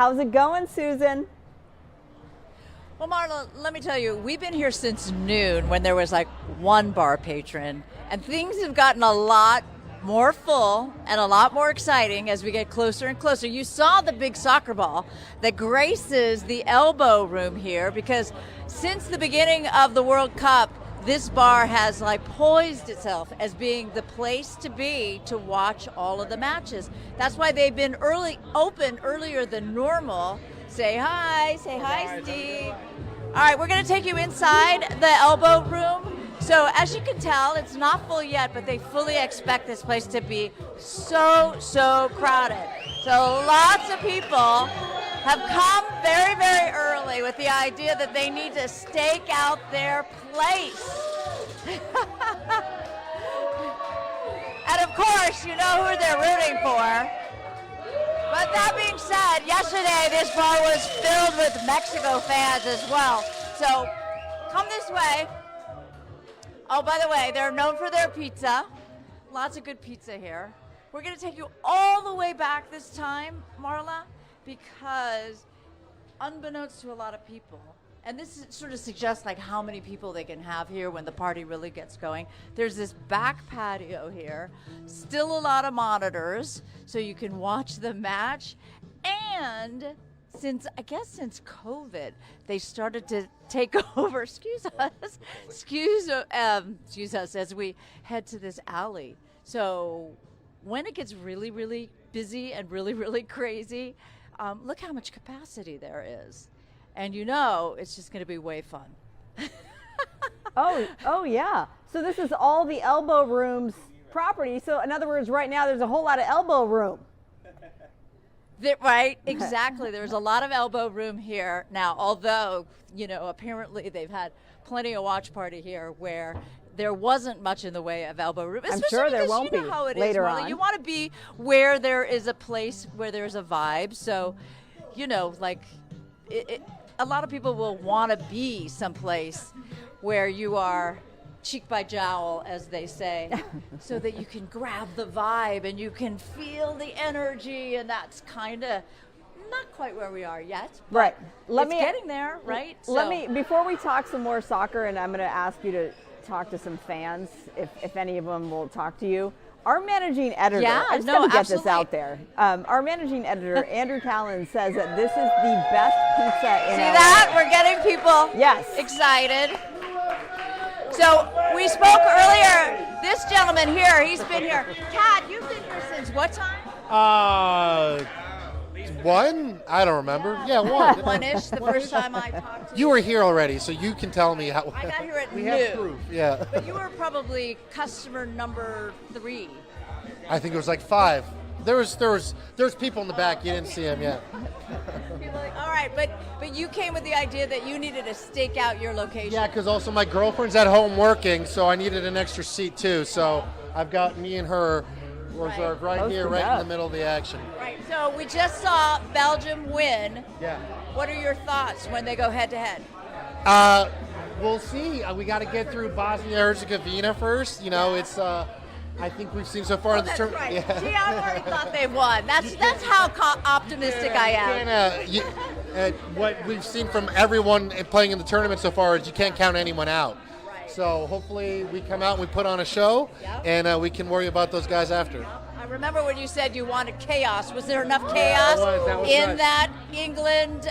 How's it going, Susan? Well, Marla, let me tell you, we've been here since noon when there was like one bar patron, and things have gotten a lot more full and a lot more exciting as we get closer and closer. You saw the big soccer ball that graces the elbow room here because since the beginning of the World Cup, this bar has like poised itself as being the place to be to watch all of the matches. That's why they've been open earlier than normal. Say hi, Steve. All right, we're gonna take you inside the elbow room. So as you can tell, it's not full yet, but they fully expect this place to be so crowded. So lots of people have come very, very early with the idea that they need to stake out their place. And of course, you know who they're rooting for. But that being said, yesterday this bar was filled with Mexico fans as well. So come this way. Oh, by the way, they're known for their pizza. Lots of good pizza here. We're going to take you all the way back this time, Marla, because unbeknownst to a lot of people, and this sort of suggests like how many people they can have here when the party really gets going. There's this back patio here, still a lot of monitors, so you can watch the match. And since COVID, they started to take over, excuse us as we head to this alley. So when it gets really, really busy and really, really crazy, look how much capacity there is. And you know, it's just going to be way fun. Oh yeah. So this is all the elbow room's property. So in other words, right now there's a whole lot of elbow room. Right, exactly. There's a lot of elbow room here now, although, you know, apparently they've had plenty of watch party here where there wasn't much in the way of elbow room. I'm sure there won't be later on. You want to be where there is a place, where there's a vibe. So, you know, like a lot of people will want to be someplace where you are cheek by jowl, as they say, so that you can grab the vibe and you can feel the energy, and that's kind of not quite where we are yet. Right. It's getting there, right? Before we talk some more soccer, and I'm going to ask you to talk to some fans, if any of them will talk to you. Our managing editor, I just got to get this out there. Our managing editor, Andrew Callan, says that this is the best pizza in See that? We're getting people excited. So we spoke earlier, this gentleman here, he's been here. Kat, you've been here since what time? One? I don't remember. Yeah, one. One-ish, the first time I talked to you. You were here already, so you can tell me how. I got here at we noon. have proof, yeah. But you were probably customer number 3. I think it was like 5. There was people in the back. You didn't see them yet. All right, but you came with the idea that you needed to stake out your location. Yeah, because also my girlfriend's at home working, so I needed an extra seat too. So I've got me and her reserved right here, right in the middle of the action. Right. So we just saw Belgium win. Yeah. What are your thoughts when they go head to head? We'll see. We got to get through Bosnia and Herzegovina first. You know, it's. I think we've seen so far in the tournament. Right. Yeah. See, I already thought they won. That's how optimistic I am. What we've seen from everyone playing in the tournament so far is you can't count anyone out. Right. So hopefully we come out and we put on a show, and we can worry about those guys after. I remember when you said you wanted chaos. Was there enough chaos in that England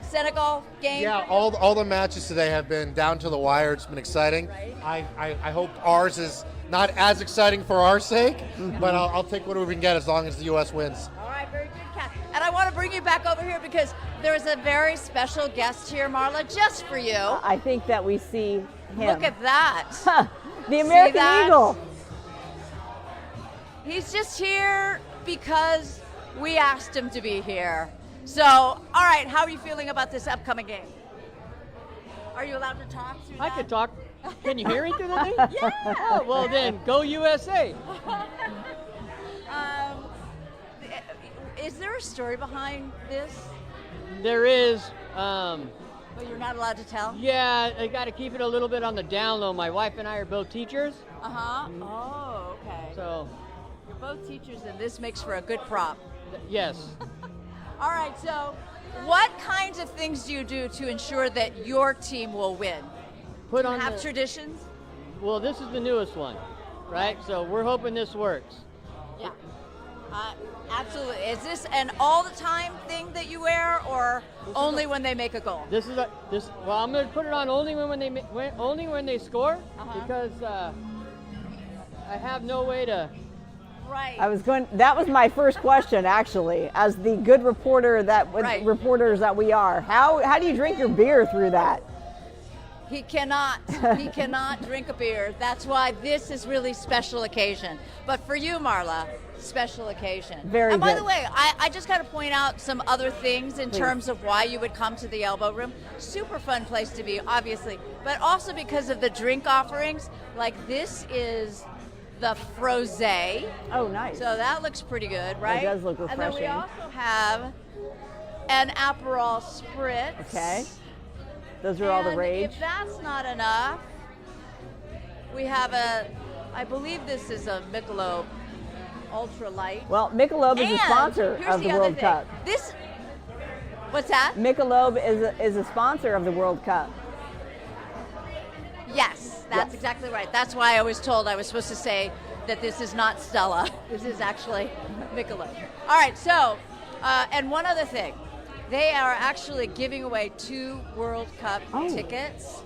Senegal game? Yeah, all the matches today have been down to the wire. It's been exciting. Right. I hope ours is not as exciting for our sake, but I'll take what we can get as long as the U.S. wins. All right, very good, Kat. And I want to bring you back over here because there is a very special guest here, Marla, just for you. I think that we see him. Look at that. The American Eagle. He's just here because we asked him to be here. So, all right, how are you feeling about this upcoming game? Are you allowed to talk through I that? can talk. Can you hear me through the thing? Yeah. Oh, well then, go USA. Is there a story behind this? There is. But you're not allowed to tell? Yeah, I got to keep it a little bit on the down low. My wife and I are both teachers. Uh-huh. Oh, okay. So. You're both teachers, and this makes for a good prop. Yes. All right, so what kinds of things do you do to ensure that your team will win? Put Do you on have the, traditions? well, this is the newest one, right? So we're hoping this works. Yeah. Absolutely. Is this an all the time thing that you wear, or only when they make a goal? This is well, I'm going to put it on only only when they score, because I have no way to. Right. That was my first question, actually, as the good reporters that we are. How do you drink your beer through that? He cannot. He cannot drink a beer. That's why this is really special occasion. But for you, Marla, special occasion. Very And by good. the way, I just got to point out some other things in terms of why you would come to the Elbow Room. Super fun place to be, obviously, but also because of the drink offerings. Like this is the Frosé. Oh, nice. So that looks pretty good, right? does look And then we refreshing. also have an Aperol Spritz. Okay. Those are all the And rage. if that's not enough, we have I believe this is a Michelob Ultra Light. Well, Michelob is And a sponsor here's of the other World thing. Cup. What's that? Michelob is a sponsor of the World Cup. Yes, that's exactly right. That's why I was told I was supposed to say that this is not Stella. This is actually Michelob. All right, so, and one other thing. They are actually giving away 2 World Cup tickets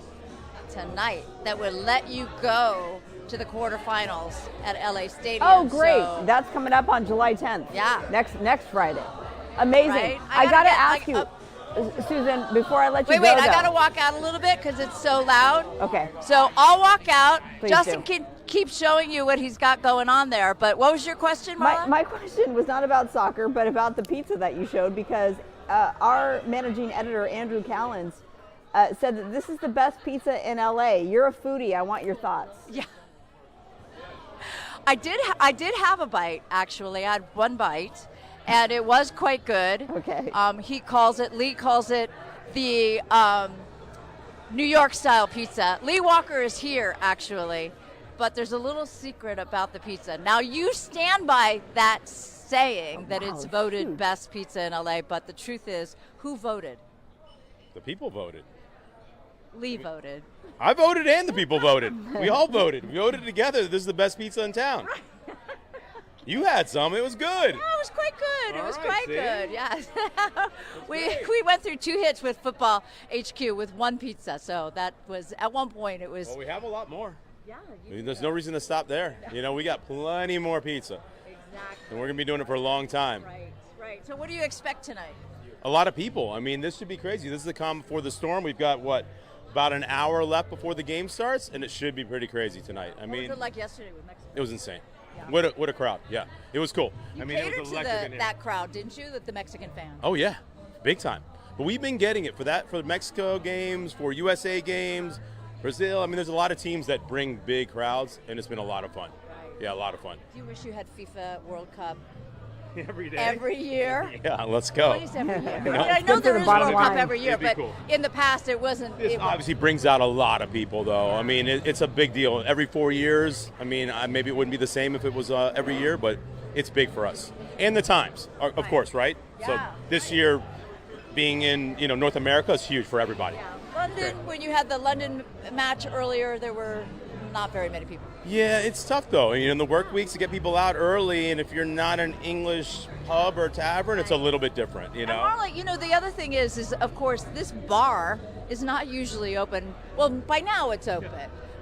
tonight that would let you go to the quarterfinals at LA Stadium. Oh, great. So, That's coming up on July 10th. Yeah. Next Friday. Amazing. Right? I got to ask like, you, Susan, before I let you wait, go, I got to though. walk out a little bit because it's so loud. Okay. So I'll walk out. Please Justin do. can keep showing you what he's got going on there. But what was your question, Marla? My question was not about soccer, but about the pizza that you showed, because our managing editor, Andrew Callens, said that this is the best pizza in LA. You're a foodie. I want your thoughts. Yeah. I did have a bite, actually. I had one bite, and it was quite good. Okay. Lee calls it the New York style pizza. Lee Walker is here, actually, but there's a little secret about the pizza. Now, you stand by that saying that it's voted huge. best pizza in LA, but the truth is, who voted? The people voted. Lee voted. I voted and the people voted. We all voted. We voted together. This is the best pizza in town. You had some. It was good. Yeah, it was quite good. It All was right, quite see? good. Yes. we went through 2 hits with Football HQ with 1 pizza. So that was, at one point, it was. Well, we have a lot more. Yeah. I mean, there's no reason to stop there. You know, we got plenty more pizza. Exactly. And we're going to be doing it for a long time. Right. So what do you expect tonight? A lot of people. I mean, this should be crazy. This is the calm before the storm. We've got, about an hour left before the game starts, and it should be pretty crazy tonight. I What mean, was it like yesterday with Mexico? it was insane. Yeah. What a crowd. Yeah, it was cool. You I mean, it catered was to electric in here. that crowd, didn't you? The Mexican fans. Oh yeah, big time. But we've been getting it for the Mexico games, for USA games, Brazil. I mean, there's a lot of teams that bring big crowds, and it's been a lot of fun. Right. Yeah, a lot of fun. Do you wish you had FIFA World Cup Every day. every year? Yeah, let's go. At least every year. No. I know Good for there the is bottom World Cup line. every year, It'd be but cool. in the past it wasn't. This obviously brings out a lot of people, though. I mean, it's a big deal. Every 4 years. I mean, maybe it wouldn't be the same if it was every year, but it's big for us. And the times, of course, right? So Yeah. this year, being in North America is huge for everybody. London, when you had the London match earlier, there were not very many people. Yeah, it's tough though. In the work weeks to get people out early, and if you're not an English pub or tavern, it's a little bit different. And Marla, the other thing is of course this bar is not usually open. Well, by now it's open,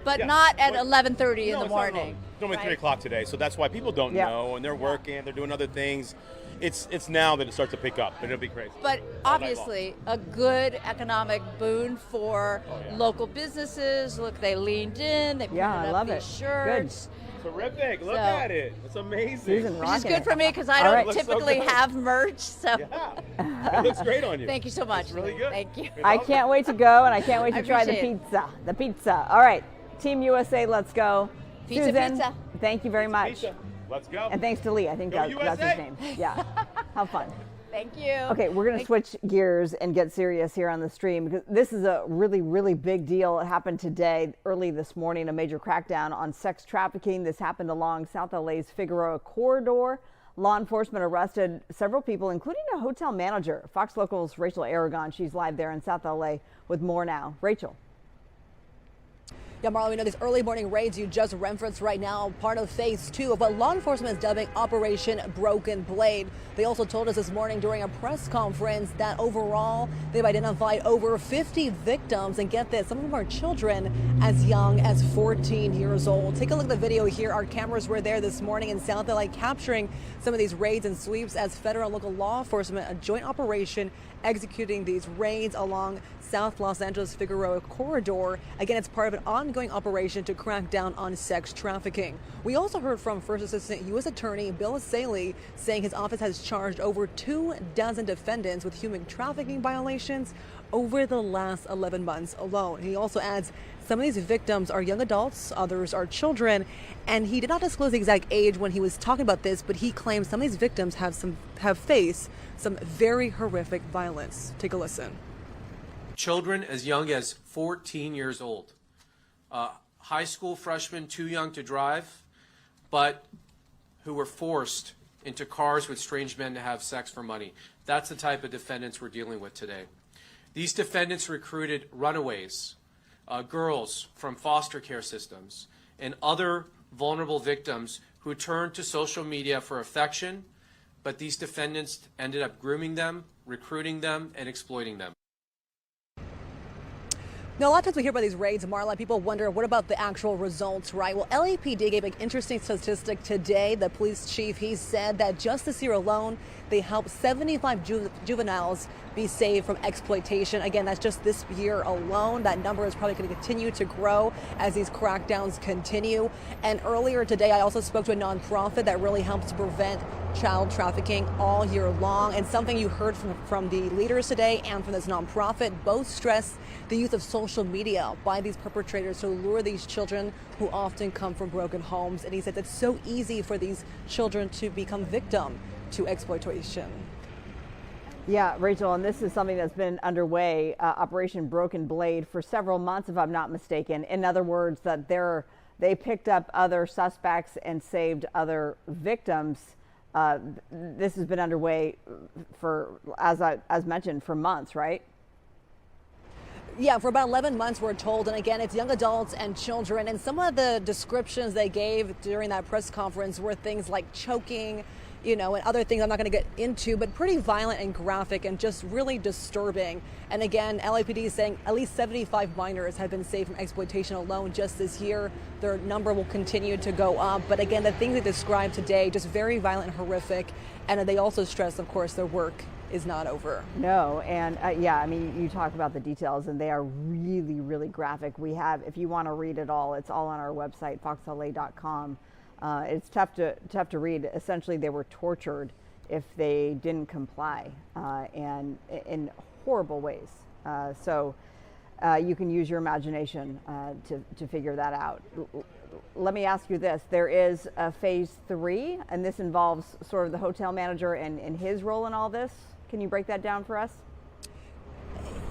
but Yeah. not at Well, 11:30 in No, the it's not morning. wrong. It's only 3 right? o'clock today, so that's why people don't Yeah. know, and they're working, they're doing other things. It's now that it starts to pick up, and it'll be crazy. But All night obviously, a good economic boon for local businesses. Look, they leaned in. They put Yeah, I up love these it. shirts. Terrific! Look So- at it. It's amazing. Susan, Which is rocking good it. for me because I All don't right. Looks so typically good. have merch. So Yeah, it looks great on you. thank you so much. It's really good. Thank you. I can't wait to go, and I can't wait I to try the appreciate it. pizza. The pizza. All right, Team USA, let's go. Pizza, Susan, pizza. thank you very much. Pizza. Let's go. And thanks to Lee. I think Go that's his USA. name. Yeah. How fun. Thank you. Okay, we're going to switch gears and get serious here on the stream because this is a really, really big deal. It happened today, early this morning, a major crackdown on sex trafficking. This happened along South LA's Figueroa corridor. law enforcement arrested several people, including a hotel manager. Fox Local's Rachel Aragon, she's live there in South LA with more now. Rachel. Yeah, Marla, we know these early morning raids you just referenced right now, part of phase 2 of what law enforcement is dubbing Operation Broken Blade. They also told us this morning during a press conference that overall they've identified over 50 victims. And get this, some of them are children as young as 14 years old. Take a look at the video here. Our cameras were there this morning in South LA capturing some of these raids and sweeps as federal and local law enforcement, a joint operation executing these raids along South Los Angeles Figueroa corridor. Again, it's part of an ongoing operation to crack down on sex trafficking. We also heard from First Assistant U.S. Attorney Bill Saley saying his office has charged over 24 defendants with human trafficking violations over the last 11 months alone. He also adds some of these victims are young adults, others are children, and he did not disclose the exact age when he was talking about this, but he claims some of these victims have faced some very horrific violence. Take a listen. Children as young as 14 years old, high school freshmen too young to drive, but who were forced into cars with strange men to have sex for money. That's the type of defendants we're dealing with today. These defendants recruited runaways, girls from foster care systems, and other vulnerable victims who turned to social media for affection, but these defendants ended up grooming them, recruiting them, and exploiting them. Now, a lot of times we hear about these raids, Marla, people wonder, what about the actual results, right? Well, LAPD gave an interesting statistic today. The police chief, he said that just this year alone, they helped 75 juveniles be saved from exploitation. Again, that's just this year alone. That number is probably going to continue to grow as these crackdowns continue. And earlier today, I also spoke to a nonprofit that really helps to prevent child trafficking all year long. And something you heard from the leaders today and from this nonprofit, both stress the use of social media by these perpetrators to lure these children who often come from broken homes. And he said it's so easy for these children to become victim to exploitation. Yeah, Rachel, and this is something that's been underway, Operation Broken Blade, for several months, if I'm not mistaken. In other words, that they picked up other suspects and saved other victims. This has been underway for, as mentioned, for months, right? Yeah, for about 11 months, we're told. And again, it's young adults and children. And some of the descriptions they gave during that press conference were things like choking, and other things I'm not going to get into, but pretty violent and graphic and just really disturbing. And again, LAPD is saying at least 75 minors have been saved from exploitation alone just this year. Their number will continue to go up. But again, the things they described today, just very violent and horrific. And they also stress, of course, their work is not over. No, and yeah, I mean, you talk about the details and they are really, really graphic. We have, if you want to read it all, it's all on our website, foxla.com. It's tough to read. Essentially, they were tortured if they didn't comply, and in horrible ways. So you can use your imagination to figure that out. Let me ask you this. There is a phase 3, and this involves sort of the hotel manager and his role in all this. Can you break that down for us?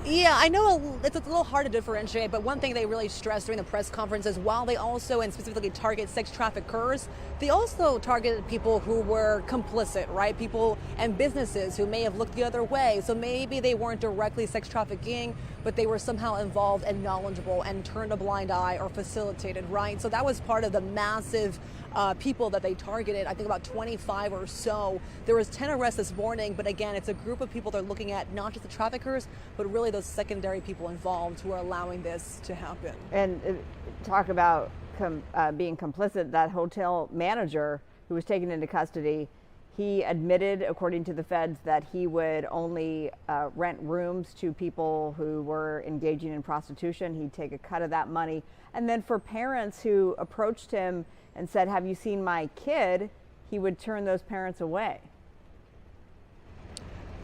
Yeah, I know it's a little hard to differentiate, but one thing they really stressed during the press conference is while they also and specifically target sex traffickers, they also targeted people who were complicit, right? People and businesses who may have looked the other way. So maybe they weren't directly sex trafficking, but they were somehow involved and knowledgeable and turned a blind eye or facilitated, right? So that was part of the massive people that they targeted. I think about 25 or so. There was 10 arrests this morning, but again, it's a group of people they're looking at, not just the traffickers, but really those secondary people involved who are allowing this to happen. And talk about being complicit. That hotel manager who was taken into custody, he admitted, according to the feds, that he would only rent rooms to people who were engaging in prostitution. He'd take a cut of that money. And then for parents who approached him and said, "Have you seen my kid?" he would turn those parents away.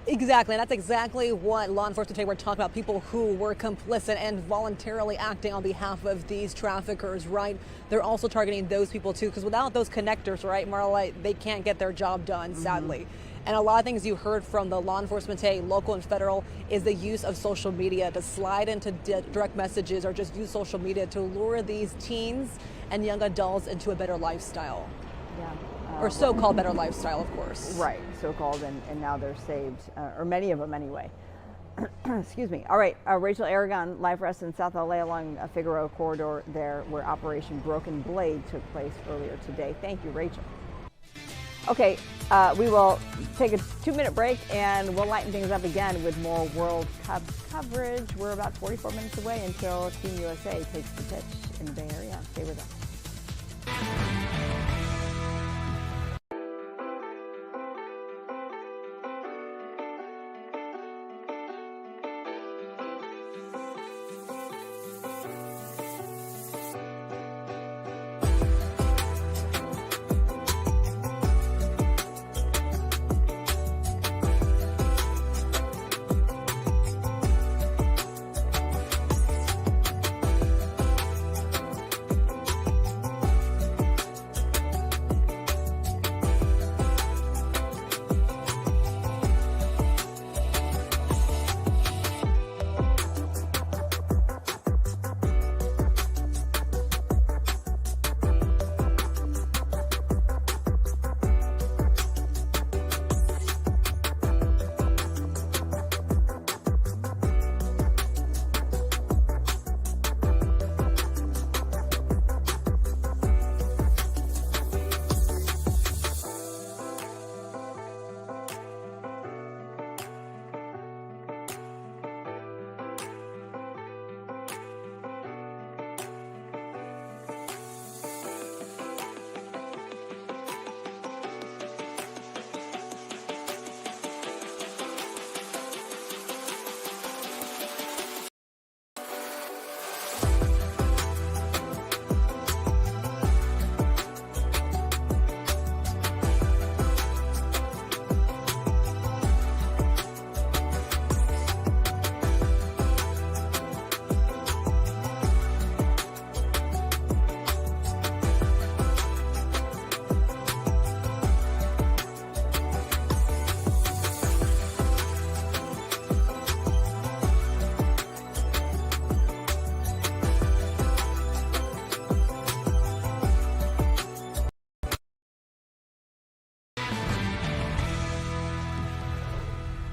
Exactly, and that's exactly what law enforcement today were talking about, people who were complicit and voluntarily acting on behalf of these traffickers, right? They're also targeting those people too, because without those connectors, right, Marla, they can't get their job done, sadly. And a lot of things you heard from the law enforcement today, local and federal, is the use of social media to slide into direct messages or just use social media to lure these teens and young adults into a better lifestyle. Yeah. Or so-called better lifestyle, of course. Right, so-called, and now they're saved, or many of them anyway. Excuse me. All right, Rachel Aragon, live for us in South LA along a Figueroa corridor there where Operation Broken Blade took place earlier today. Thank you, Rachel. Okay, we will take a 2-minute break and we'll lighten things up again with more World Cup coverage. We're about 44 minutes away until Team USA takes the pitch in the Bay Area. Stay with us.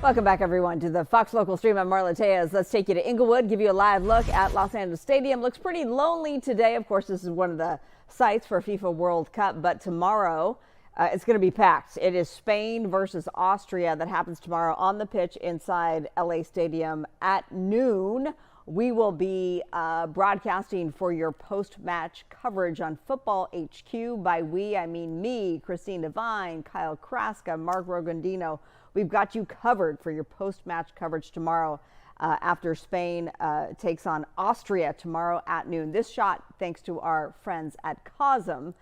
Welcome back, everyone, to the Fox Local Stream. I'm Marla Tejas. Let's take you to Inglewood, give you a live look at Los Angeles Stadium. Looks pretty lonely today. Of course, this is one of the sites for FIFA World Cup, but tomorrow it's going to be packed. It is Spain versus Austria that happens tomorrow on the pitch inside LA Stadium at noon. We will be broadcasting for your post-match coverage on Football HQ. By we, I mean me, Christine Devine, Kyle Kraska, Mark Rogandino. We've got you covered for your post-match coverage tomorrow after Spain takes on Austria tomorrow at noon. This shot thanks to our friends at Cosm.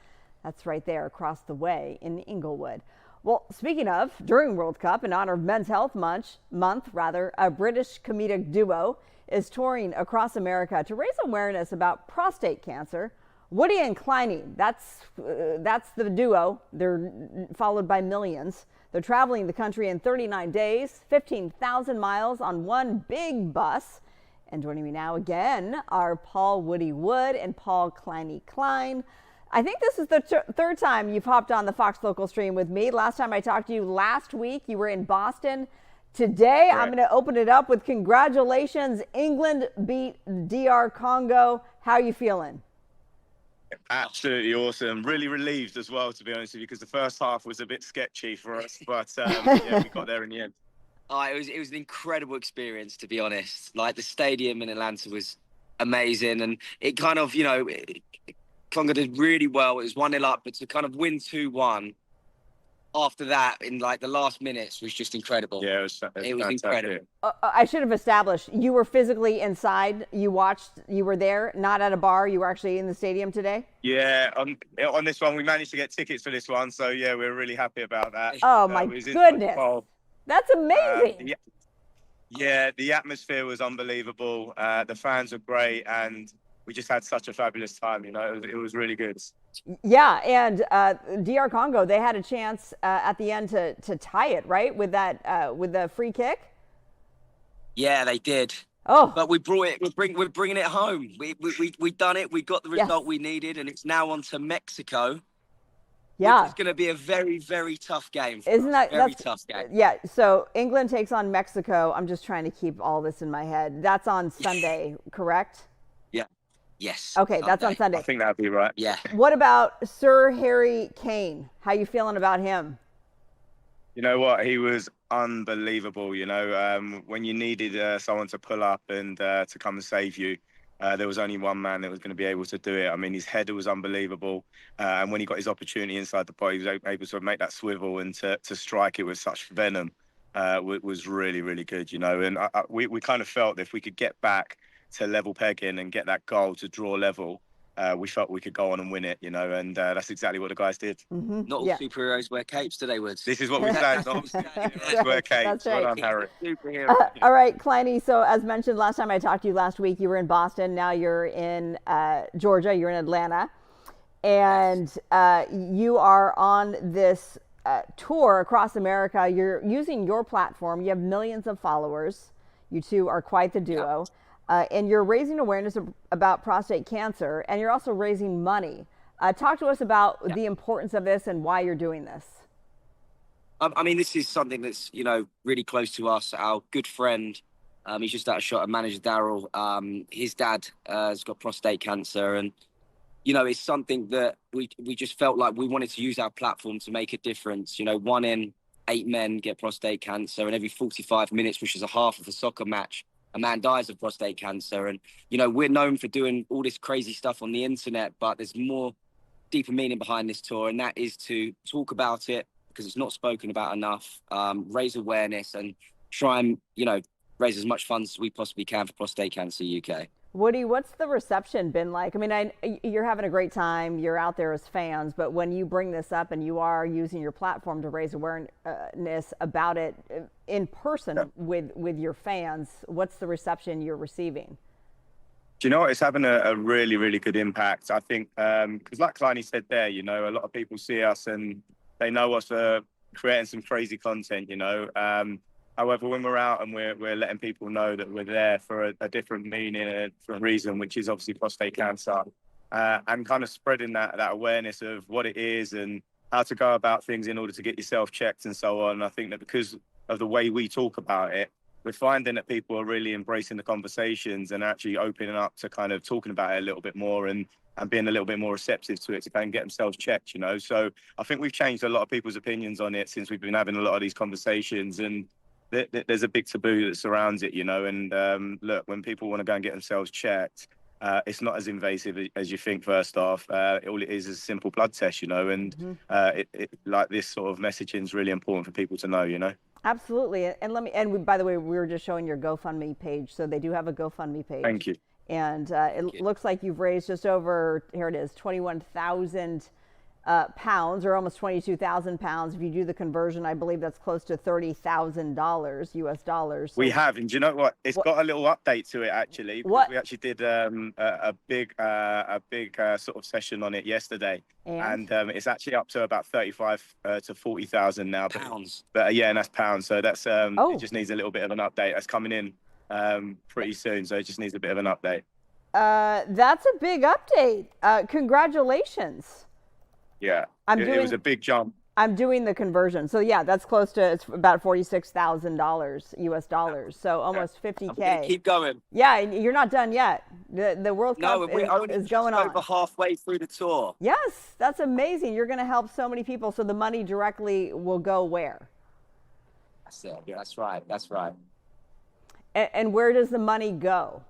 That's right there across the way in Inglewood. Well, speaking of, during World Cup, in honor of Men's Health Month, a British comedic duo is touring across America to raise awareness about prostate cancer. Woody and Kleiny, that's the duo. They're followed by millions. They're traveling the country in 39 days, 15,000 miles on one big bus. And joining me now again are Paul Woody Wood and Paul Kleiny Klein. I think this is the third time you've hopped on the Fox Local Stream with me. Last time I talked to you last week, you were in Boston. Today, I'm going to open it up with congratulations. England beat DR Congo. How are you feeling? Absolutely awesome. Really relieved as well, to be honest with you, because the first half was a bit sketchy for us, but yeah, we got there in the end. It was an incredible experience, to be honest. Like, the stadium in Atlanta was amazing, and it kind of, Congo did really well. It was 1-0 up, but to kind of win 2-1 after that in like the last minutes was just incredible. Yeah, it was incredible. I should have established you were physically inside. You watched. You were there, not at a bar. You were actually in the stadium today. Yeah, on this one we managed to get tickets for this one, so yeah, we're really happy about that. Oh my goodness, that's amazing. Yeah, the atmosphere was unbelievable. The fans were great, and we just had such a fabulous time. It was really good. Yeah, and DR Congo, they had a chance at the end to tie it, right, with the free kick. Yeah, they did. Oh, but we brought it. We're bringing it home. We done it. We got the result we needed, and it's now on to Mexico Yeah. It's going to be a very, very tough game. Isn't that very tough game? Yeah. So England takes on Mexico. I'm just trying to keep all this in my head. That's on Sunday, correct? Yeah. Yes. Okay, that's on Sunday. I think that'd be right. Yeah. What about Sir Harry Kane? How you feeling about him? You know what? He was unbelievable. When you needed someone to pull up and to come and save you, there was only one man that was going to be able to do it. I mean, his header was unbelievable. And when he got his opportunity inside the box, he was able to make that swivel and to strike it with such venom. Was really, really good, And we kind of felt that if we could get back to level pegging and get that goal to draw level, we felt we could go on and win it, and that's exactly what the guys did. Mm-hmm. Not all superheroes wear capes today, Woods. This is what we say. Not all superheroes wear capes. That's right. Well done, Harry. All right, Kleiny. So as mentioned last time I talked to you last week, you were in Boston. Now you're in Georgia. You're in Atlanta. And you are on this tour across America. You're using your platform. You have millions of followers. You two are quite the duo. Yeah. And you're raising awareness about prostate cancer, and you're also raising money. Talk to us about the importance of this and why you're doing this. I mean, this is something that's, really close to us. Our good friend, he's just out of shot at manager Daryl. His dad has got prostate cancer, and, it's something that we just felt like we wanted to use our platform to make a difference. 1 in 8 men get prostate cancer, and every 45 minutes, which is a half of a soccer match, a man dies of prostate cancer. And, we're known for doing all this crazy stuff on the internet, but there's more deeper meaning behind this tour. And that is to talk about it because it's not spoken about enough, raise awareness and try and, raise as much funds as we possibly can for Prostate Cancer UK. Woody, what's the reception been like? I mean, you're having a great time. You're out there as fans, but when you bring this up and you are using your platform to raise awareness about it in person with your fans, what's the reception you're receiving? Do you know what? It's having a really, really good impact. I think, because like Kleiny said there, a lot of people see us and they know us for creating some crazy content, However, when we're out and we're letting people know that we're there for a different meaning, a different reason, which is obviously prostate cancer, and kind of spreading that awareness of what it is and how to go about things in order to get yourself checked and so on. I think that because of the way we talk about it, we're finding that people are really embracing the conversations and actually opening up to kind of talking about it a little bit more and being a little bit more receptive to it to kind of get themselves checked, So I think we've changed a lot of people's opinions on it since we've been having a lot of these conversations, and there's a big taboo that surrounds it, and look, when people want to go and get themselves checked, it's not as invasive as you think. First off, all it is a simple blood test, and like this sort of messaging is really important for people to know, Absolutely. And by the way, we were just showing your GoFundMe page, so they do have a GoFundMe page. Thank you. And it looks like you've raised just over, here it is, 21,000 pounds, or almost 22,000 pounds. If you do the conversion, I believe that's close to $30,000 US dollars. So. We have, and do you know what? It's got a little update to it actually. Because we actually did a big sort of session on it yesterday, and it's actually up to about 35 to 40,000 now. Pounds. But yeah, and that's pounds. So that's it just needs a little bit of an update. That's coming in pretty soon, so it just needs a bit of an update. That's a big update. Congratulations. Yeah, it was a big jump. I'm doing the conversion. So yeah, that's close to, it's about $46,000 US dollars. So almost 50K. Keep going. Yeah, you're not done yet. The World Cup is going on. Over halfway through the tour. Yes, that's amazing. You're going to help so many people. So the money directly will go where? That's it. That's right. That's right. And where does the money go?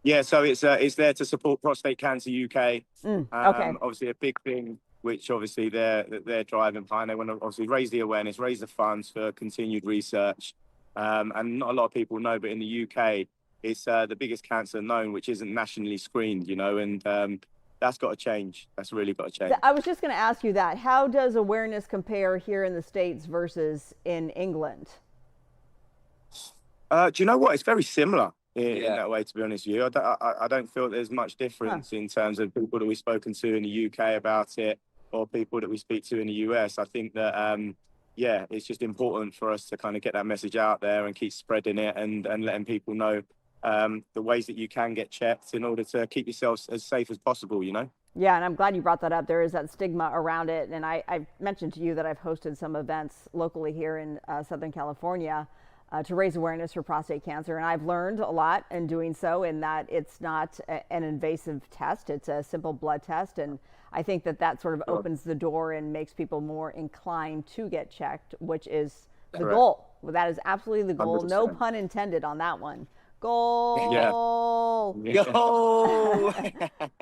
Yeah, so it's there to support Prostate Cancer UK. Okay. Obviously, a big thing which obviously they're driving behind. They want to obviously raise the awareness, raise the funds for continued research. And not a lot of people know, but in the UK, it's the biggest cancer known, which isn't nationally screened, and that's got to change. That's really got to change. I was just going to ask you that. How does awareness compare here in the States versus in England? Do you know what? It's very similar. In that way, to be honest with you, I don't feel there's much difference in terms of people that we've spoken to in the UK about it or people that we speak to in the US. I think that, it's just important for us to kind of get that message out there and keep spreading it and letting people know the ways that you can get checked in order to keep yourself as safe as possible, Yeah, and I'm glad you brought that up. There is that stigma around it. And I've mentioned to you that I've hosted some events locally here in Southern California to raise awareness for prostate cancer. And I've learned a lot in doing so, in that it's not an invasive test. It's a simple blood test. And I think that sort of opens the door and makes people more inclined to get checked, which is the goal. Well, that is absolutely the goal. 100%. No pun intended on that one. Goal. Yeah. Go!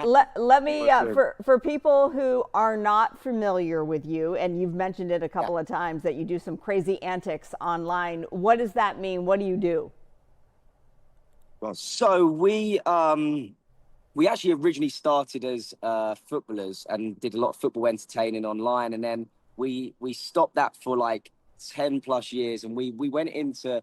Let me, for people who are not familiar with you, and you've mentioned it a couple of times that you do some crazy antics online. What does that mean? What do you do? Well, so we actually originally started as footballers and did a lot of football entertaining online, and then we stopped that for like 10 plus years, and we went into,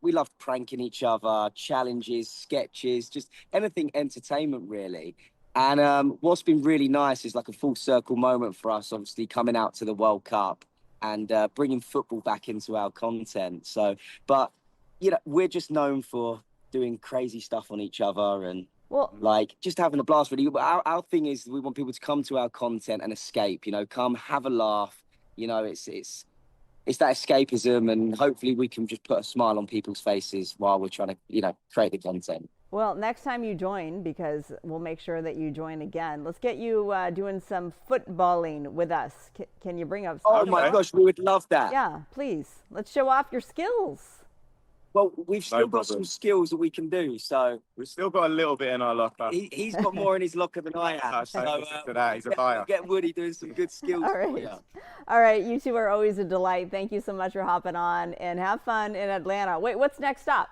we loved pranking each other, challenges, sketches, just anything entertainment really. And what's been really nice is like a full circle moment for us, obviously coming out to the World Cup and bringing football back into our content. So, but we're just known for doing crazy stuff on each other and like just having a blast really. Our thing is we want people to come to our content and escape, come have a laugh. It's that escapism, and hopefully we can just put a smile on people's faces while we're trying to, create the content. Well, next time you join, because we'll make sure that you join again, let's get you doing some footballing with us. Can you bring up? Oh my gosh, we would love that. Yeah, please. Let's show off your skills. Well, we've still got some skills that we can do, so We've still got a little bit in our locker. he's got more in his locker than I have. So He's a buyer. get Woody doing some good skills. All right. All right, you two are always a delight. Thank you so much for hopping on, and have fun in Atlanta. Wait, what's next stop?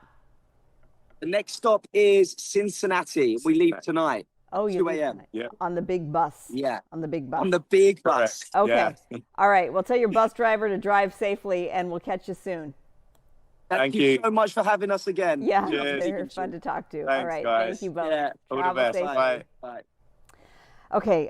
The next stop is Cincinnati. We leave tonight. Oh, you 2 leave a.m. tonight. Yeah. On the big bus. Yeah. On the big bus. On the big bus. Okay. Yeah. All right. Well, tell your bus driver to drive safely, and we'll catch you soon. Thank you so much for having us again. Yeah, Cheers. they're fun to talk to. Thanks, All right. guys. Thank you both. Yeah. All the Travel best. safely. Bye. Bye. Okay,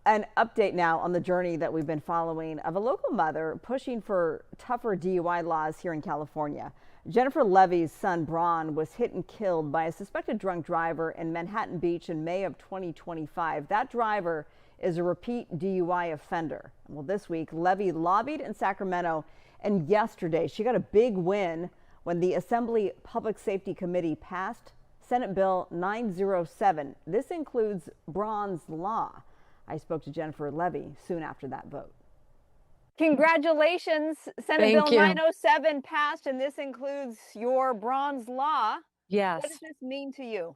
an update now on the journey that we've been following of a local mother pushing for tougher DUI laws here in California. Jennifer Levy's son, Braun, was hit and killed by a suspected drunk driver in Manhattan Beach in May of 2025. That driver is a repeat DUI offender. Well, this week, Levy lobbied in Sacramento, and yesterday she got a big win when the Assembly Public Safety Committee passed Senate Bill 907. This includes Braun's Law. I spoke to Jennifer Levy soon after that vote. Congratulations. Senate Bill 907 passed, and this includes your Braun's Law. Yes. What does this mean to you?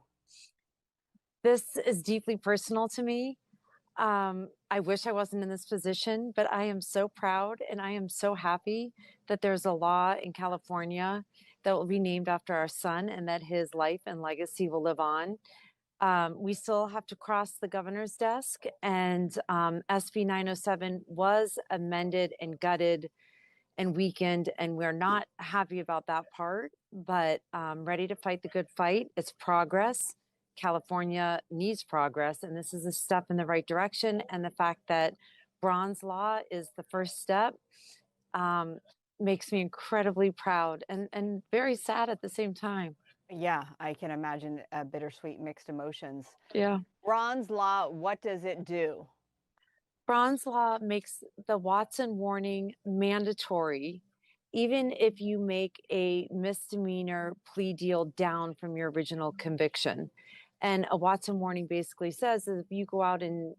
This is deeply personal to me. I wish I wasn't in this position, but I am so proud and I am so happy that there's a law in California that will be named after our son and that his life and legacy will live on. We still have to cross the governor's desk, and SB 907 was amended and gutted and weakened, and we're not happy about that part, but ready to fight the good fight. It's progress. California needs progress, and this is a step in the right direction. And the fact that Braun's Law is the first step makes me incredibly proud and very sad at the same time. Yeah, I can imagine bittersweet mixed emotions. Yeah. Braun's Law, what does it do? Braun's Law makes the Watson warning mandatory, even if you make a misdemeanor plea deal down from your original conviction. And a Watson warning basically says that if you go out and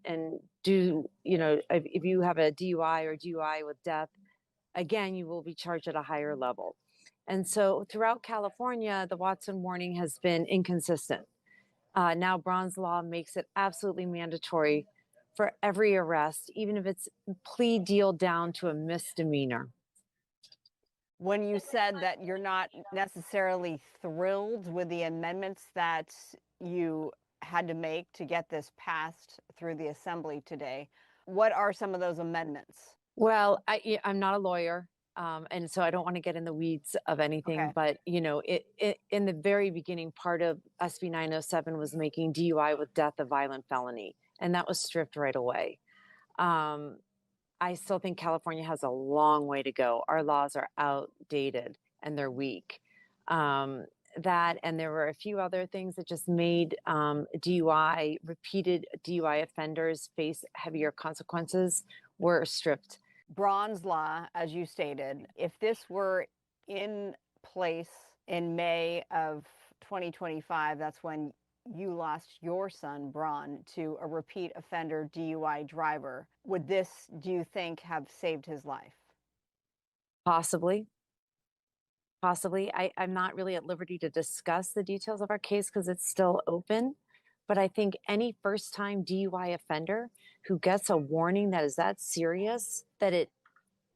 do, if you have a DUI or DUI with death, again, you will be charged at a higher level. And so throughout California, the Watson warning has been inconsistent. Now Braun's Law makes it absolutely mandatory for every arrest, even if it's plea deal down to a misdemeanor. When you said that you're not necessarily thrilled with the amendments that you had to make to get this passed through the Assembly today, what are some of those amendments? Well, I'm not a lawyer, and so I don't want to get in the weeds of anything. Okay. But, in the very beginning, part of SB 907 was making DUI with death a violent felony, and that was stripped right away. I still think California has a long way to go. Our laws are outdated and they're weak. that, and there were a few other things that just made repeated DUI offenders face heavier consequences, were stripped. Bronze law, as you stated, if this were in place in May of 2025, that's when you lost your son, Braun, to a repeat offender DUI driver. Would this, do you think, have saved his life? Possibly. Possibly. I'm not really at liberty to discuss the details of our case because it's still open. But I think any first time DUI offender who gets a warning that is that serious, that it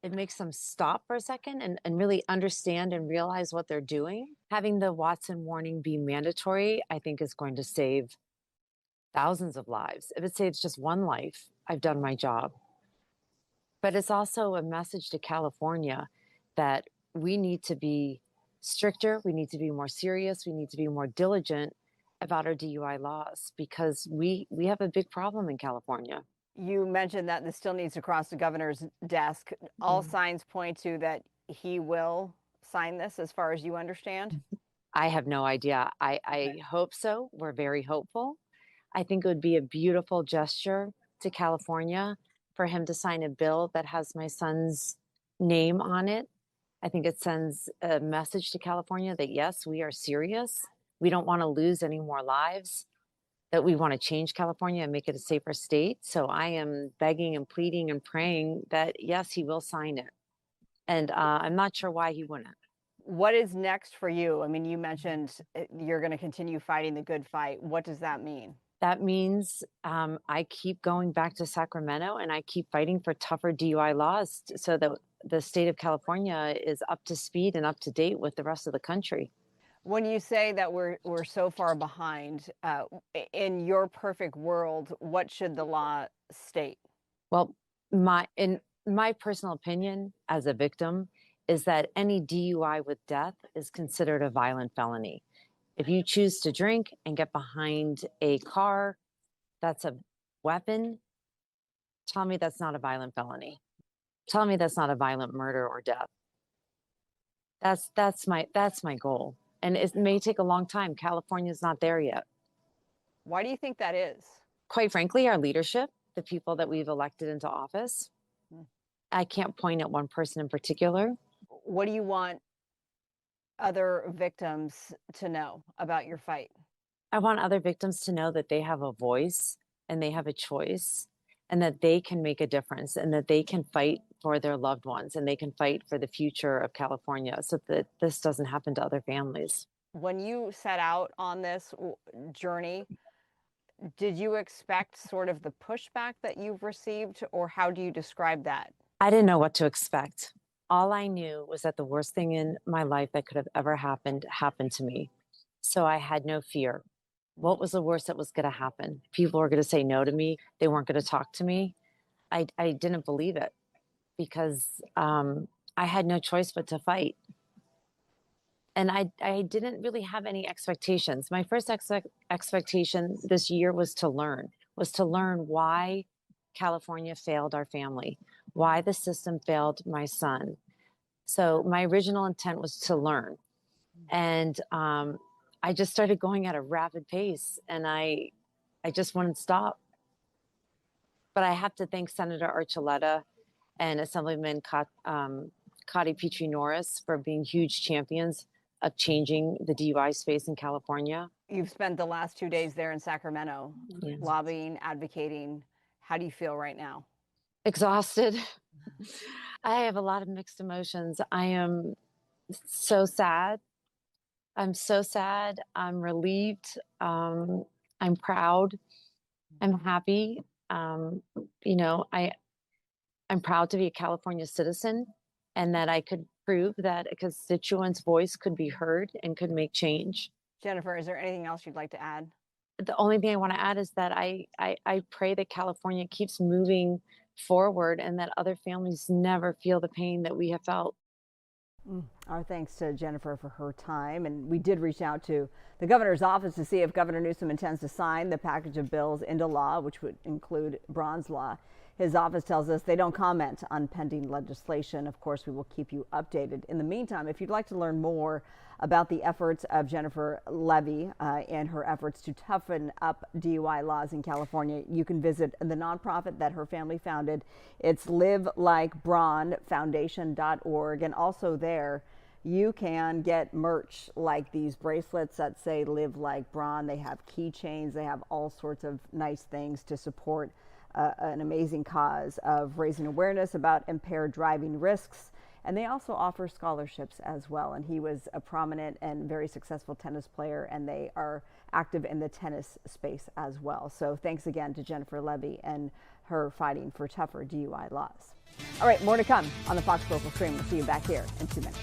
makes them stop for a second and really understand and realize what they're doing. Having the Watson warning be mandatory, I think, is going to save thousands of lives. If it saves just one life, I've done my job. But it's also a message to California that we need to be stricter, we need to be more serious, we need to be more diligent about our DUI laws, because we have a big problem in California. You mentioned that this still needs to cross the governor's desk. All signs point to that he will sign this, as far as you understand? I have no idea. I hope so. We're very hopeful. I think it would be a beautiful gesture to California for him to sign a bill that has my son's name on it. I think it sends a message to California that, yes, we are serious. We don't want to lose any more lives, that we want to change California and make it a safer state. So I am begging and pleading and praying that, yes, he will sign it. And I'm not sure why he wouldn't. What is next for you? I mean, you mentioned you're going to continue fighting the good fight. What does that mean? That means I keep going back to Sacramento and I keep fighting for tougher DUI laws so that the state of California is up to speed and up to date with the rest of the country. When you say that we're so far behind, in your perfect world, what should the law state? Well, in my personal opinion as a victim is that any DUI with death is considered a violent felony. If you choose to drink and get behind a car that's a weapon, tell me that's not a violent felony. Tell me that's not a violent murder or death. That's my goal. And it may take a long time. California's not there yet. Why do you think that is? Quite frankly, our leadership, the people that we've elected into office. I can't point at one person in particular. What do you want other victims to know about your fight? I want other victims to know that they have a voice and they have a choice and that they can make a difference and that they can fight for their loved ones and they can fight for the future of California so that this doesn't happen to other families. When you set out on this journey, did you expect sort of the pushback that you've received, or how do you describe that? I didn't know what to expect. All I knew was that the worst thing in my life that could have ever happened to me. So I had no fear. What was the worst that was going to happen? People were going to say no to me. They weren't going to talk to me. I didn't believe it because I had no choice but to fight. And I didn't really have any expectations. My first expectation this year was to learn why California failed our family, why the system failed my son. So my original intent was to learn. And I just started going at a rapid pace and I just wouldn't stop. But I have to thank Senator Archuleta and Assemblyman Cotty Petrie Norris for being huge champions of changing the DUI space in California. You've spent the last 2 days there in Sacramento, lobbying, advocating. How do you feel right now? Exhausted. I have a lot of mixed emotions. I am so sad. I'm so sad. I'm relieved. I'm proud. I'm happy. I'm proud to be a California citizen and that I could prove that a constituent's voice could be heard and could make change. Jennifer, is there anything else you'd like to add? The only thing I want to add is that I pray that California keeps moving forward and that other families never feel the pain that we have felt. Our thanks to Jennifer for her time. And we did reach out to the governor's office to see if Governor Newsom intends to sign the package of bills into law, which would include Braun's law. His office tells us they don't comment on pending legislation. Of course, we will keep you updated. In the meantime, if you'd like to learn more about the efforts of Jennifer Levy and her efforts to toughen up DUI laws in California, you can visit the nonprofit that her family founded. It's livelikebraunfoundation.org. And also there, you can get merch like these bracelets that say Live Like Braun. They have keychains. They have all sorts of nice things to support an amazing cause of raising awareness about impaired driving risks. And they also offer scholarships as well. And he was a prominent and very successful tennis player, and they are active in the tennis space as well. So thanks again to Jennifer Levy and her fighting for tougher DUI laws. All right, more to come on the Fox Local Stream. We'll see you back here in 2 minutes.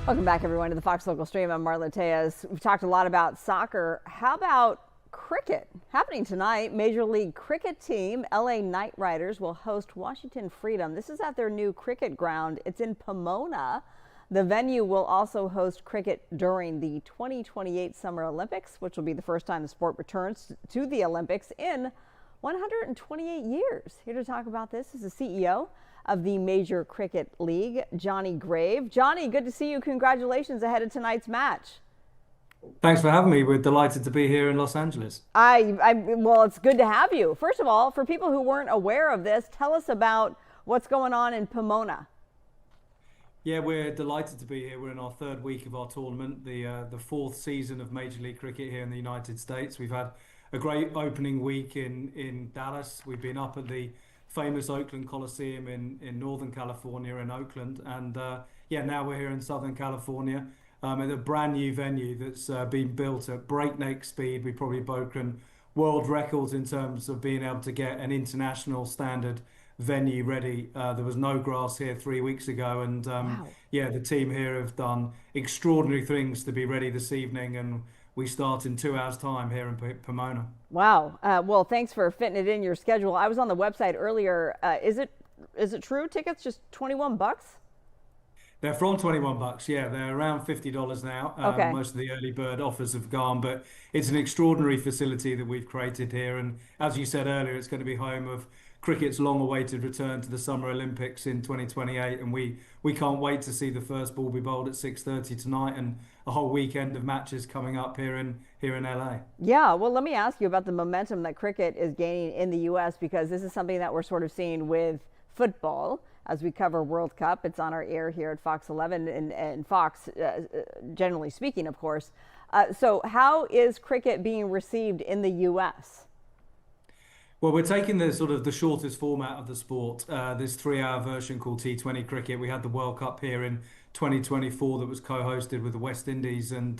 Welcome back, everyone, to the Fox Local Stream. I'm Marla Tejas. We've talked a lot about soccer. How about cricket? Happening tonight, Major League Cricket team LA Knight Riders will host Washington Freedom. This is at their new cricket ground. It's in Pomona. The venue will also host cricket during the 2028 Summer Olympics, which will be the first time the sport returns to the Olympics in 128 years. Here to talk about this is the CEO of the Major Cricket League, Johnny Grave. Johnny, good to see you. Congratulations ahead of tonight's match. Thanks for having me. We're delighted to be here in Los Angeles. Well, it's good to have you. First of all, for people who weren't aware of this, tell us about what's going on in Pomona. Yeah, we're delighted to be here. We're in our third week of our tournament, the fourth season of Major League Cricket here in the United States. We've had a great opening week in Dallas. We've been up at the famous Oakland Coliseum in Northern California in Oakland. And now we're here in Southern California at a brand new venue that's been built at breakneck speed. We've probably broken world records in terms of being able to get an international standard venue ready. There was no grass here 3 weeks ago. And Wow. the team here have done extraordinary things to be ready this evening. And we start in 2 hours' time here in Pomona. Wow. Well, thanks for fitting it in your schedule. I was on the website earlier. Is it true? Tickets just $21? They're from $21. Yeah, they're around $50 now. Okay. Most of the early bird offers have gone, but it's an extraordinary facility that we've created here. And as you said earlier, it's going to be home of cricket's long-awaited return to the Summer Olympics in 2028, and we can't wait to see the first ball be bowled at 6:30 tonight, and a whole weekend of matches coming up here in LA. Yeah, well, let me ask you about the momentum that cricket is gaining in the U.S., because this is something that we're sort of seeing with football as we cover World Cup. It's on our air here at Fox 11 and Fox, generally speaking, of course. So how is cricket being received in the U.S.? Well, we're taking the sort of the shortest format of the sport, this 3-hour version called T20 cricket. We had the World Cup here in 2024 that was co-hosted with the West Indies, and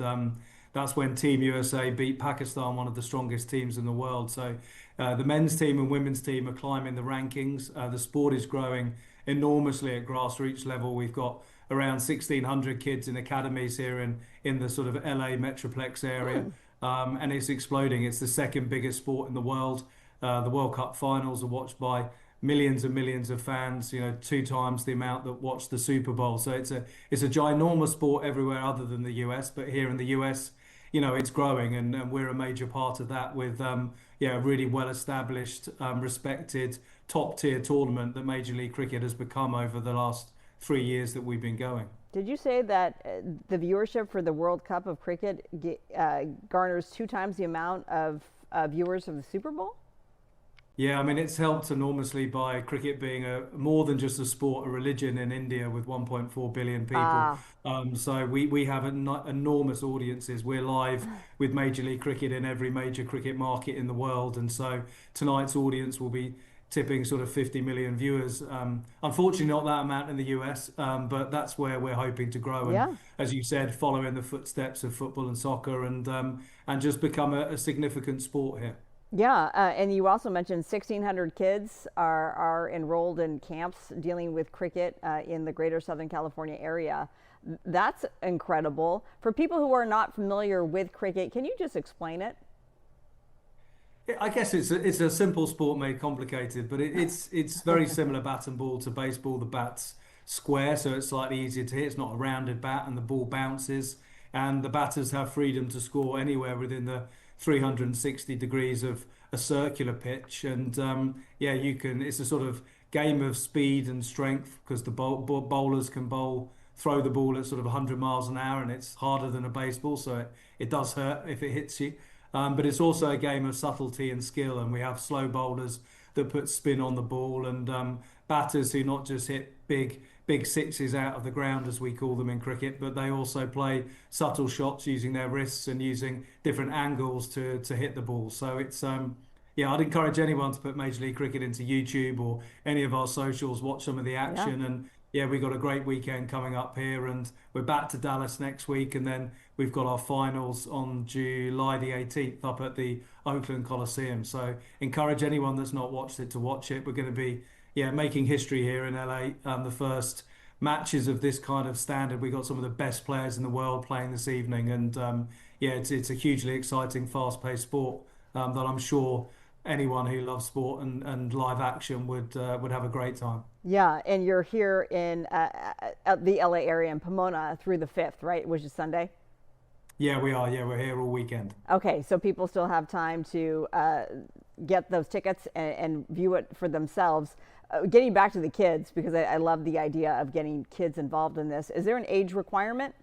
that's when Team USA beat Pakistan, one of the strongest teams in the world. So the men's team and women's team are climbing the rankings. The sport is growing enormously at grassroots level. We've got around 1,600 kids in academies here in the sort of LA Metroplex area, and it's exploding. It's the second biggest sport in the world. The World Cup finals are watched by millions and millions of fans, 2 times the amount that watch the Super Bowl. So it's a ginormous sport everywhere other than the US, but here in the US, it's growing, and we're a major part of that with a really well-established, respected, top-tier tournament that Major League Cricket has become over the last 3 years that we've been going. Did you say that the viewership for the World Cup of cricket garners 2 times the amount of viewers of the Super Bowl? Yeah, I mean, it's helped enormously by cricket being more than just a sport, a religion in India with 1.4 billion people. So we have enormous audiences. We're live with Major League Cricket in every major cricket market in the world. And so tonight's audience will be tipping sort of 50 million viewers. Unfortunately, not that amount in the US, but that's where we're hoping to grow. And as you said, follow in the footsteps of football and soccer and just become a significant sport here. Yeah, and you also mentioned 1,600 kids are enrolled in camps dealing with cricket in the greater Southern California area. That's incredible. For people who are not familiar with cricket, can you just explain it? I guess it's a simple sport made complicated, but it's very similar bat and ball to baseball. The bat's square, so it's slightly easier to hit. It's not a rounded bat, and the ball bounces, and the batters have freedom to score anywhere within the 360 degrees of a circular pitch. And you can. It's a sort of game of speed and strength because the bowlers can throw the ball at sort of 100 miles an hour, and it's harder than a baseball, so it does hurt if it hits you. But it's also a game of subtlety and skill, and we have slow bowlers that put spin on the ball, and batters who not just hit big sixes out of the ground, as we call them in cricket, but they also play subtle shots using their wrists and using different angles to hit the ball. So it's I'd encourage anyone to put Major League Cricket into YouTube or any of our socials, watch some of the action. And we've got a great weekend coming up here, and we're back to Dallas next week, and then we've got our finals on July the 18th up at the Oakland Coliseum. So encourage anyone that's not watched it to watch it. We're going to be making history here in LA. The first matches of this kind of standard. We got some of the best players in the world playing this evening, and it's a hugely exciting, fast-paced sport that I'm sure anyone who loves sport and live action would have a great time. Yeah, and you're here in the LA area in Pomona through the 5th, right? Which is Sunday. Yeah, we are. Yeah, we're here all weekend. Okay, so people still have time to get those tickets and view it for themselves. Getting back to the kids, because I love the idea of getting kids involved in this. Is there an age requirement?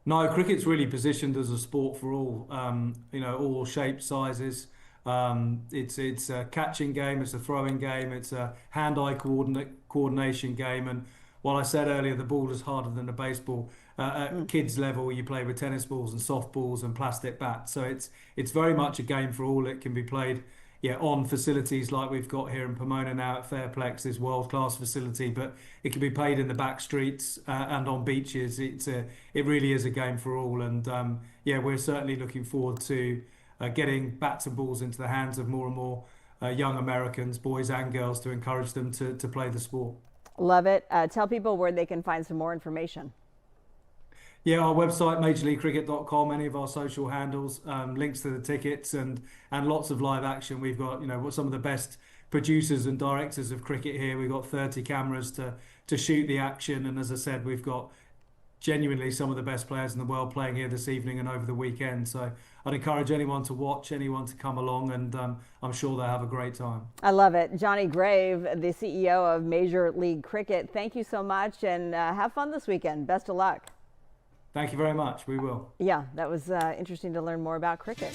No, cricket's really positioned as a sport for all, all shapes, sizes. It's a catching game, it's a throwing game, it's a hand-eye coordination game. And while I said earlier the ball is harder than a baseball, at kids level you play with tennis balls and softballs and plastic bats. So it's very much a game for all. It can be played on facilities like we've got here in Pomona now at Fairplex, this world-class facility, but it can be played in the back streets and on beaches. It really is a game for all, and we're certainly looking forward to getting bats and balls into the hands of more and more young Americans, boys and girls, to encourage them to play the sport. Love it. Tell people where they can find some more information. Yeah, our website, majorleaguecricket.com, any of our social handles, links to the tickets and lots of live action. We've got, some of the best producers and directors of cricket here. We've got 30 cameras to shoot the action. And as I said, we've got genuinely some of the best players in the world playing here this evening and over the weekend. So I'd encourage anyone to watch, anyone to come along, and I'm sure they'll have a great time. I love it. Johnny Grave, the CEO of Major League Cricket, thank you so much, and have fun this weekend. Best of luck. Thank you very much. We will. Yeah, that was interesting to learn more about cricket.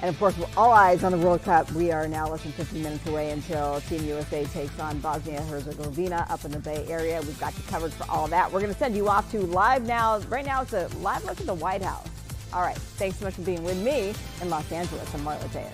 And of course, all eyes on the World Cup. We are now less than 50 minutes away until Team USA takes on Bosnia and Herzegovina up in the Bay Area. We've got you covered for all that. We're going to send you off to live now. Right now, it's a live look at the White House. All right, thanks so much for being with me in Los Angeles. I'm Marla Diaz.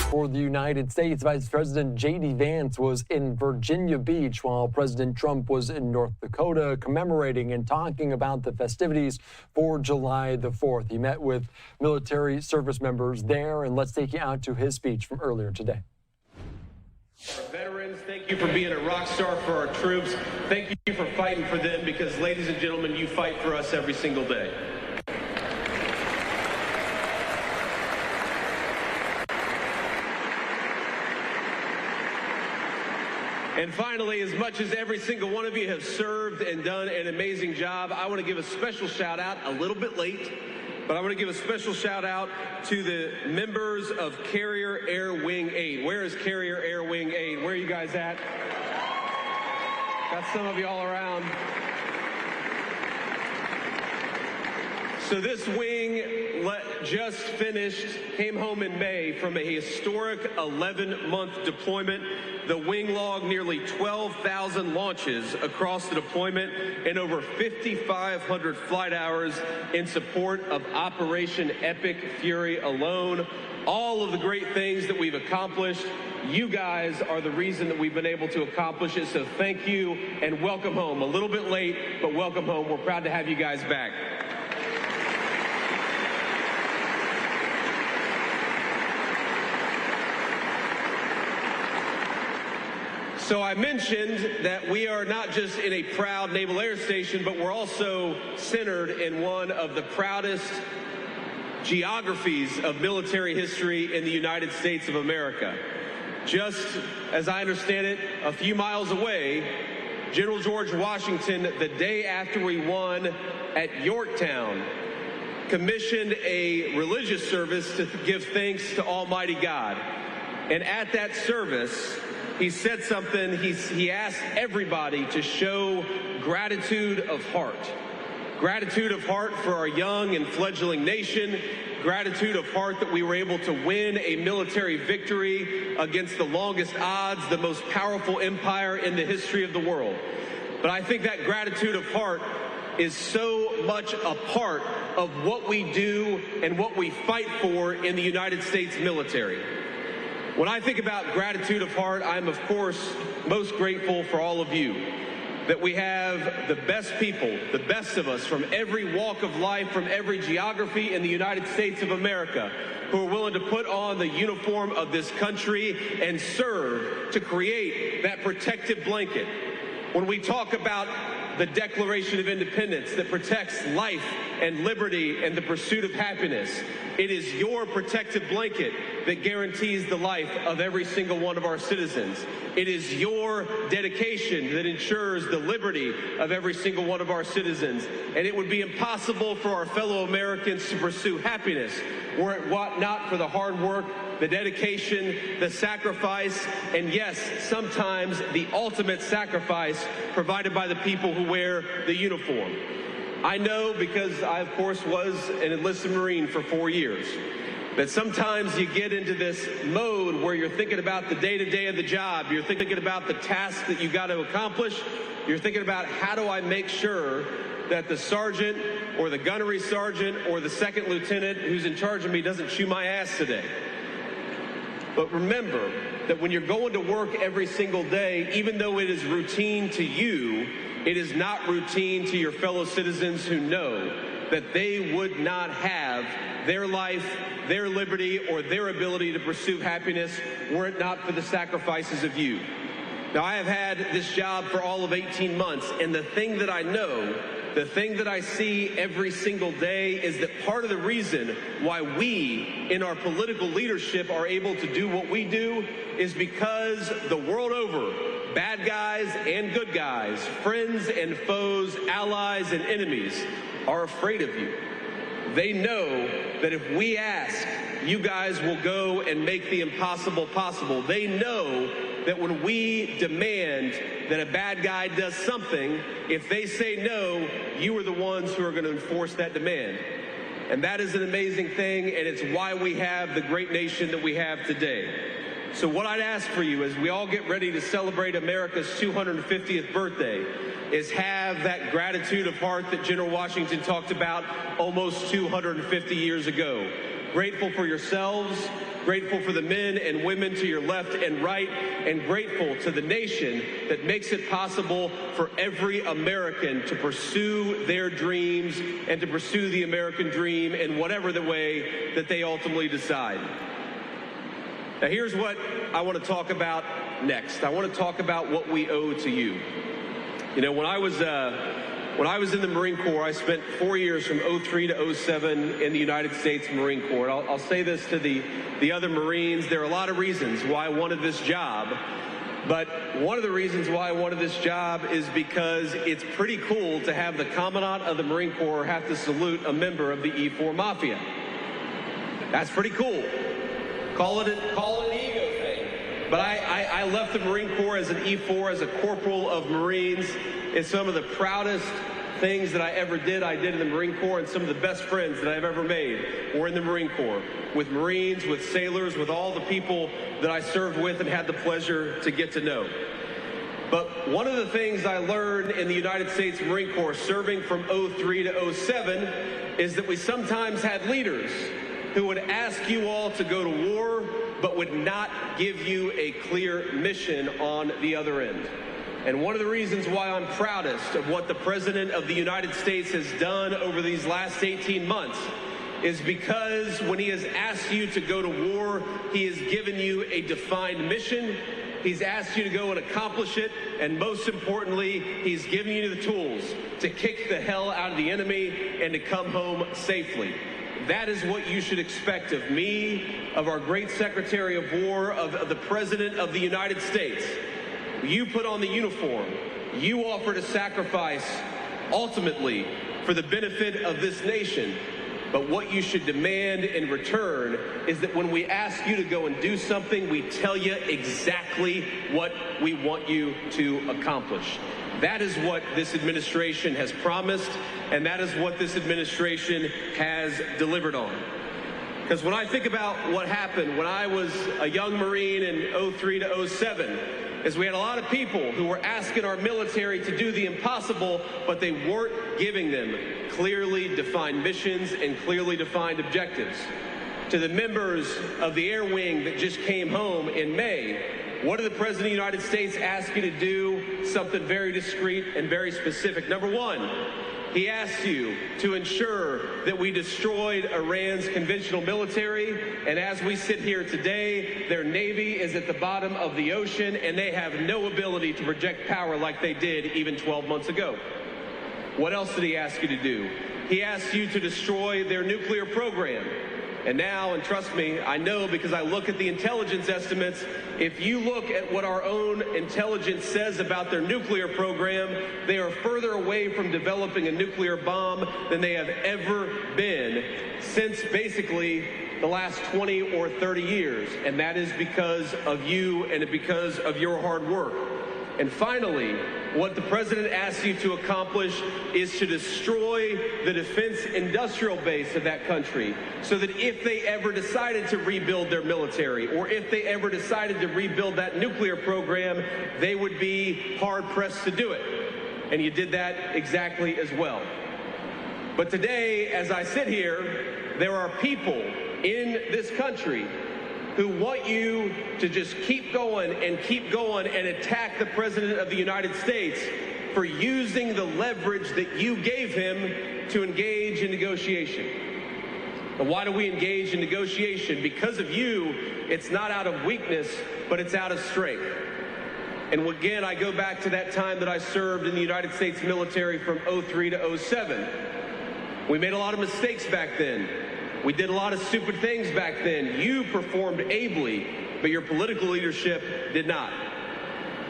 For the United States, Vice President J.D. Vance was in Virginia Beach while President Trump was in North Dakota commemorating and talking about the festivities for July the 4th. He met with military service members there, and let's take you out to his speech from earlier today. Our veterans, thank you for being a rock star for our troops. Thank you for fighting for them because, ladies and gentlemen, you fight for us every single day. And finally, as much as every single one of you have served and done an amazing job, I want to give a special shout out, a little bit late, but I want to give a special shout out to the members of Carrier Air Wing 8. Where is Carrier Air Wing 8? Where are you guys at? Got some of you all around. So this wing just finished, came home in May from a historic 11-month deployment. The wing logged nearly 12,000 launches across the deployment and over 5,500 flight hours in support of Operation Epic Fury alone. All of the great things that we've accomplished, you guys are the reason that we've been able to accomplish it. So thank you and welcome home. A little bit late, but welcome home. We're proud to have you guys back. So I mentioned that we are not just in a proud Naval Air Station, but we're also centered in one of the proudest geographies of military history in the United States of America. Just as I understand it, a few miles away, General George Washington, the day after we won at Yorktown, commissioned a religious service to give thanks to Almighty God. And at that service, he said something, he asked everybody to show gratitude of heart. Gratitude of heart for our young and fledgling nation. Gratitude of heart that we were able to win a military victory against the longest odds, the most powerful empire in the history of the world. But I think that gratitude of heart is so much a part of what we do and what we fight for in the United States military. When I think about gratitude of heart, I'm of course most grateful for all of you, that we have the best people, the best of us from every walk of life, from every geography in the United States of America, who are willing to put on the uniform of this country and serve to create that protective blanket. When we talk about the Declaration of Independence that protects life and liberty and the pursuit of happiness, it is your protective blanket that guarantees the life of every single one of our citizens. It is your dedication that ensures the liberty of every single one of our citizens. And it would be impossible for our fellow Americans to pursue happiness were it not for the hard work, the dedication, the sacrifice, and yes, sometimes the ultimate sacrifice provided by the people who wear the uniform. I know, because I, of course, was an enlisted Marine for 4 years, that sometimes you get into this mode where you're thinking about the day-to-day of the job. You're thinking about the tasks that you got to accomplish. You're thinking about, how do I make sure that the sergeant or the gunnery sergeant or the second lieutenant who's in charge of me doesn't chew my ass today. But remember that when you're going to work every single day, even though it is routine to you, it is not routine to your fellow citizens who know that they would not have their life, their liberty, or their ability to pursue happiness were it not for the sacrifices of you. Now, I have had this job for all of 18 months, and the thing that I know, the thing that I see every single day, is that part of the reason why we in our political leadership are able to do what we do is because the world over, bad guys and good guys, friends and foes, allies and enemies are afraid of you. They know that if we ask, you guys will go and make the impossible possible. They know that when we demand that a bad guy does something, if they say no, you are the ones who are going to enforce that demand. And that is an amazing thing, and it's why we have the great nation that we have today. So what I'd ask for you as we all get ready to celebrate America's 250th birthday is have that gratitude of heart that General Washington talked about almost 250 years ago. Grateful for yourselves, grateful for the men and women to your left and right, and grateful to the nation that makes it possible for every American to pursue their dreams and to pursue the American dream in whatever the way that they ultimately decide. Now, here's what I want to talk about next. I want to talk about what we owe to you. You know, when I was in the Marine Corps, I spent 4 years from 03 to 07 in the United States Marine Corps. I'll say this to the other Marines. There are a lot of reasons why I wanted this job. But one of the reasons why I wanted this job is because it's pretty cool to have the Commandant of the Marine Corps have to salute a member of the E4 Mafia. That's pretty cool. Call it an ego thing. But I left the Marine Corps as an E4, as a corporal of Marines. It's some of the proudest things that I ever did. I did in the Marine Corps, and some of the best friends that I've ever made were in the Marine Corps, with Marines, with sailors, with all the people that I served with and had the pleasure to get to know. But one of the things I learned in the United States Marine Corps, serving from 03 to 07, is that we sometimes had leaders who would ask you all to go to war, but would not give you a clear mission on the other end. And one of the reasons why I'm proudest of what the President of the United States has done over these last 18 months is because when he has asked you to go to war, he has given you a defined mission. He's asked you to go and accomplish it. And most importantly, he's given you the tools to kick the hell out of the enemy and to come home safely. That is what you should expect of me, of our great Secretary of War, of the President of the United States. You put on the uniform. You offer to sacrifice, ultimately, for the benefit of this nation. But what you should demand in return is that when we ask you to go and do something, we tell you exactly what we want you to accomplish. That is what this administration has promised, and that is what this administration has delivered on. Because when I think about what happened when I was a young Marine in 03 to 07, is we had a lot of people who were asking our military to do the impossible, but they weren't giving them clearly defined missions and clearly defined objectives. To the members of the Air Wing that just came home in May, what did the President of the United States ask you to do? Something very discreet and very specific. Number one, he asked you to ensure that we destroyed Iran's conventional military, and as we sit here today, their Navy is at the bottom of the ocean, and they have no ability to project power like they did even 12 months ago. What else did he ask you to do? He asked you to destroy their nuclear program. And now, and trust me, I know because I look at the intelligence estimates, if you look at what our own intelligence says about their nuclear program, they are further away from developing a nuclear bomb than they have ever been since basically the last 20 or 30 years. And that is because of you and because of your hard work. And finally, what the president asks you to accomplish is to destroy the defense industrial base of that country so that if they ever decided to rebuild their military or if they ever decided to rebuild that nuclear program, they would be hard-pressed to do it. And you did that exactly as well. But today, as I sit here, there are people in this country who want you to just keep going and attack the President of the United States for using the leverage that you gave him to engage in negotiation. And why do we engage in negotiation? Because of you, it's not out of weakness, but it's out of strength. And again, I go back to that time that I served in the United States military from 03 to 07. We made a lot of mistakes back then. We did a lot of stupid things back then. You performed ably, but your political leadership did not.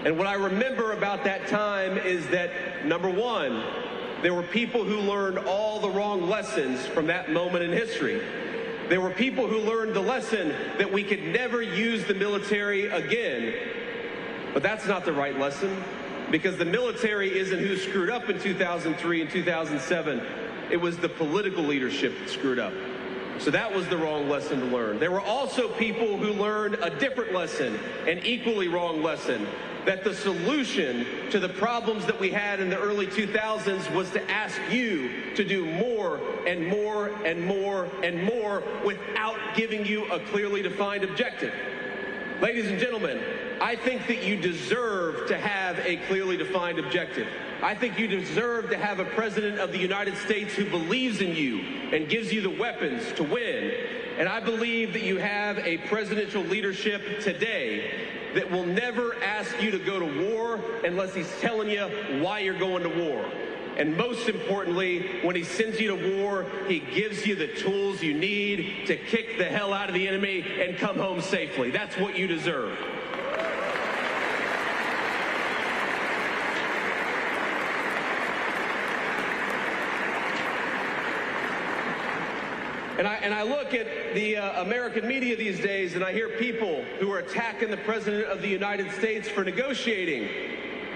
And what I remember about that time is that, number one, there were people who learned all the wrong lessons from that moment in history. There were people who learned the lesson that we could never use the military again. But that's not the right lesson, because the military isn't who screwed up in 2003 and 2007. It was the political leadership that screwed up. So that was the wrong lesson to learn. There were also people who learned a different lesson, an equally wrong lesson, that the solution to the problems that we had in the early 2000s was to ask you to do more and more and more and more without giving you a clearly defined objective. Ladies and gentlemen, I think that you deserve to have a clearly defined objective. I think you deserve to have a president of the United States who believes in you and gives you the weapons to win. And I believe that you have a presidential leadership today that will never ask you to go to war unless he's telling you why you're going to war. And most importantly, when he sends you to war, he gives you the tools you need to kick the hell out of the enemy and come home safely. That's what you deserve. And I look at the American media these days, and I hear people who are attacking the President of the United States for negotiating,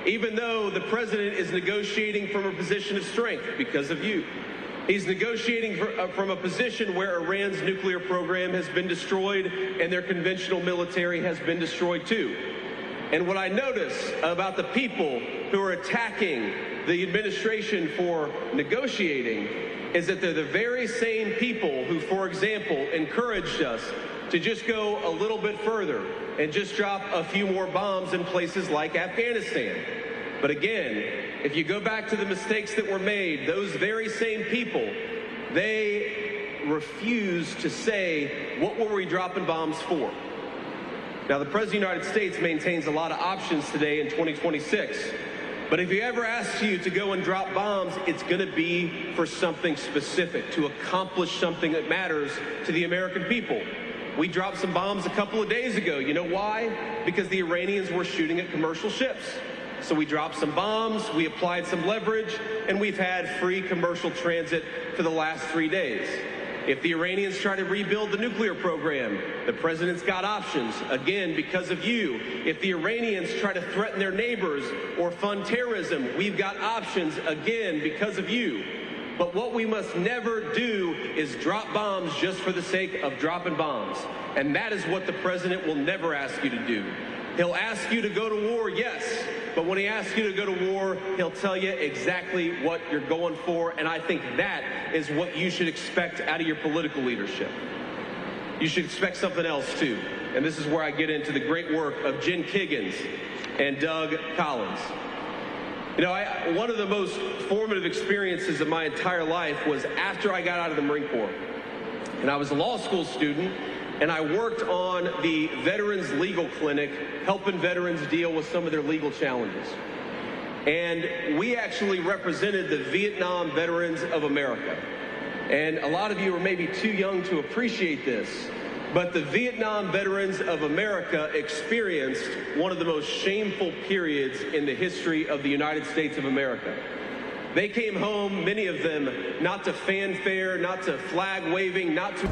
even though the President is negotiating from a position of strength because of you. He's negotiating from a position where Iran's nuclear program has been destroyed and their conventional military has been destroyed too. And what I notice about the people who are attacking the administration for negotiating is that they're the very same people who, for example, encouraged us to just go a little bit further and just drop a few more bombs in places like Afghanistan. But again, if you go back to the mistakes that were made, those very same people, they refuse to say, what were we dropping bombs for? Now, the President of the United States maintains a lot of options today in 2026. But if he ever asks you to go and drop bombs, it's going to be for something specific, to accomplish something that matters to the American people. We dropped some bombs a couple of days ago. You know why? Because the Iranians were shooting at commercial ships. So we dropped some bombs, we applied some leverage, and we've had free commercial transit for the last 3 days. If the Iranians try to rebuild the nuclear program, the president's got options, again, because of you. If the Iranians try to threaten their neighbors or fund terrorism, we've got options, again, because of you. But what we must never do is drop bombs just for the sake of dropping bombs. And that is what the president will never ask you to do. He'll ask you to go to war, yes, but when he asks you to go to war, he'll tell you exactly what you're going for, and I think that is what you should expect out of your political leadership. You should expect something else, too, and this is where I get into the great work of Jen Kiggins and Doug Collins. You know, one of the most formative experiences of my entire life was after I got out of the Marine Corps, and I was a law school student, and I worked on the Veterans Legal Clinic, helping veterans deal with some of their legal challenges. And we actually represented the Vietnam Veterans of America. And a lot of you are maybe too young to appreciate this, but the Vietnam Veterans of America experienced one of the most shameful periods in the history of the United States of America. They came home, many of them, not to fanfare, not to flag waving, not to...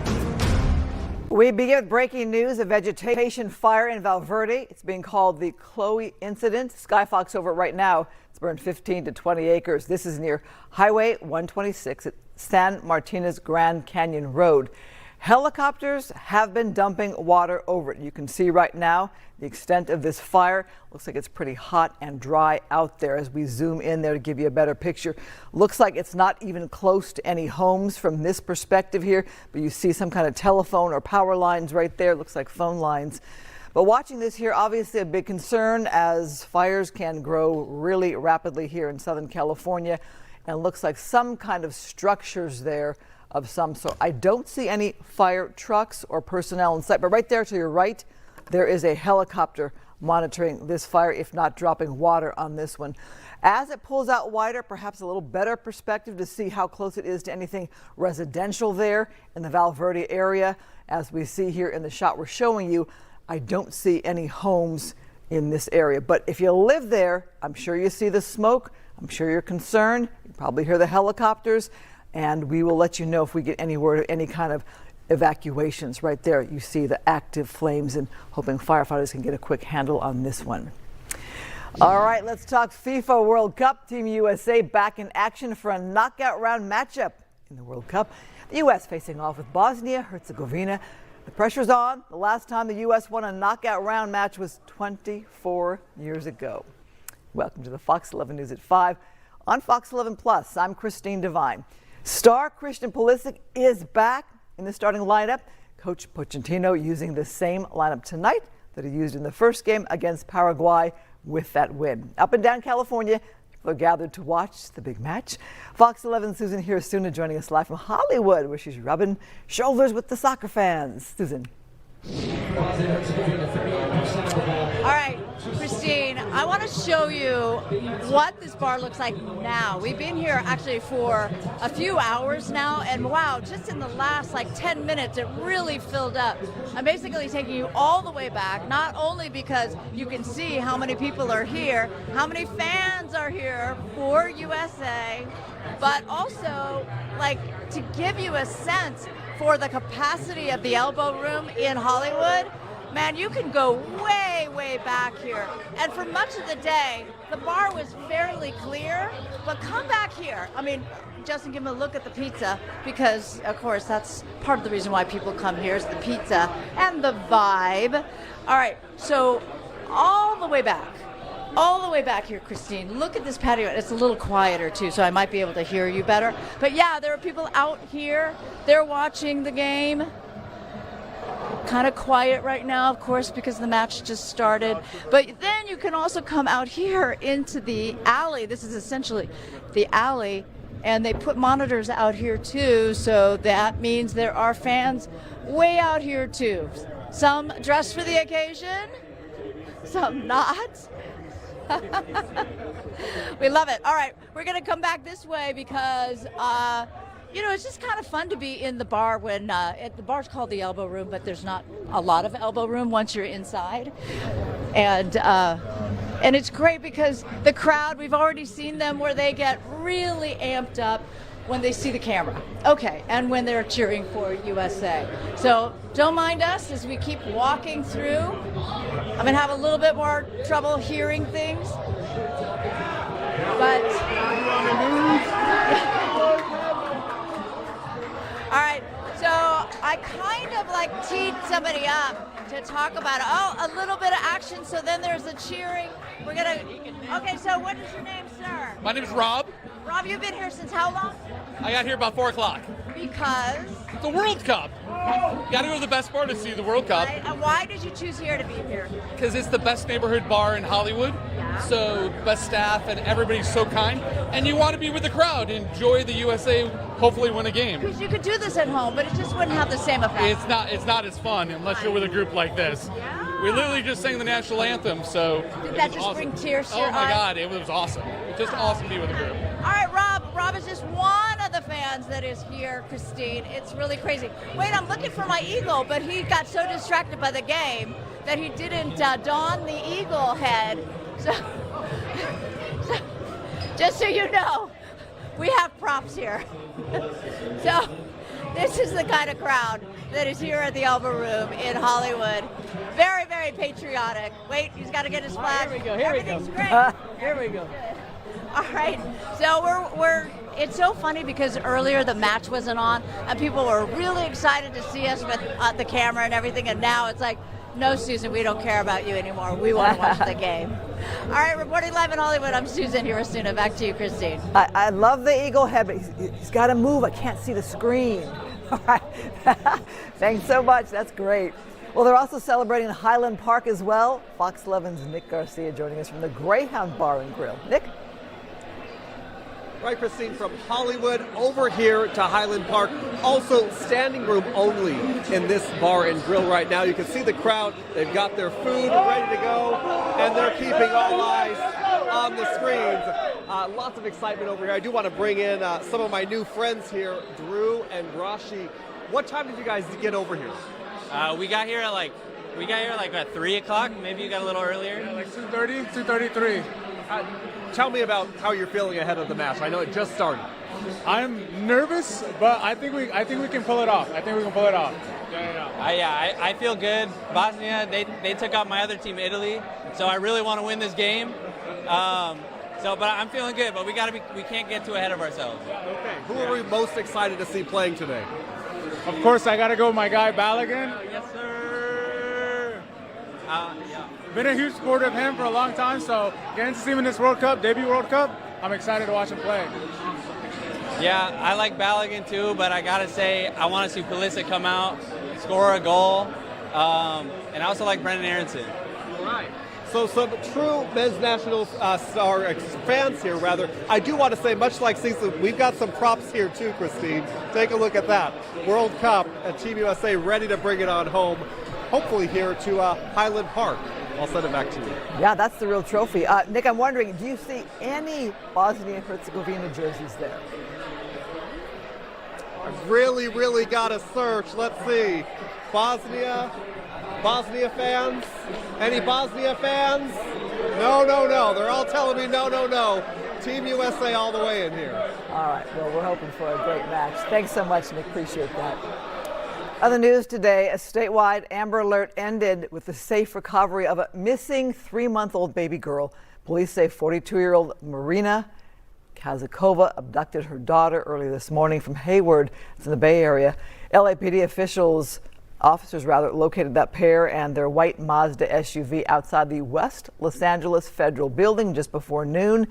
We begin with breaking news: a vegetation fire in Valverde. It's being called the Chloe incident. Skyfox over it right now. It's burned 15 to 20 acres. This is near Highway 126 at San Martinez Grand Canyon Road. Helicopters have been dumping water over it. You can see right now the extent of this fire. Looks like it's pretty hot and dry out there as we zoom in there to give you a better picture. Looks like it's not even close to any homes from this perspective here, but you see some kind of telephone or power lines right there. Looks like phone lines. But watching this here, obviously a big concern as fires can grow really rapidly here in Southern California, and it looks like some kind of structures there of some sort. I don't see any fire trucks or personnel in sight, but right there to your right, there is a helicopter monitoring this fire, if not dropping water on this one. As it pulls out wider, perhaps a little better perspective to see how close it is to anything residential there in the Valverde area. As we see here in the shot we're showing you, I don't see any homes in this area. But if you live there, I'm sure you see the smoke. I'm sure you're concerned. You probably hear the helicopters. And we will let you know if we get any word of any kind of evacuations. Right there, you see the active flames, and hoping firefighters can get a quick handle on this one. All right, let's talk FIFA World Cup. Team USA back in action for a knockout round matchup in the World Cup. The U.S. facing off with Bosnia and Herzegovina. The pressure's on. The last time the U.S. won a knockout round match was 24 years ago. Welcome to the Fox 11 News at 5 on Fox 11 Plus. I'm Christine Devine. Star Christian Pulisic is back in the starting lineup. Coach Pochettino using the same lineup tonight that he used in the first game against Paraguay with that win. Up and down California, people are gathered to watch the big match. Fox 11 Susan Hirasuna joining us live from Hollywood, where she's rubbing shoulders with the soccer fans. Susan. All right, Christine, I want to show you what this bar looks like now. We've been here actually for a few hours now, and wow, just in the last like 10 minutes, it really filled up. I'm basically taking you all the way back, not only because you can see how many people are here, how many fans are here for USA, but also like to give you a sense for the capacity of the Elbow Room in Hollywood. Man, you can go way, way back here. And for much of the day, the bar was fairly clear, but come back here. I mean, Justin, give him a look at the pizza, because, of course, that's part of the reason why people come here is the pizza and the vibe. All right, so all the way back here, Christine. Look at this patio. It's a little quieter, too, so I might be able to hear you better. But, yeah, there are people out here. They're watching the game. Kind of quiet right now, of course, because the match just started. But then you can also come out here into the alley. This is essentially the alley, and they put monitors out here too, so that means there are fans way out here too. Some dressed for the occasion, some not. We love it. All right, we're going to come back this way because you know, it's just kind of fun to be in the bar when the bar's called the Elbow Room, but there's not a lot of elbow room once you're inside. And it's great because the crowd, we've already seen them where they get really amped up when they see the camera. Okay, and when they're cheering for USA. So don't mind us as we keep walking through. I'm going to have a little bit more trouble hearing things. But all right, so I kind of like teed somebody up to talk about, a little bit of action, so then there's the cheering. We're gonna, okay, so what is your name, sir? My name is Rob. Rob, you've been here since how long? I got here about 4 o'clock. Because? The World Cup. Got to go to the best bar to see the World Cup. Right. And why did you choose here to be here? Because it's the best neighborhood bar in Hollywood. Yeah. So best staff and everybody's so kind. And you want to be with the crowd, enjoy the USA, hopefully win a game. Because you could do this at home, but it just wouldn't have the same effect. It's not as fun unless you're with a group like this. Yeah. We literally just sang the national anthem, so did that just bring tears to your eyes? Oh my God, it was awesome. It was just awesome to be with a group. All right, Rob. Rob is just one of the fans that is here, Christine. It's really crazy. Wait, I'm looking for my eagle, but he got so distracted by the game that he didn't don the eagle head. So just so you know, we have props here. So This is the kind of crowd that is here at the Elba Room in Hollywood. Very, very patriotic. Wait, he's got to get his flag. Here we go. Here Everything's we go. great. Here we go. All right, so it's so funny because earlier the match wasn't on and people were really excited to see us with the camera and everything, and now it's like, no, Susan, we don't care about you anymore. We want to watch the game. All right, reporting live in Hollywood, I'm Susan Hirasuna. Back to you, Christine. I love the eagle head, but he's got to move. I can't see the screen. All right. Thanks so much. That's great. Well, they're also celebrating Highland Park as well. Fox 11's Nick Garcia joining us from the Greyhound Bar and Grill. Nick? Right, Christine, from Hollywood over here to Highland Park. Also standing room only in this bar and grill right now. You can see the crowd. They've got their food ready to go, and they're keeping all eyes on the screens. Lots of excitement over here. I do want to bring in some of my new friends here, Drew and Rashi. What time did you guys get over here? We got here at like at 3 o'clock. Maybe you got a little earlier. Yeah, like 2:30, 2:33. Tell me about how you're feeling ahead of the match. I know it just started. I'm nervous, but I think we can pull it off. I think we can pull it off. I feel good. Bosnia, they took out my other team, Italy, so I really want to win this game. But I'm feeling good. But we can't get too ahead of ourselves. Okay. Who are we most excited to see playing today? Of course, I got to go with my guy Balogun. Yes, sir. Been a huge supporter of him for a long time, so getting to see him in this World Cup, debut World Cup, I'm excited to watch him play. Yeah, I like Balogun too, but I gotta say I want to see Pulisic come out, score a goal, and I also like Brendan Aronson. All right. So some true men's national star fans here, rather. I do want to say, much like Cecil, we've got some props here too, Christine. Take a look at that. World Cup and Team USA ready to bring it on home, hopefully here to Highland Park. I'll send it back to you. Yeah, that's the real trophy. Nick, I'm wondering, do you see any Bosnia and Herzegovina jerseys there? I've really got to search. Let's see. Bosnia fans? Any Bosnia fans? No. They're all telling me no. Team USA all the way in here. All right. Well, we're hoping for a great match. Thanks so much, Nick. Appreciate that. Other news today, a statewide Amber Alert ended with the safe recovery of a missing 3-month-old baby girl. Police say 42-year-old Marina Kazakova abducted her daughter early this morning from Hayward. It's in the Bay Area. LAPD officers located that pair and their white Mazda SUV outside the West Los Angeles Federal Building just before noon.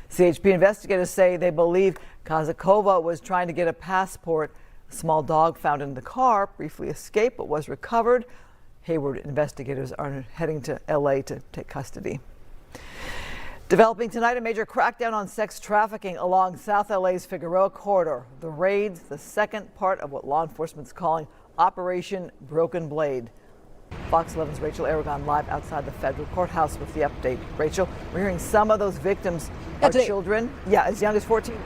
CHP investigators say they believe Kazakova was trying to get a passport. A small dog found in the car briefly escaped but was recovered. Hayward investigators are heading to LA to take custody. Developing tonight, a major crackdown on sex trafficking along South LA's Figueroa corridor. The raid's the second part of what law enforcement's calling Operation Broken Blade. Fox 11's Rachel Aragon live outside the federal courthouse with the update. Rachel, we're hearing some of those victims are children. Yeah, as young as 14.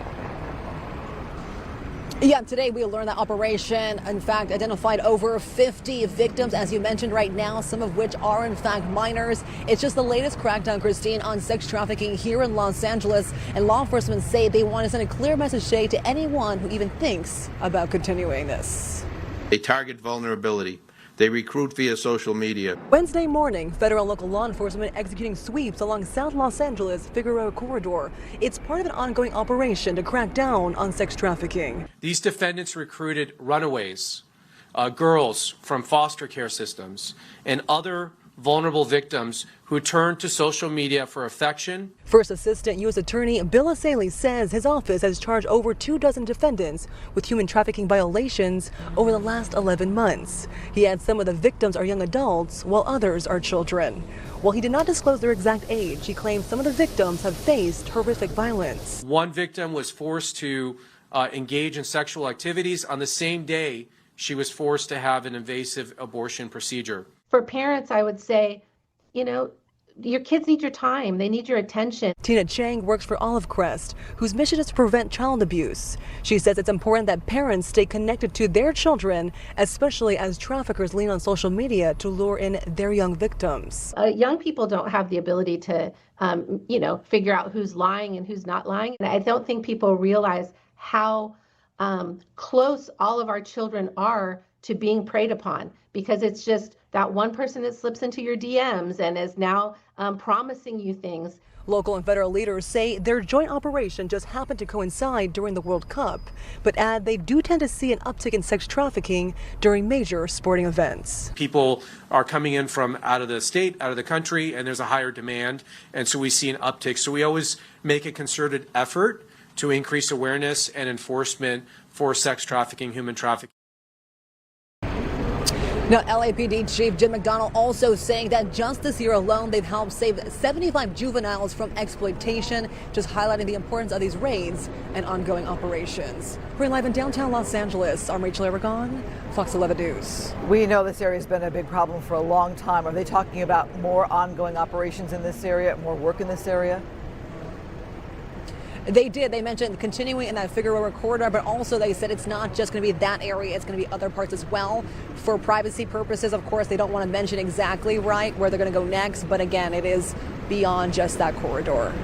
Yeah, today we learned that operation, in fact, identified over 50 victims, as you mentioned right now, some of which are, in fact, minors. It's just the latest crackdown, Christine, on sex trafficking here in Los Angeles. And law enforcement say they want to send a clear message today to anyone who even thinks about continuing this. They target vulnerability. They recruit via social media. Wednesday morning, federal and local law enforcement executing sweeps along South Los Angeles Figueroa corridor. It's part of an ongoing operation to crack down on sex trafficking. These defendants recruited runaways, girls from foster care systems, and other vulnerable victims who turned to social media for affection. First Assistant U.S. Attorney Bill Asaley says his office has charged over 24 defendants with human trafficking violations over the last 11 months. He adds some of the victims are young adults, while others are children. While he did not disclose their exact age, he claims some of the victims have faced horrific violence. One victim was forced to engage in sexual activities on the same day she was forced to have an invasive abortion procedure. For parents, I would say, your kids need your time. They need your attention. Tina Chang works for Olive Crest, whose mission is to prevent child abuse. She says it's important that parents stay connected to their children, especially as traffickers lean on social media to lure in their young victims. Young people don't have the ability to, figure out who's lying and who's not lying. And I don't think people realize how close all of our children are to being preyed upon, because it's just that one person that slips into your DMs and is now promising you things. Local and federal leaders say their joint operation just happened to coincide during the World Cup, but add they do tend to see an uptick in sex trafficking during major sporting events. People are coming in from out of the state, out of the country, and there's a higher demand, and so we see an uptick. So we always make a concerted effort to increase awareness and enforcement for sex trafficking, human trafficking. Now, LAPD Chief Jim McDonnell also saying that just this year alone, they've helped save 75 juveniles from exploitation, just highlighting the importance of these raids and ongoing operations. We're live in downtown Los Angeles. I'm Rachel Aragon, Fox 11 News. We know this area has been a big problem for a long time. Are they talking about more ongoing operations in this area, more work in this area? They did. They mentioned continuing in that Figueroa corridor, but also they said it's not just going to be that area. It's going to be other parts as well. For privacy purposes, of course, they don't want to mention exactly where they're going to go next. But again, it is beyond just that corridor.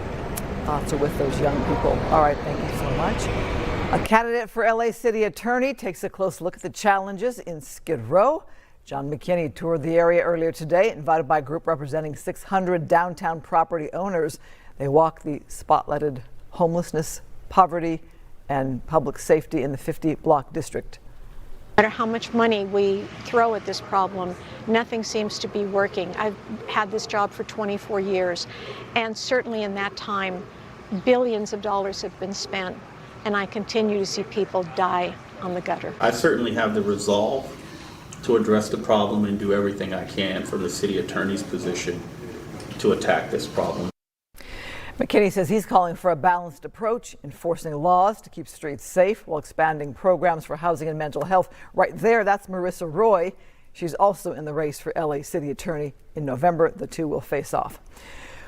Thoughts are with those young people. All right, thank you so much. A candidate for LA City Attorney takes a close look at the challenges in Skid Row. John McKinney toured the area earlier today, invited by a group representing 600 downtown property owners. They walked the spotlighted homelessness, poverty, and public safety in the 50-block district. No matter how much money we throw at this problem, nothing seems to be working. I've had this job for 24 years, and certainly in that time, billions of dollars have been spent, and I continue to see people die on the gutter. I certainly have the resolve to address the problem and do everything I can from the city attorney's position to attack this problem. McKinney says he's calling for a balanced approach, enforcing laws to keep streets safe while expanding programs for housing and mental health. Right there, that's Marissa Roy. She's also in the race for LA City Attorney. In November, the two will face off.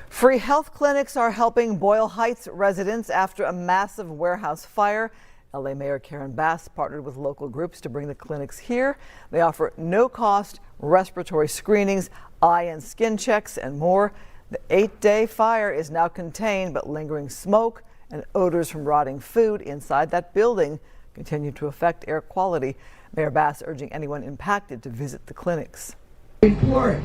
Free health clinics are helping Boyle Heights residents after a massive warehouse fire. LA Mayor Karen Bass partnered with local groups to bring the clinics here. They offer no-cost respiratory screenings, eye and skin checks, and more. The 8-day fire is now contained, but lingering smoke and odors from rotting food inside that building continue to affect air quality. Mayor Bass urging anyone impacted to visit the clinics. Report,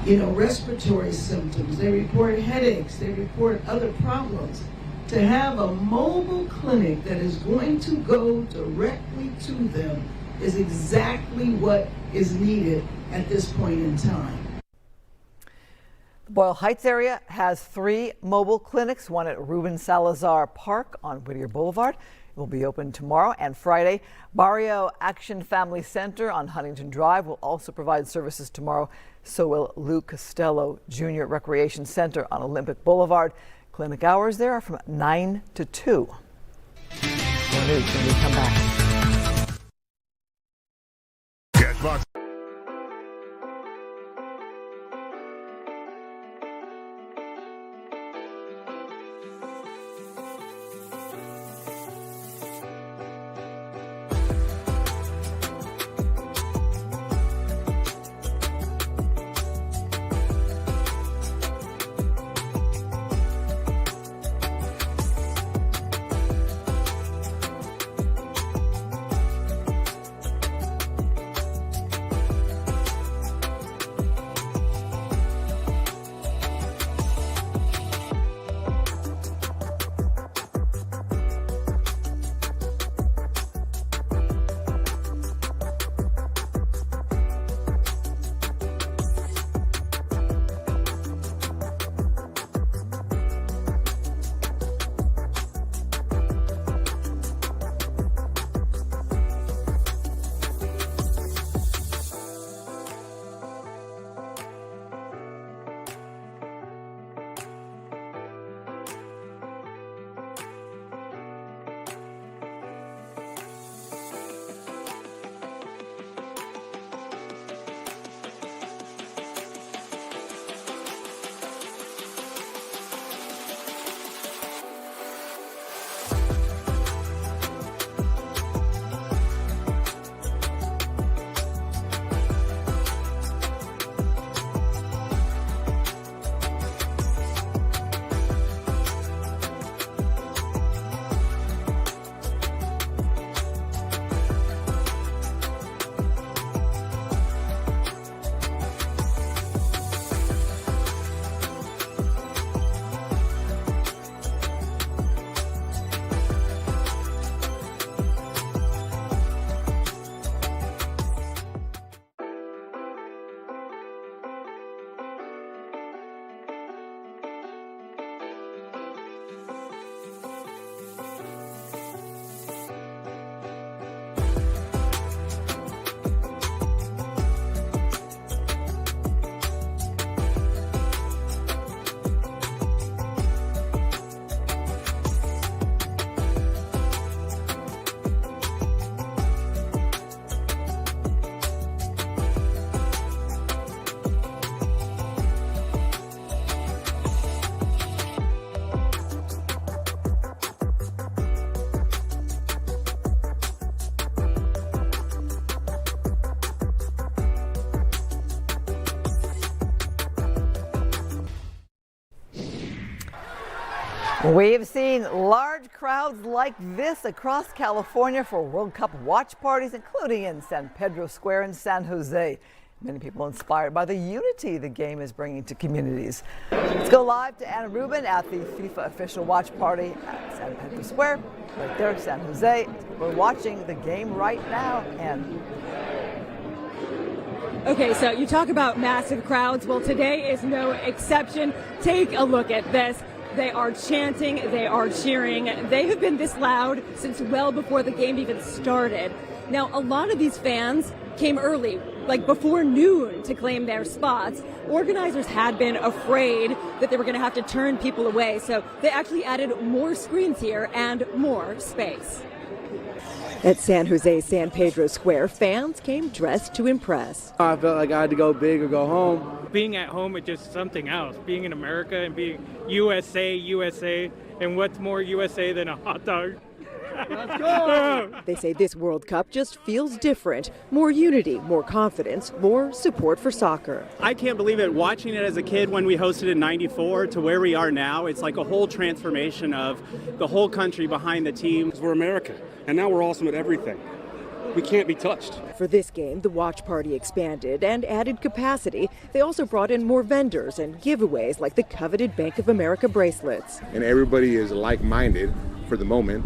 respiratory symptoms. They report headaches. They report other problems. To have a mobile clinic that is going to go directly to them is exactly what is needed at this point in time. The Boyle Heights area has 3 mobile clinics, one at Ruben Salazar Park on Whittier Boulevard. It will be open tomorrow and Friday. Barrio Action Family Center on Huntington Drive will also provide services tomorrow. So will Lou Costello Jr. Recreation Center on Olympic Boulevard. Clinic hours there are from 9 to 2. More news when we come back. We've seen large crowds like this across California for World Cup watch parties, including in San Pedro Square in San Jose. Many people inspired by the unity the game is bringing to communities. Let's go live to Anna Rubin at the FIFA official watch party at San Pedro Square, right there, San Jose. We're watching the game right now, and okay, so you talk about massive crowds. Well, today is no exception. Take a look at this. They are chanting, they are cheering. They have been this loud since well before the game even started. Now, a lot of these fans came early, like before noon, to claim their spots. Organizers had been afraid that they were going to have to turn people away, so they actually added more screens here and more space. At San Jose San Pedro Square, fans came dressed to impress. I felt like I had to go big or go home. Being at home is just something else. Being in America and being USA, and what's more USA than a hot dog? Let's go! They say this World Cup just feels different. More unity, more confidence, more support for soccer. I can't believe it. Watching it as a kid when we hosted in '94 to where we are now, it's like a whole transformation of the whole country behind the team. We're America, and now we're awesome at everything. We can't be touched. For this game, the watch party expanded and added capacity. They also brought in more vendors and giveaways like the coveted Bank of America bracelets. And everybody is like-minded for the moment.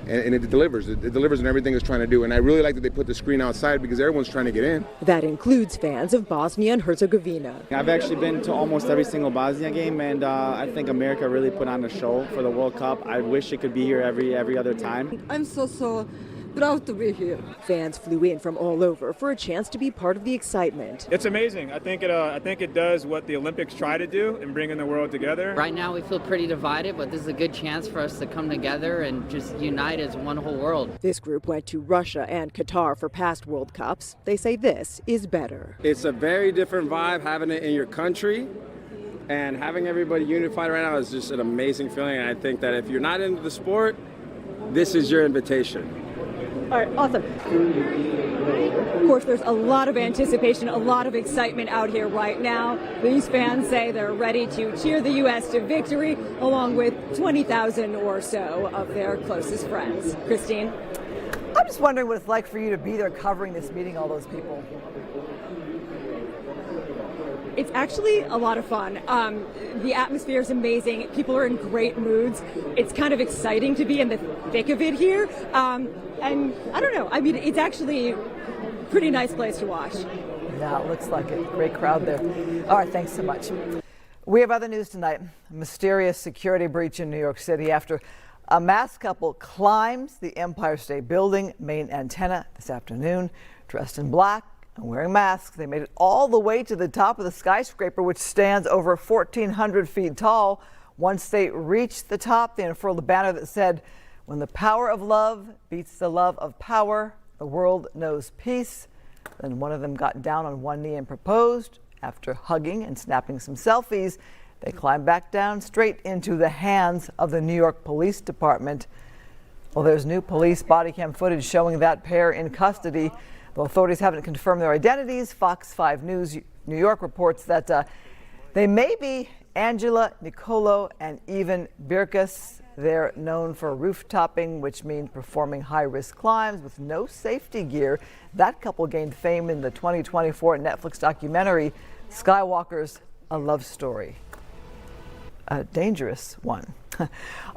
And it delivers. It delivers in everything it's trying to do. And I really like that they put the screen outside because everyone's trying to get in. That includes fans of Bosnia and Herzegovina. I've actually been to almost every single Bosnia game, and I think America really put on a show for the World Cup. I wish it could be here every other time. I'm so proud to be here. Fans flew in from all over for a chance to be part of the excitement. It's amazing. I think it does what the Olympics try to do in bringing the world together. Right now we feel pretty divided, but this is a good chance for us to come together and just unite as one whole world. This group went to Russia and Qatar for past World Cups. They say this is better. It's a very different vibe having it in your country. And having everybody unified right now is just an amazing feeling. And I think that if you're not into the sport, this is your invitation. All right, awesome. Of course, there's a lot of anticipation, a lot of excitement out here right now. These fans say they're ready to cheer the U.S. to victory, along with 20,000 or so of their closest friends. Christine? I'm just wondering what it's like for you to be there covering this, meeting all those people. It's actually a lot of fun. The atmosphere is amazing. People are in great moods. It's kind of exciting to be in the thick of it here. And I don't know. I mean, it's actually a pretty nice place to watch. Yeah, it looks like it. Great crowd there. All right, thanks so much. We have other news tonight. A mysterious security breach in New York City after a masked couple climbs the Empire State Building main antenna this afternoon, dressed in black and wearing masks. They made it all the way to the top of the skyscraper, which stands over 1,400 feet tall. Once they reached the top, they unfurled a banner that said, "When the power of love beats the love of power, the world knows peace." Then one of them got down on one knee and proposed. After hugging and snapping some selfies, they climbed back down straight into the hands of the New York Police Department. Well, there's new police body cam footage showing that pair in custody. Though authorities haven't confirmed their identities, Fox 5 News New York reports that they may be Angela, Nicolo, and Ivan Birkus. They're known for roof-topping, which means performing high-risk climbs with no safety gear. That couple gained fame in the 2024 Netflix documentary, Skywalker's A Love Story. A dangerous one.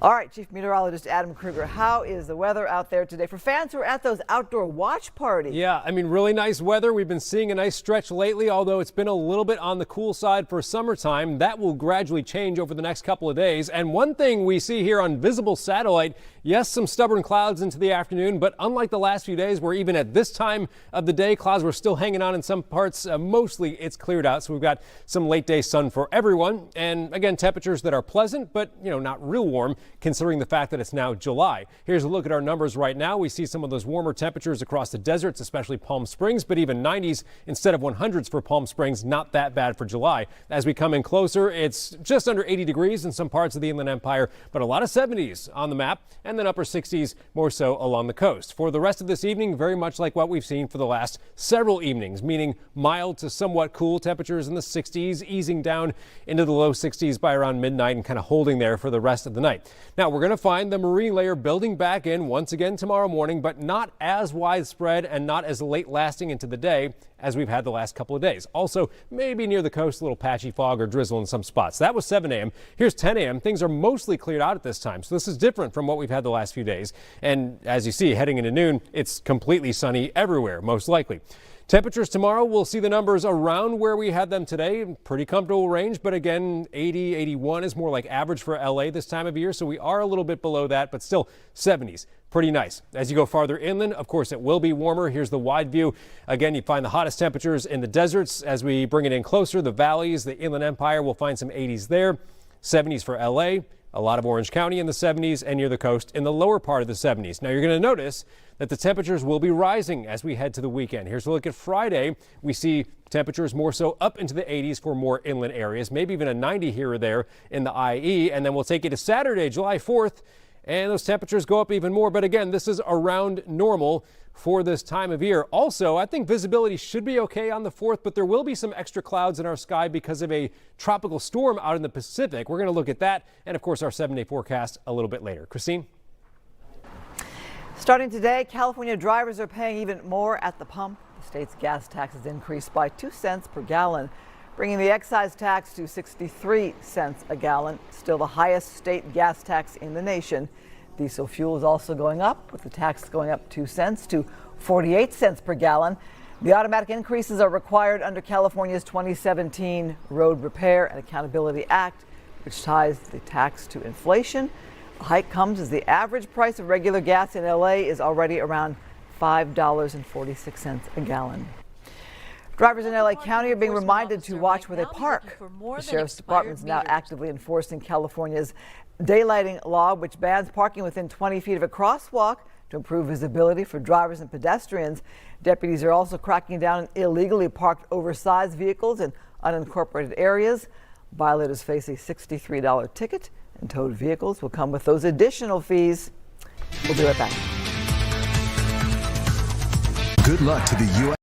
All right, Chief Meteorologist Adam Kruger, how is the weather out there today for fans who are at those outdoor watch parties? Yeah, I mean, really nice weather. We've been seeing a nice stretch lately, although it's been a little bit on the cool side for summertime. That will gradually change over the next couple of days. And one thing we see here on visible satellite, yes, some stubborn clouds into the afternoon, but unlike the last few days where even at this time of the day, clouds were still hanging on in some parts, mostly it's cleared out. So we've got some late day sun for everyone. And again, temperatures that are pleasant, but not real warm considering the fact that it's now July. Here's a look at our numbers right now. We see some of those warmer temperatures across the deserts, especially Palm Springs, but even 90s instead of 100s for Palm Springs. Not that bad for July. As we come in closer, it's just under 80 degrees in some parts of the Inland Empire, but a lot of 70s on the map, and then upper 60s more so along the coast. For the rest of this evening, very much like what we've seen for the last several evenings, meaning mild to somewhat cool temperatures in the 60s, easing down into the low 60s by around midnight and kind of holding there for the rest rest of the night. Now, we're going to find the marine layer building back in once again tomorrow morning, but not as widespread and not as late lasting into the day as we've had the last couple of days. Also, maybe near the coast, a little patchy fog or drizzle in some spots. That was 7 a.m. Here's 10 a.m. Things are mostly cleared out at this time, so this is different from what we've had the last few days. And as you see, heading into noon, it's completely sunny everywhere, most likely. Temperatures tomorrow, we'll see the numbers around where we had them today. Pretty comfortable range, but again, 80, 81 is more like average for LA this time of year. So we are a little bit below that, but still 70s. Pretty nice. As you go farther inland, of course, it will be warmer. Here's the wide view. Again, you find the hottest temperatures in the deserts. As we bring it in closer, the valleys, the Inland Empire, we'll find some 80s there. 70s for LA. A lot of Orange County in the 70s and near the coast in the lower part of the 70s. Now you're going to notice that the temperatures will be rising as we head to the weekend. Here's a look at Friday. We see temperatures more so up into the 80s for more inland areas, maybe even a 90 here or there in the IE. And then we'll take you to Saturday, July 4th, and those temperatures go up even more. But again, this is around normal for this time of year. Also, I think visibility should be okay on the 4th, but there will be some extra clouds in our sky because of a tropical storm out in the Pacific. We're going to look at that and, of course, our 7-day forecast a little bit later. Christine? Starting today, California drivers are paying even more at the pump. The state's gas tax has increased by 2 cents per gallon, bringing the excise tax to 63 cents a gallon, still the highest state gas tax in the nation. Diesel fuel is also going up, with the tax going up 2 cents to 48 cents per gallon. The automatic increases are required under California's 2017 Road Repair and Accountability Act, which ties the tax to inflation. The hike comes as the average price of regular gas in LA is already around $5.46 a gallon. Drivers in LA County are being reminded to watch where they park. The Sheriff's Department is now actively enforcing California's daylighting law, which bans parking within 20 feet of a crosswalk to improve visibility for drivers and pedestrians. Deputies are also cracking down on illegally parked oversized vehicles in unincorporated areas. Violators face a $63 ticket, and towed vehicles will come with those additional fees. We'll be right back. Good luck to the U.S.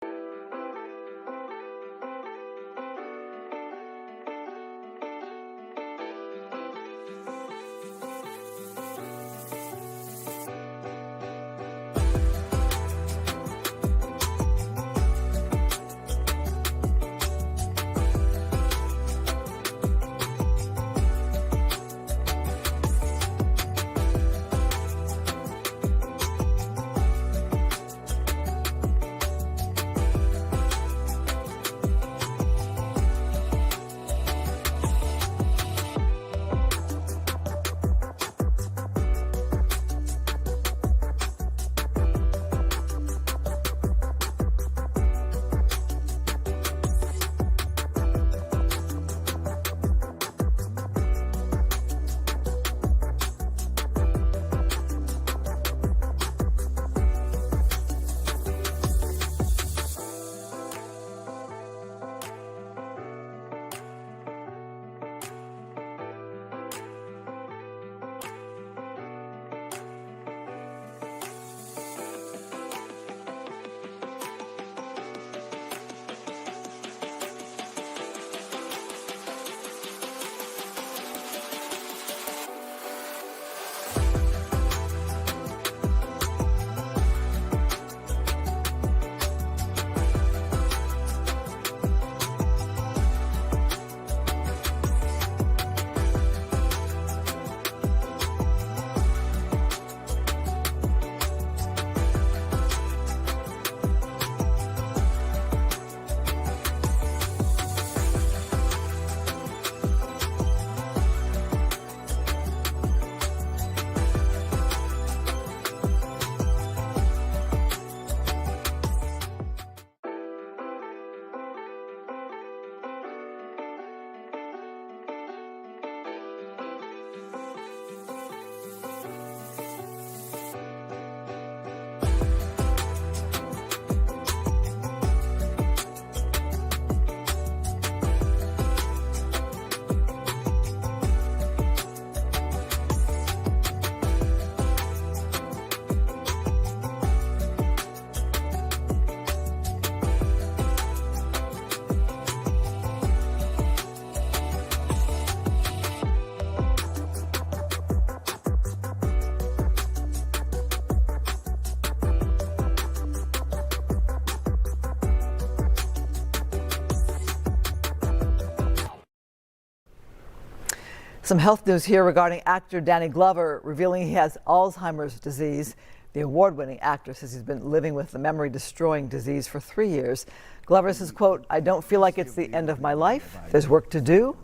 Some health news here regarding actor Danny Glover revealing he has Alzheimer's disease. The award-winning actor says he's been living with the memory-destroying disease for 3 years. Glover says, quote, "I don't feel like it's the end of my life. There's work to do."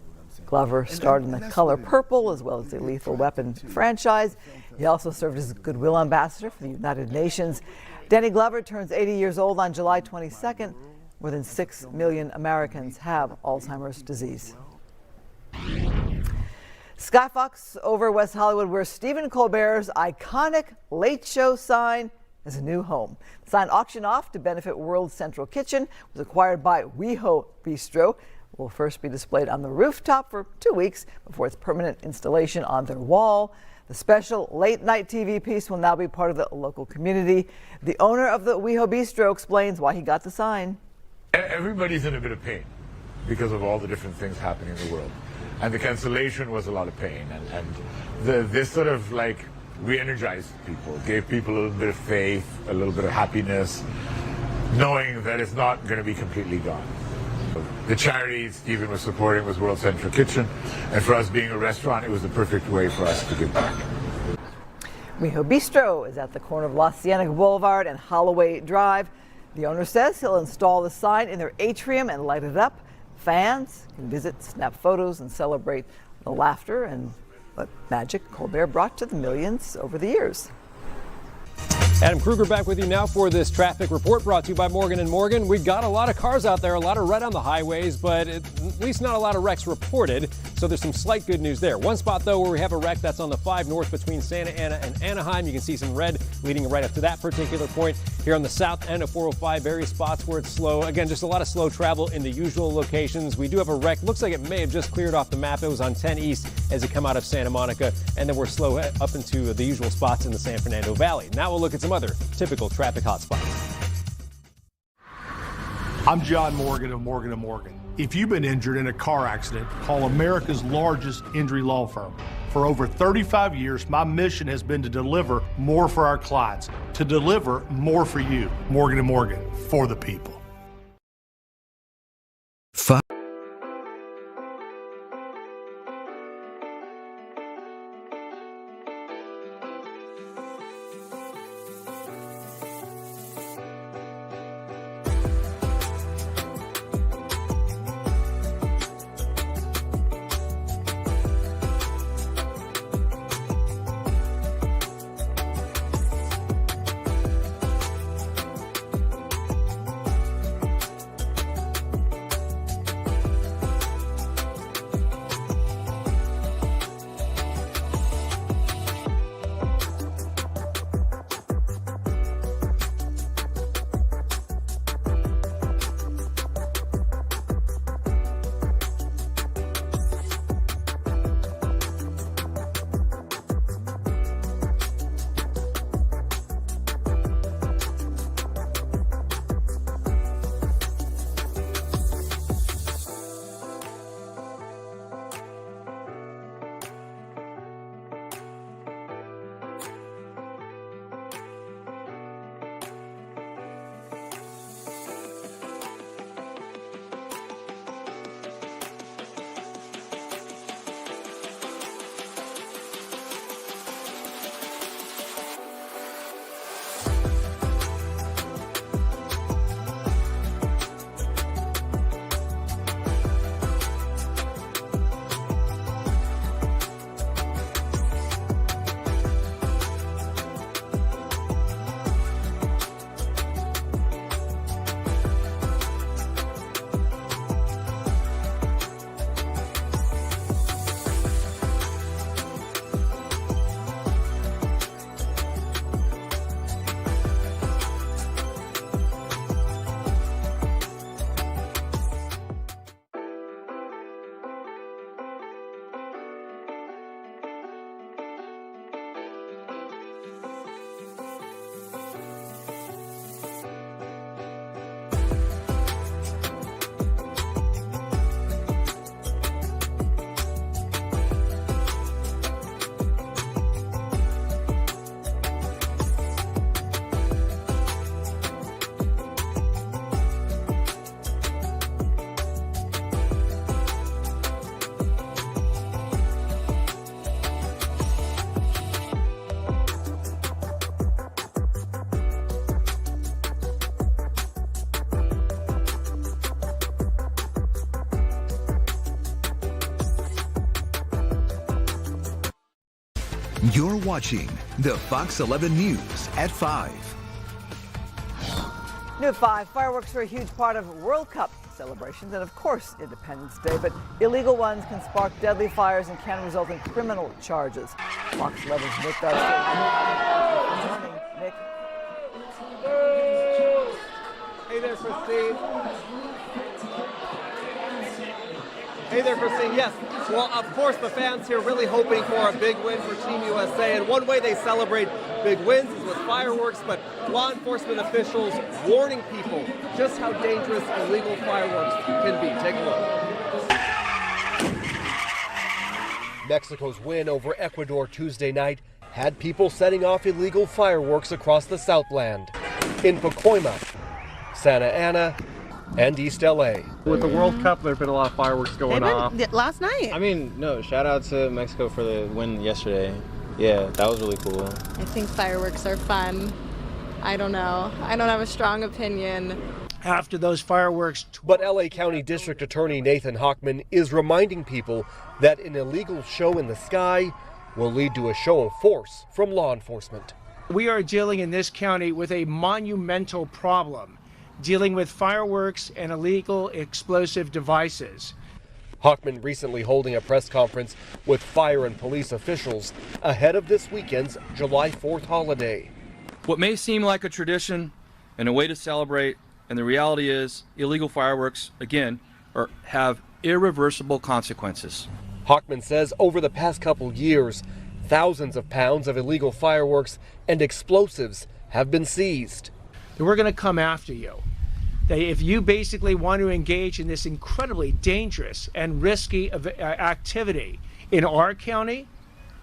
Glover starred in The Color Purple as well as the Lethal Weapon franchise. He also served as Goodwill Ambassador for the United Nations. Danny Glover turns 80 years old on July 22nd. More than 6 million Americans have Alzheimer's disease. Skyfox over West Hollywood, where Stephen Colbert's iconic Late Show sign is a new home. The sign auctioned off to benefit World Central Kitchen was acquired by WeHo Bistro. It will first be displayed on the rooftop for 2 weeks before its permanent installation on their wall. The special late-night TV piece will now be part of the local community. The owner of the WeHo Bistro explains why he got the sign. Everybody's in a bit of pain because of all the different things happening in the world. And the cancellation was a lot of pain. This sort of like re-energized people, gave people a little bit of faith, a little bit of happiness, knowing that it's not going to be completely gone. The charity Stephen was supporting was World Central Kitchen, and for us being a restaurant, it was the perfect way for us to give back. WeHo Bistro is at the corner of La Cienega Boulevard and Holloway Drive. The owner says he'll install the sign in their atrium and light it up. Fans can visit, snap photos, and celebrate the laughter and what magic Colbert brought to the millions over the years. Adam Kruger back with you now for this traffic report brought to you by Morgan & Morgan. We've got a lot of cars out there, a lot of red on the highways, but at least not a lot of wrecks reported. So there's some slight good news there. One spot, though, where we have a wreck, that's on the 5 north between Santa Ana and Anaheim. You can see some red leading right up to that particular point. Here on the south end of 405, various spots where it's slow. Again, just a lot of slow travel in the usual locations. We do have a wreck. Looks like it may have just cleared off the map. It was on 10 East as it come out of Santa Monica. And then we're slow up into the usual spots in the San Fernando Valley. Now we'll look at some other typical traffic hotspots. I'm John Morgan of Morgan & Morgan. If you've been injured in a car accident, call America's largest injury law firm. For over 35 years, my mission has been to deliver more for our clients, to deliver more for you. Morgan & Morgan, for the people. You're watching the Fox 11 News at 5. New at 5, fireworks are a huge part of World Cup celebrations and, of course, Independence Day, but illegal ones can spark deadly fires and can result in criminal charges. Fox 11's Nick Garcia. Good morning, Nick. Hey there, Christine. Hey there, Christine. Yes, well, of course, the fans here really hoping for a big win for Team USA, and one way they celebrate big wins is with fireworks, but law enforcement officials warning people just how dangerous illegal fireworks can be. Take a look. Mexico's win over Ecuador Tuesday night had people setting off illegal fireworks across the Southland. In Pacoima, Santa Ana, and East LA. With the World Cup, there have been a lot of fireworks going off. Last night. I mean, no, shout out to Mexico for the win yesterday. Yeah, that was really cool. I think fireworks are fun. I don't know. I don't have a strong opinion. After those fireworks. But LA County District Attorney Nathan Hochman is reminding people that an illegal show in the sky will lead to a show of force from law enforcement. We are dealing in this county with a monumental problem, dealing with fireworks and illegal explosive devices. Hochman recently holding a press conference with fire and police officials ahead of this weekend's July 4th holiday. What may seem like a tradition and a way to celebrate, and the reality is illegal fireworks, again, have irreversible consequences. Hochman says over the past couple years, thousands of pounds of illegal fireworks and explosives have been seized. We're going to come after you. If you basically want to engage in this incredibly dangerous and risky activity in our county,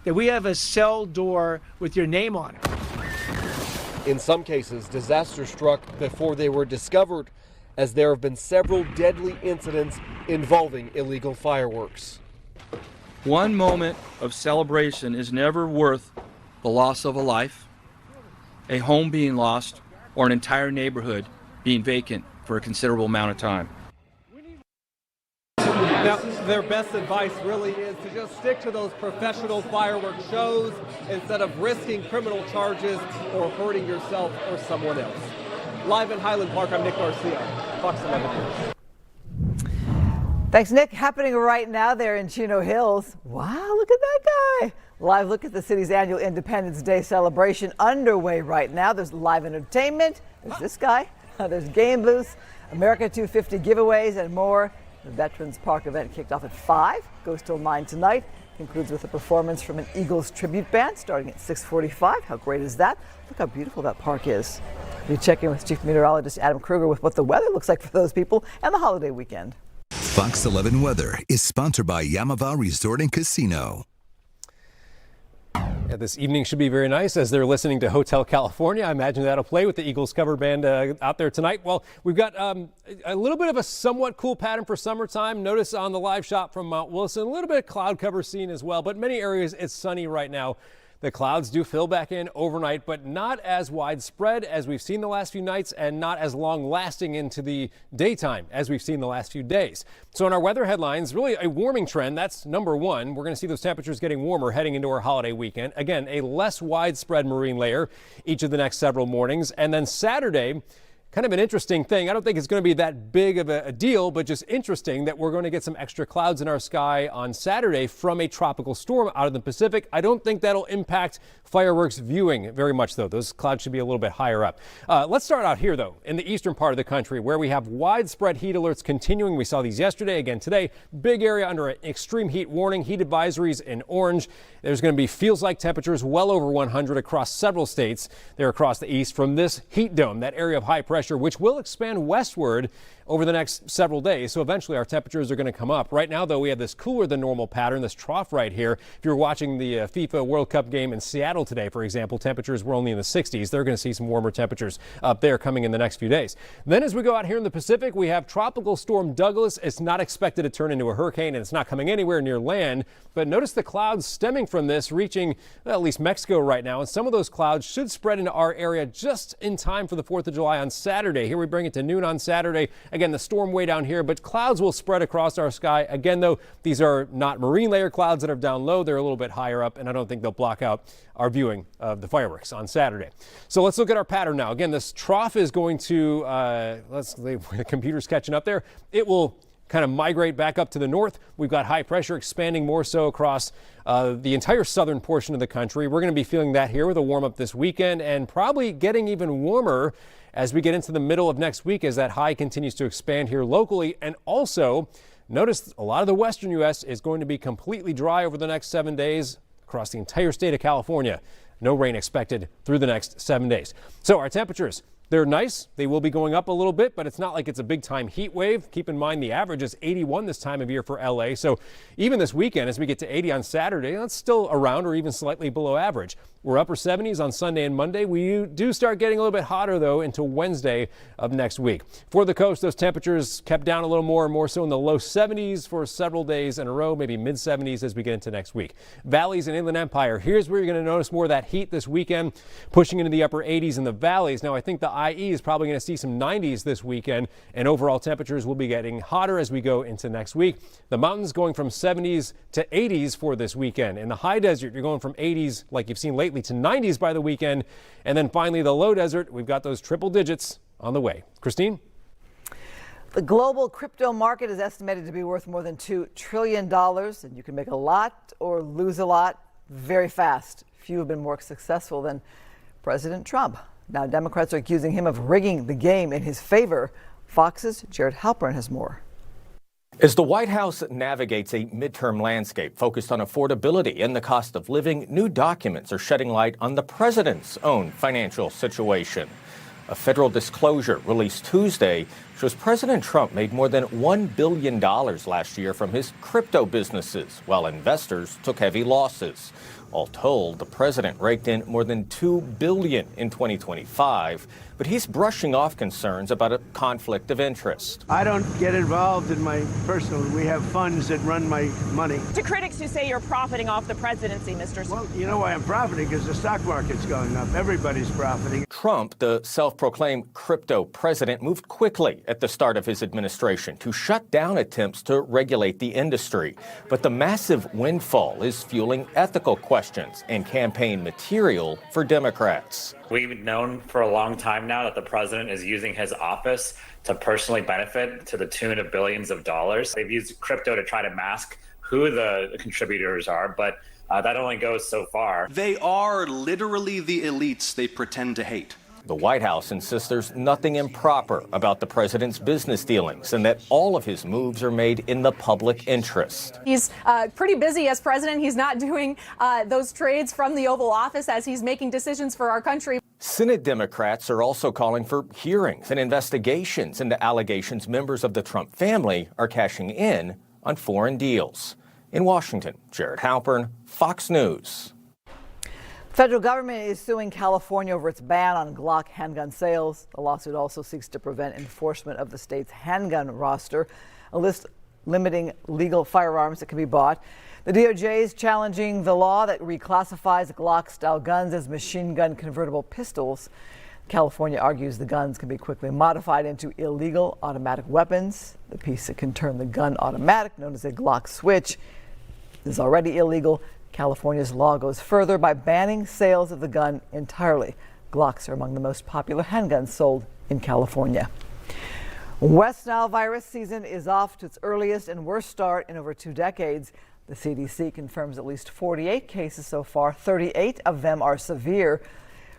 that we have a cell door with your name on it. In some cases, disaster struck before they were discovered, as there have been several deadly incidents involving illegal fireworks. One moment of celebration is never worth the loss of a life, a home being lost, or an entire neighborhood being vacant for a considerable amount of time. Now, their best advice really is to just stick to those professional fireworks shows instead of risking criminal charges or hurting yourself or someone else. Live in Highland Park, I'm Nick Garcia, Fox 11 News. Thanks, Nick. Happening right now there in Chino Hills. Wow, look at that guy. Live look at the city's annual Independence Day celebration underway right now. There's live entertainment. There's this guy. There's game booths, America 250 giveaways, and more. The Veterans Park event kicked off at 5, goes till 9 tonight. Concludes with a performance from an Eagles tribute band starting at 6:45. How great is that? Look how beautiful that park is. We'll be checking with Chief Meteorologist Adam Kruger with what the weather looks like for those people and the holiday weekend. Fox 11 Weather is sponsored by Yamava Resort and Casino. Yeah, this evening should be very nice as they're listening to Hotel California. I imagine that'll play with the Eagles cover band out there tonight. Well, we've got a little bit of a somewhat cool pattern for summertime. Notice on the live shot from Mount Wilson, a little bit of cloud cover seen as well, but many areas it's sunny right now. The clouds do fill back in overnight, but not as widespread as we've seen the last few nights and not as long lasting into the daytime as we've seen the last few days. So in our weather headlines, really a warming trend. That's number one. We're going to see those temperatures getting warmer heading into our holiday weekend. Again, a less widespread marine layer each of the next several mornings. And then Saturday, kind of an interesting thing. I don't think it's going to be that big of a deal, but just interesting that we're going to get some extra clouds in our sky on Saturday from a tropical storm out of the Pacific. I don't think that'll impact fireworks viewing very much, though. Those clouds should be a little bit higher up. Let's start out here, though, in the eastern part of the country where we have widespread heat alerts continuing. We saw these yesterday, again today. Big area under an extreme heat warning, heat advisories in orange. There's going to be feels like temperatures well over 100 across several states there across the east from this heat dome, that area of high pressure, which will expand westward over the next several days. So eventually our temperatures are going to come up. Right now, though, we have this cooler than normal pattern, this trough right here. If you're watching the FIFA World Cup game in Seattle today, for example, temperatures were only in the 60s. They're going to see some warmer temperatures up there coming in the next few days. Then as we go out here in the Pacific, we have Tropical Storm Douglas. It's not expected to turn into a hurricane, and it's not coming anywhere near land. But notice the clouds stemming from this reaching at least Mexico right now. And some of those clouds should spread into our area just in time for the 4th of July on Saturday. Here we bring it to noon on Saturday. Again, the storm way down here, but clouds will spread across our sky. Again, though, these are not marine layer clouds that are down low. They're a little bit higher up, and I don't think they'll block out our viewing of the fireworks on Saturday. So let's look at our pattern now. Again, this trough is going to, the computer's catching up there. It will kind of migrate back up to the north. We've got high pressure expanding more so across the entire southern portion of the country. We're going to be feeling that here with a warm up this weekend and probably getting even warmer as we get into the middle of next week as that high continues to expand here locally. And also notice a lot of the western U.S. is going to be completely dry over the next 7 days across the entire state of California. No rain expected through the next 7 days. So our temperatures, they're nice. They will be going up a little bit, but it's not like it's a big time heat wave. Keep in mind the average is 81 this time of year for LA. So even this weekend, as we get to 80 on Saturday, that's still around or even slightly below average. We're upper 70s on Sunday and Monday. We do start getting a little bit hotter, though, into Wednesday of next week. For the coast, those temperatures kept down a little more and more so in the low 70s for several days in a row, maybe mid 70s as we get into next week. Valleys and Inland Empire, here's where you're going to notice more of that heat this weekend, pushing into the upper 80s in the valleys. Now, I think the IE is probably going to see some 90s this weekend, and overall temperatures will be getting hotter as we go into next week. The mountains going from 70s to 80s for this weekend. In the high desert, you're going from 80s like you've seen lately to 90s by the weekend. And then finally, the low desert, we've got those triple digits on the way. Christine? The global crypto market is estimated to be worth more than $2 trillion, and you can make a lot or lose a lot very fast. Few have been more successful than President Trump. Now Democrats are accusing him of rigging the game in his favor. Fox's Jared Halpern has more. As the White House navigates a midterm landscape focused on affordability and the cost of living, new documents are shedding light on the president's own financial situation. A federal disclosure released Tuesday shows President Trump made more than $1 billion last year from his crypto businesses, while investors took heavy losses. All told, the president raked in more than $2 billion in 2025, but he's brushing off concerns about a conflict of interest. I don't get involved in my personal. We have funds that run my money. To critics who say you're profiting off the presidency, Mr. Well, you know why I'm profiting? Because the stock market's going up. Everybody's profiting. Trump, the self-proclaimed crypto president, moved quickly at the start of his administration to shut down attempts to regulate the industry. But the massive windfall is fueling ethical questions and campaign material for Democrats. We've known for a long time now that the president is using his office to personally benefit to the tune of billions of dollars. They've used crypto to try to mask who the contributors are, but that only goes so far. They are literally the elites they pretend to hate. The White House insists there's nothing improper about the president's business dealings and that all of his moves are made in the public interest. He's pretty busy as president. He's not doing those trades from the Oval Office as he's making decisions for our country. Senate Democrats are also calling for hearings and investigations into allegations members of the Trump family are cashing in on foreign deals. In Washington, Jared Halpern, Fox News. The federal government is suing California over its ban on Glock handgun sales. The lawsuit also seeks to prevent enforcement of the state's handgun roster, a list limiting legal firearms that can be bought. The DOJ is challenging the law that reclassifies Glock-style guns as machine gun convertible pistols. California argues the guns can be quickly modified into illegal automatic weapons. The piece that can turn the gun automatic, known as a Glock switch, is already illegal. California's law goes further by banning sales of the gun entirely. Glocks are among the most popular handguns sold in California. West Nile virus season is off to its earliest and worst start in over 2 decades. The CDC confirms at least 48 cases so far. 38 of them are severe.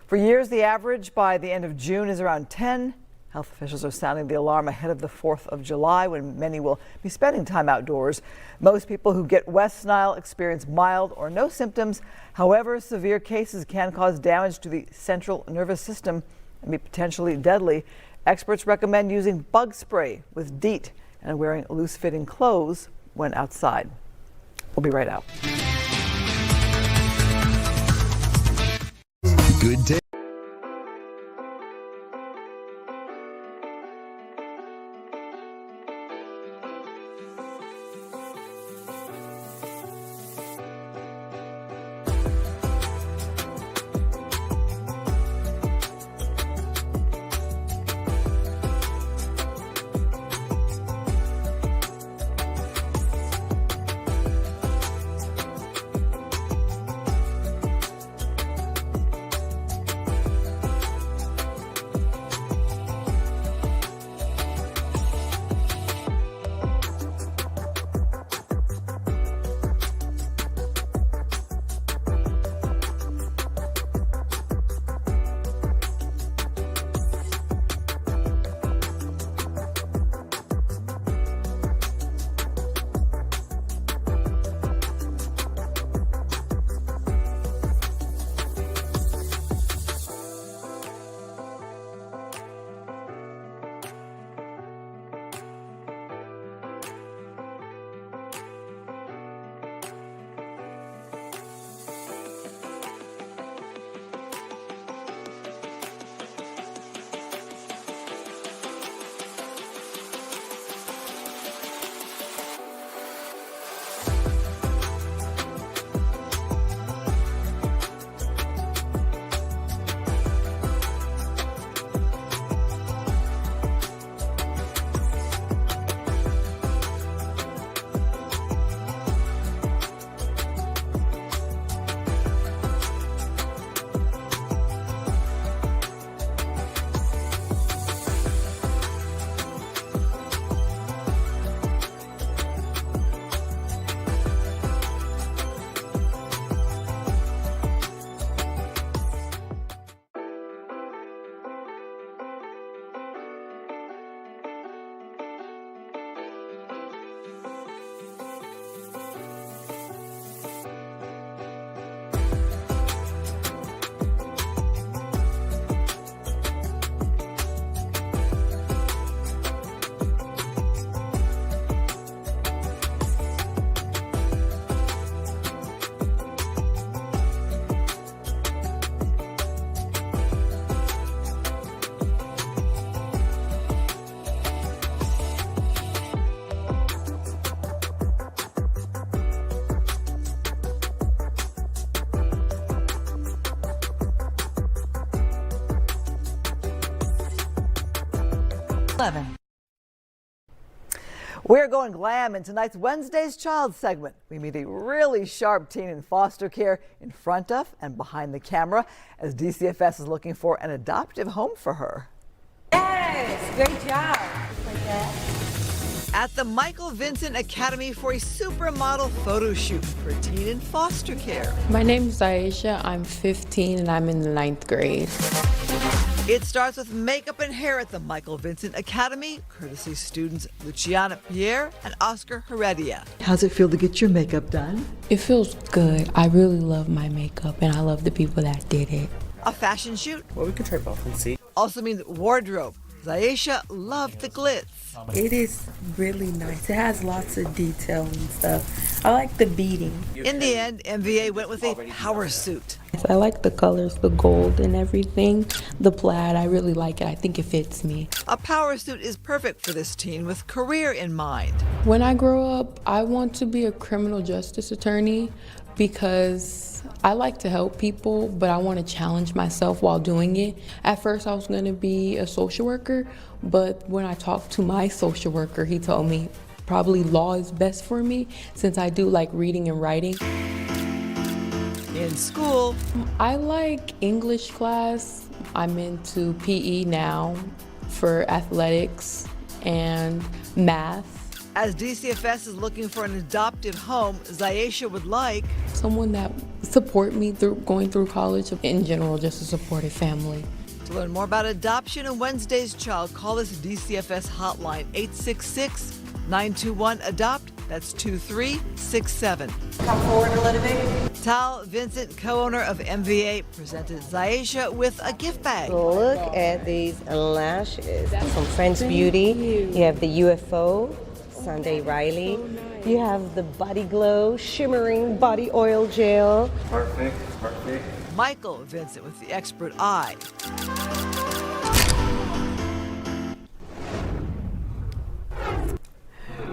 For years, the average by the end of June is around 10. Health officials are sounding the alarm ahead of the 4th of July when many will be spending time outdoors. Most people who get West Nile experience mild or no symptoms. However, severe cases can cause damage to the central nervous system and be potentially deadly. Experts recommend using bug spray with DEET and wearing loose-fitting clothes when outside. We'll be right out. Good day. 11. We're going glam in tonight's Wednesday's Child segment. We meet a really sharp teen in foster care in front of and behind the camera as DCFS is looking for an adoptive home for her. Yes, great job. Like that. At the Michael Vincent Academy for a supermodel photo shoot for a teen in foster care. My name is Aisha. I'm 15 and I'm in the 9th grade. It starts with makeup and hair at the Michael Vincent Academy, courtesy students Luciana Pierre and Oscar Heredia. How's it feel to get your makeup done? It feels good. I really love my makeup and I love the people that did it. A fashion shoot? Well, we can try both and see. Also means wardrobe. Zaisha loved the glitz. It is really nice. It has lots of detail and stuff. I like the beading. In the end, MVA went with a power suit. I like the colors, the gold and everything. The plaid, I really like it. I think it fits me. A power suit is perfect for this teen with career in mind. When I grow up, I want to be a criminal justice attorney because I like to help people, but I want to challenge myself while doing it. At first, I was going to be a social worker, but when I talked to my social worker, he told me probably law is best for me since I do like reading and writing. In school, I like English class. I'm into PE now for athletics and math. As DCFS is looking for an adoptive home, Zaisha would like someone that support me through going through college in general, just to support a family. To learn more about adoption and Wednesday's Child, call this DCFS hotline 866-921-ADOPT. That's 2367. Come forward a little bit. Tal Vincent, co-owner of MVA, presented Zaisha with a gift bag. Look at these lashes from French Beauty. You have the UFO, Sunday Riley. You have the Body Glow, shimmering body oil gel. Perfect, perfect. Michael Vincent with the expert eye.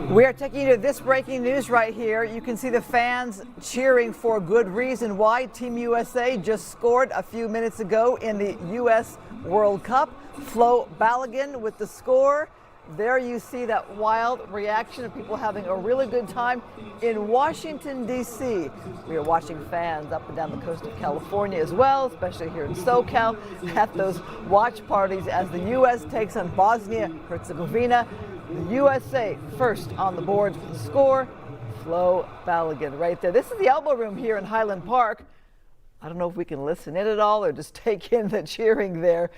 We are taking you to this breaking news right here. You can see the fans cheering for good reason. Why? Team USA just scored a few minutes ago in the U.S. World Cup. Flo Balogun with the score. There you see that wild reaction of people having a really good time in Washington, D.C. We are watching fans up and down the coast of California as well, especially here in SoCal, at those watch parties as the U.S. takes on Bosnia and Herzegovina. The USA first on the board for the score. Flo Balogun right there. This is the elbow room here in Highland Park. I don't know if we can listen in at all or just take in the cheering there.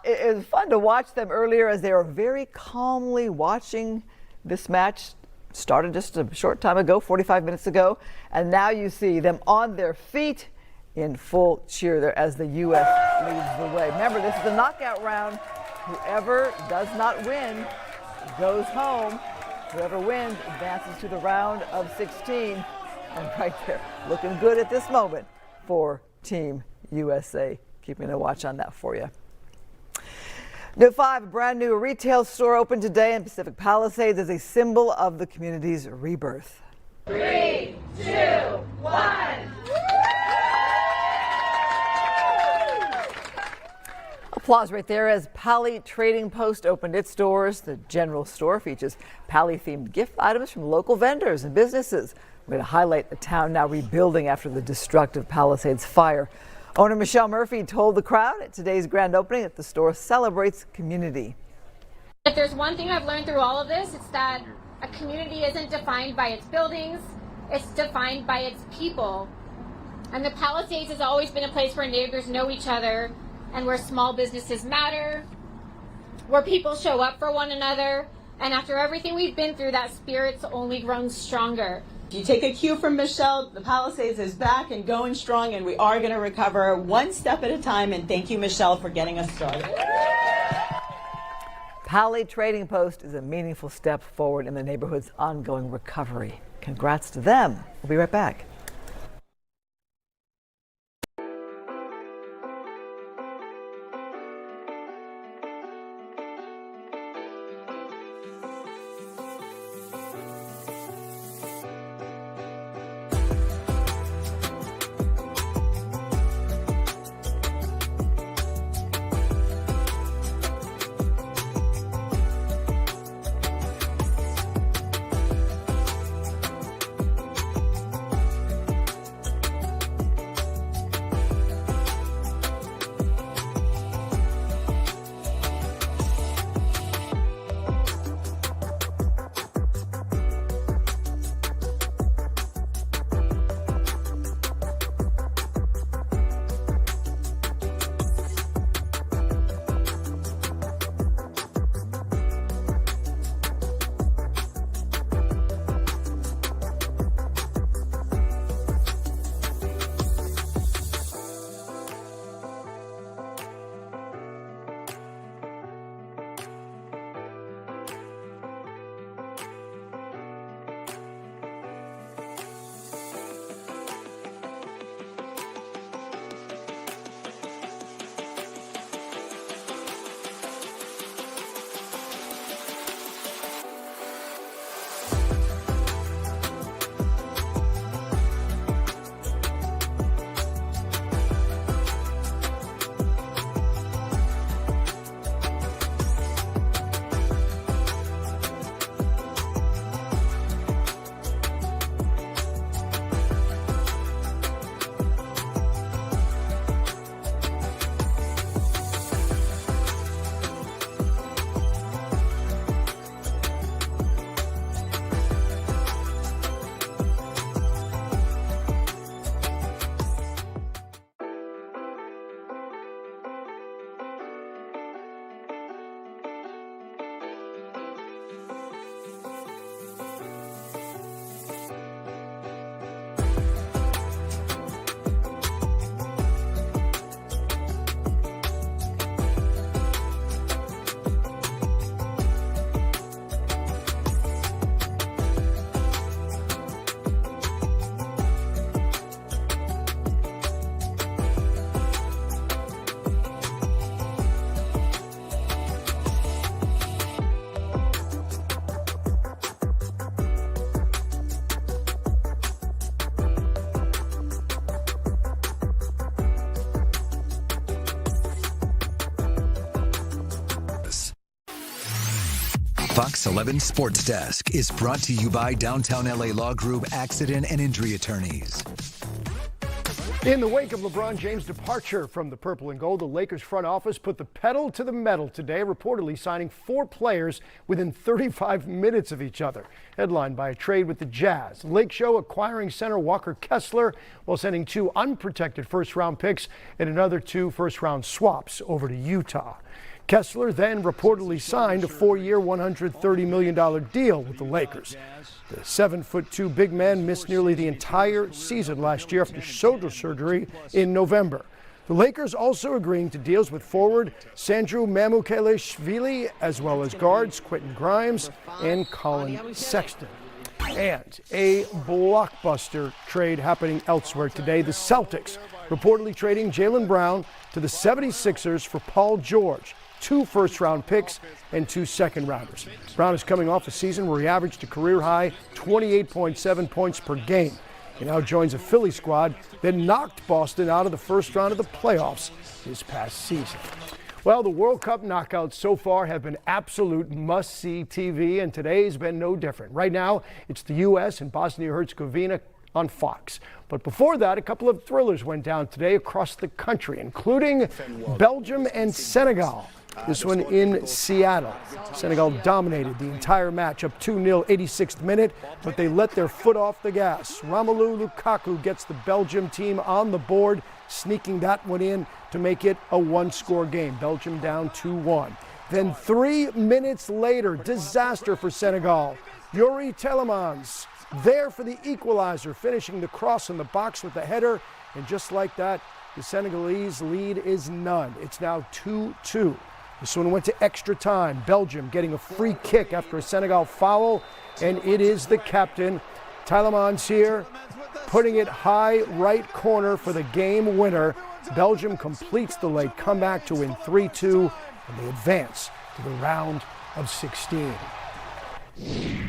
It was fun to watch them earlier as they were very calmly watching this match. Started just a short time ago, 45 minutes ago, and now you see them on their feet in full cheer there as the U.S. leads the way. Remember, this is the knockout round. Whoever does not win goes home. Whoever wins advances to the round of 16. And right there, looking good at this moment for Team USA. Keeping a watch on that for you. New 5, a brand new retail store opened today in Pacific Palisades as a symbol of the community's rebirth. 3, 2, 1. Applause right there as Pali Trading Post opened its doors. The general store features Pali-themed gift items from local vendors and businesses. We're going to highlight the town now rebuilding after the destructive Palisades fire. Owner Michelle Murphy told the crowd at today's grand opening that the store celebrates community. If there's one thing I've learned through all of this, it's that a community isn't defined by its buildings, it's defined by its people. And the Palisades has always been a place where neighbors know each other and where small businesses matter, where people show up for one another. And after everything we've been through, that spirit's only grown stronger. You take a cue from Michelle, the Palisades is back and going strong, and we are going to recover one step at a time. And thank you, Michelle, for getting us started. Pali Trading Post is a meaningful step forward in the neighborhood's ongoing recovery. Congrats to them. We'll be right back. Fox 11 Sports Desk is brought to you by Downtown LA Law Group Accident and Injury Attorneys. In the wake of LeBron James' departure from the purple and gold, the Lakers front office put the pedal to the metal today, reportedly signing 4 players within 35 minutes of each other. Headlined by a trade with the Jazz. Lake Show acquiring center Walker Kessler while sending 2 unprotected first-round picks and another 2 first-round swaps over to Utah. Kessler then reportedly signed a 4-year, $130 million deal with the Lakers. The 7'2" big man missed nearly the entire season last year after shoulder surgery in November. The Lakers also agreeing to deals with forward Sandro Mamukelashvili as well as guards Quentin Grimes and Colin Sexton. And a blockbuster trade happening elsewhere today. The Celtics reportedly trading Jaylen Brown to the 76ers for Paul George. 2 first-round picks and 2 second-rounders. Brown is coming off a season where he averaged a career-high 28.7 points per game. He now joins a Philly squad that knocked Boston out of the first round of the playoffs this past season. Well, the World Cup knockouts so far have been absolute must-see TV, and today's been no different. Right now, it's the U.S. and Bosnia and Herzegovina on Fox. But before that, a couple of thrillers went down today across the country, including Belgium and Senegal. This one in Seattle. Senegal dominated the entire match, up 2-0, 86th minute, but they let their foot off the gas. Romelu Lukaku gets the Belgium team on the board, sneaking that one in to make it a 1-score game. Belgium down 2-1. Then 3 minutes later, disaster for Senegal. Yuri Telemans there for the equalizer, finishing the cross in the box with the header, and just like that, the Senegalese lead is none. It's now 2-2. This one went to extra time. Belgium getting a free kick after a Senegal foul, and it is the captain, Telemans here, putting it high right corner for the game winner. Belgium completes the late comeback to win 3-2, and they advance to the round of 16.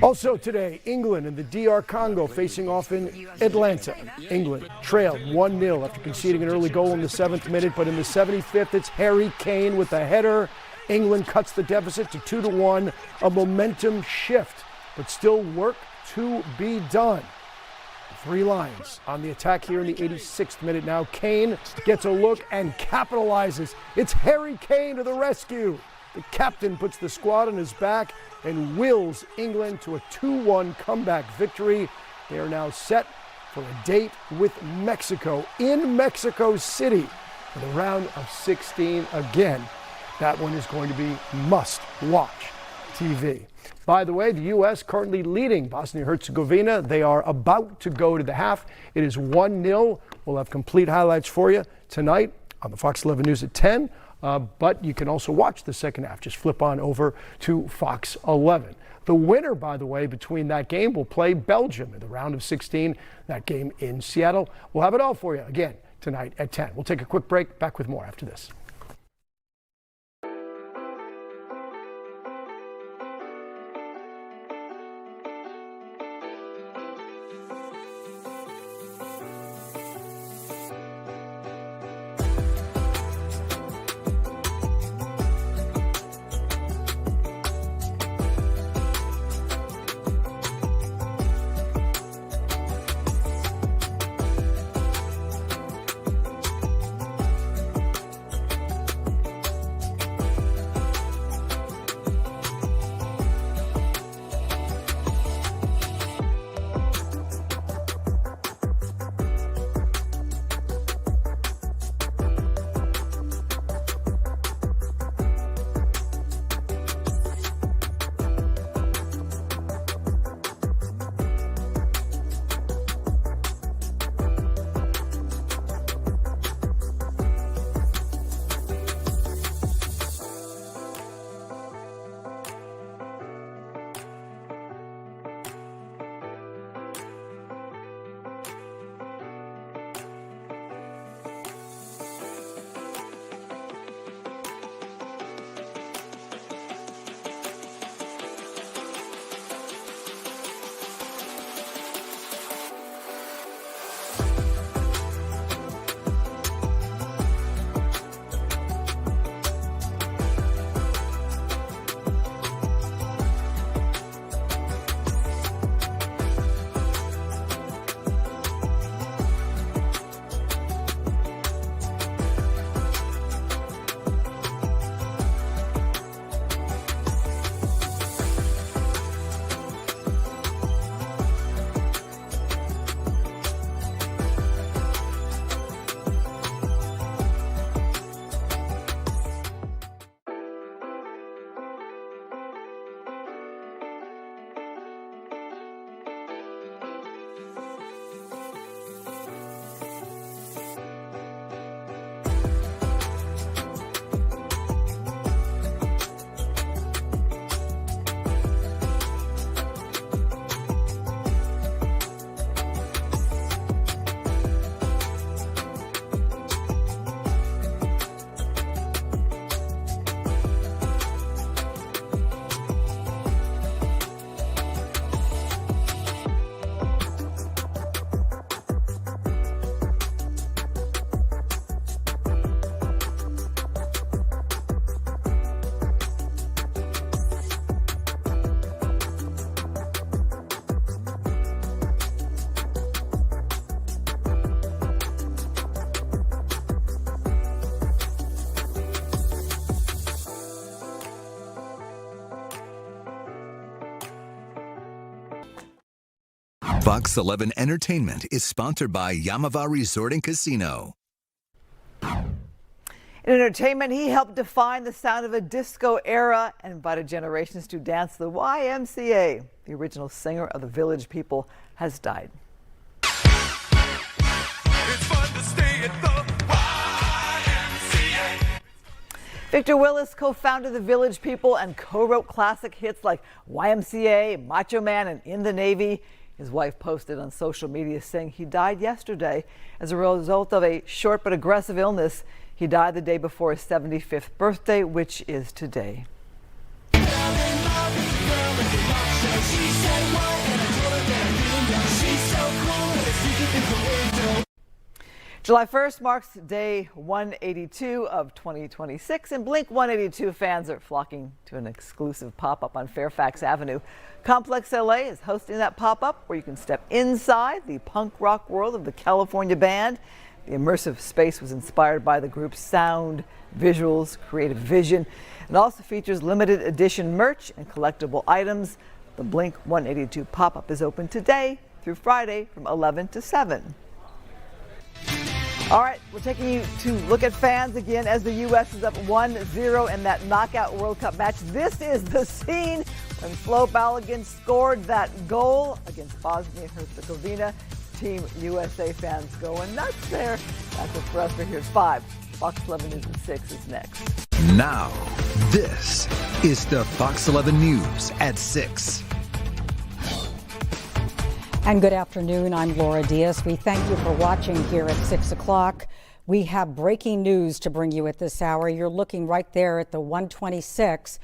Also today, England and the DR Congo facing off in Atlanta. England trailed 1-0 after conceding an early goal in the 7th minute, but in the 75th, it's Harry Kane with the header. England cuts the deficit to 2-1, a momentum shift, but still work to be done. 3 Lions on the attack here in the 86th minute now. Kane gets a look and capitalizes. It's Harry Kane to the rescue. The captain puts the squad on his back and wills England to a 2-1 comeback victory. They are now set for a date with Mexico in Mexico City for the round of 16 again. That one is going to be must-watch TV. By the way, the U.S. currently leading Bosnia and Herzegovina. They are about to go to the half. It is 1-0. We'll have complete highlights for you tonight on the Fox 11 News at 10. But you can also watch the second half. Just flip on over to Fox 11. The winner, by the way, between that game will play Belgium in the round of 16, that game in Seattle. We'll have it all for you again tonight at 10. We'll take a quick break. Back with more after this. Fox 11 Entertainment is sponsored by Yamava Resort and Casino. In entertainment, he helped define the sound of a disco era and invited generations to dance the YMCA. The original singer of the Village People has died. It's fun to stay at the YMCA. Victor Willis co-founded the Village People and co-wrote classic hits like YMCA, Macho Man, and In the Navy. His wife posted on social media saying he died yesterday as a result of a short but aggressive illness. He died the day before his 75th birthday, which is today. July 1st marks day 182 of 2026, and Blink 182 fans are flocking to an exclusive pop-up on Fairfax Avenue. Complex LA is hosting that pop-up where you can step inside the punk rock world of the California band. The immersive space was inspired by the group's sound, visuals, creative vision, and also features limited edition merch and collectible items. The Blink 182 pop-up is open today through Friday from 11 to 7. All right, we're taking you to look at fans again as the U.S. is up 1-0 in that knockout World Cup match. This is the scene when Flo Balogun scored that goal against Bosnia and Herzegovina. Team USA fans going nuts there. That's it for us. We're here at 5. Fox 11 News at 6 is next. Now, this is the Fox 11 News at 6. And good afternoon. I'm Laura Diaz. We thank you for watching here at 6 o'clock. We have breaking news to bring you at this hour. You're looking right there at the 126.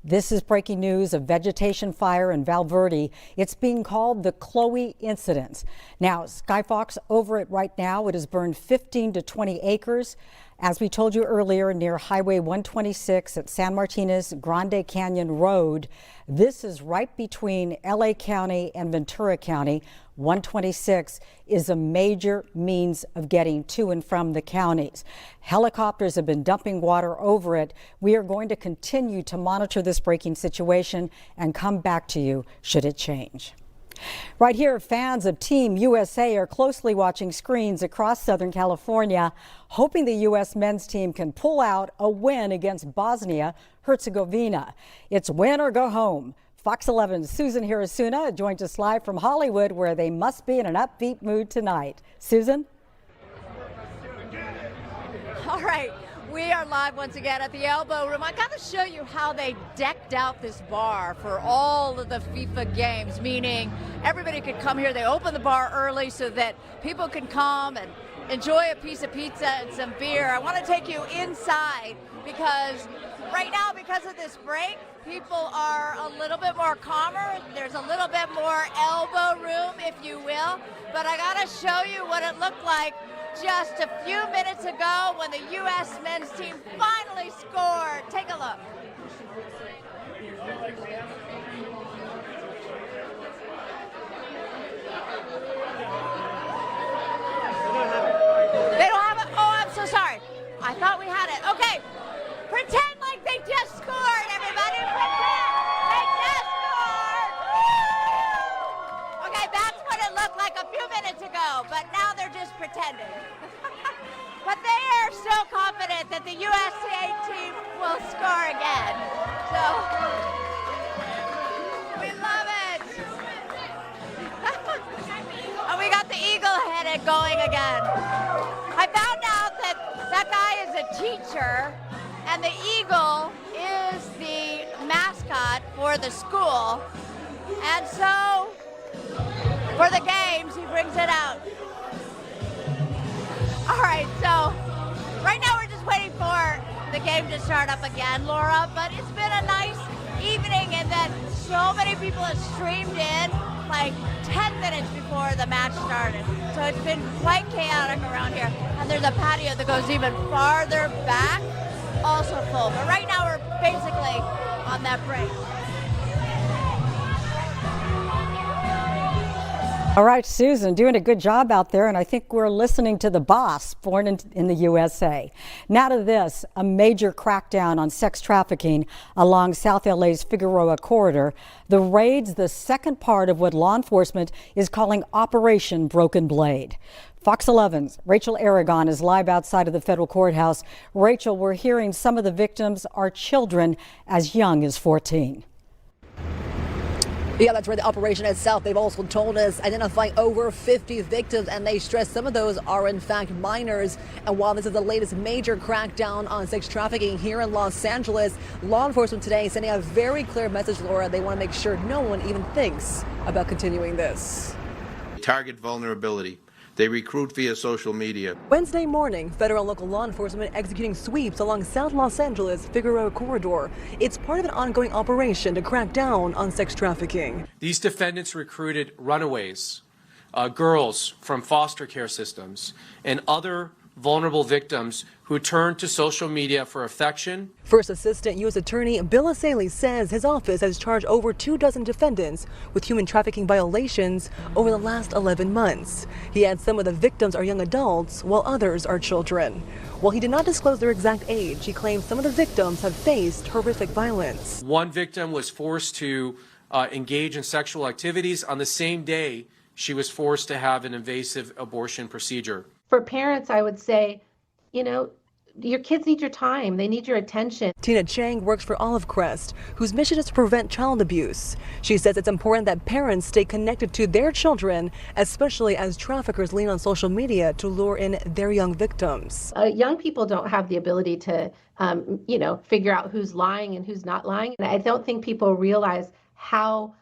This is breaking news of vegetation fire in Valverde. It's being called the Chloe incident. Now, Skyfox over it right now. It has burned 15 to 20 acres. As we told you earlier, near Highway 126 at San Martinez Grande Canyon Road. This is right between LA County and Ventura County. 126 is a major means of getting to and from the counties. Helicopters have been dumping water over it. We are going to continue to monitor this breaking situation and come back to you should it change. Right here, fans of Team USA are closely watching screens across Southern California, hoping the U.S. men's team can pull out a win against Bosnia Herzegovina. It's win or go home. Fox 11's Susan Hirasuna joins us live from Hollywood, where they must be in an upbeat mood tonight. Susan? All right. We are live once again at the Elbow Room. I got to show you how they decked out this bar for all of the FIFA games, meaning everybody could come here. They open the bar early so that people can come and enjoy a piece of pizza and some beer. I want to take you inside because right now, because of this break, people are a little bit more calmer. There's a little bit more elbow room, if you will. But I got to show you what it looked like just a few minutes ago when the U.S. men's team finally scored. Take a look. They don't have it? Oh, I'm so sorry. I thought we had it. Okay, pretend like they just scored, everybody. Pretend they just scored. Woo! Okay, that's what it looked like a few minutes ago, but now they're just pretending. But they are so confident that the USA team will score again. So, we love it. And we got the eagle headed going again. I found out that that guy is a teacher, and the eagle is the mascot for the school. And so, for the games, he brings it out. All right, so right now we're just waiting for the game to start up again, Laura, but it's been a nice evening in that so many people have streamed in like 10 minutes before the match started. So it's been quite chaotic around here. And there's a patio that goes even farther back, also full. But right now we're basically on that break. All right, Susan, doing a good job out there, and I think we're listening to the boss, born in the USA. Now to this, a major crackdown on sex trafficking along South LA's Figueroa corridor. The raid's the second part of what law enforcement is calling Operation Broken Blade. Fox 11's Rachel Aragon is live outside of the federal courthouse. Rachel, we're hearing some of the victims are children as young as 14. Yeah, that's right. The operation itself, they've also told us, identifying over 50 victims, and they stress some of those are in fact minors. And while this is the latest major crackdown on sex trafficking here in Los Angeles, law enforcement today sending a very clear message, Laura. They want to make sure no one even thinks about continuing this. Target vulnerability. They recruit via social media. Wednesday morning, federal and local law enforcement executing sweeps along South Los Angeles Figueroa corridor. It's part of an ongoing operation to crack down on sex trafficking. These defendants recruited runaways, girls from foster care systems, and other vulnerable victims who turned to social media for affection. First Assistant U.S. Attorney Bill Asaley says his office has charged over 24 defendants with human trafficking violations over the last 11 months. He adds some of the victims are young adults, while others are children. While he did not disclose their exact age, he claims some of the victims have faced horrific violence. One victim was forced to engage in sexual activities. On the same day, she was forced to have an invasive abortion procedure. For parents, I would say, you know, your kids need your time. They need your attention. Tina Chang works for Olive Crest, whose mission is to prevent child abuse. She says it's important that parents stay connected to their children, especially as traffickers lean on social media to lure in their young victims. Young people don't have the ability to, figure out who's lying and who's not lying. And I don't think people realize how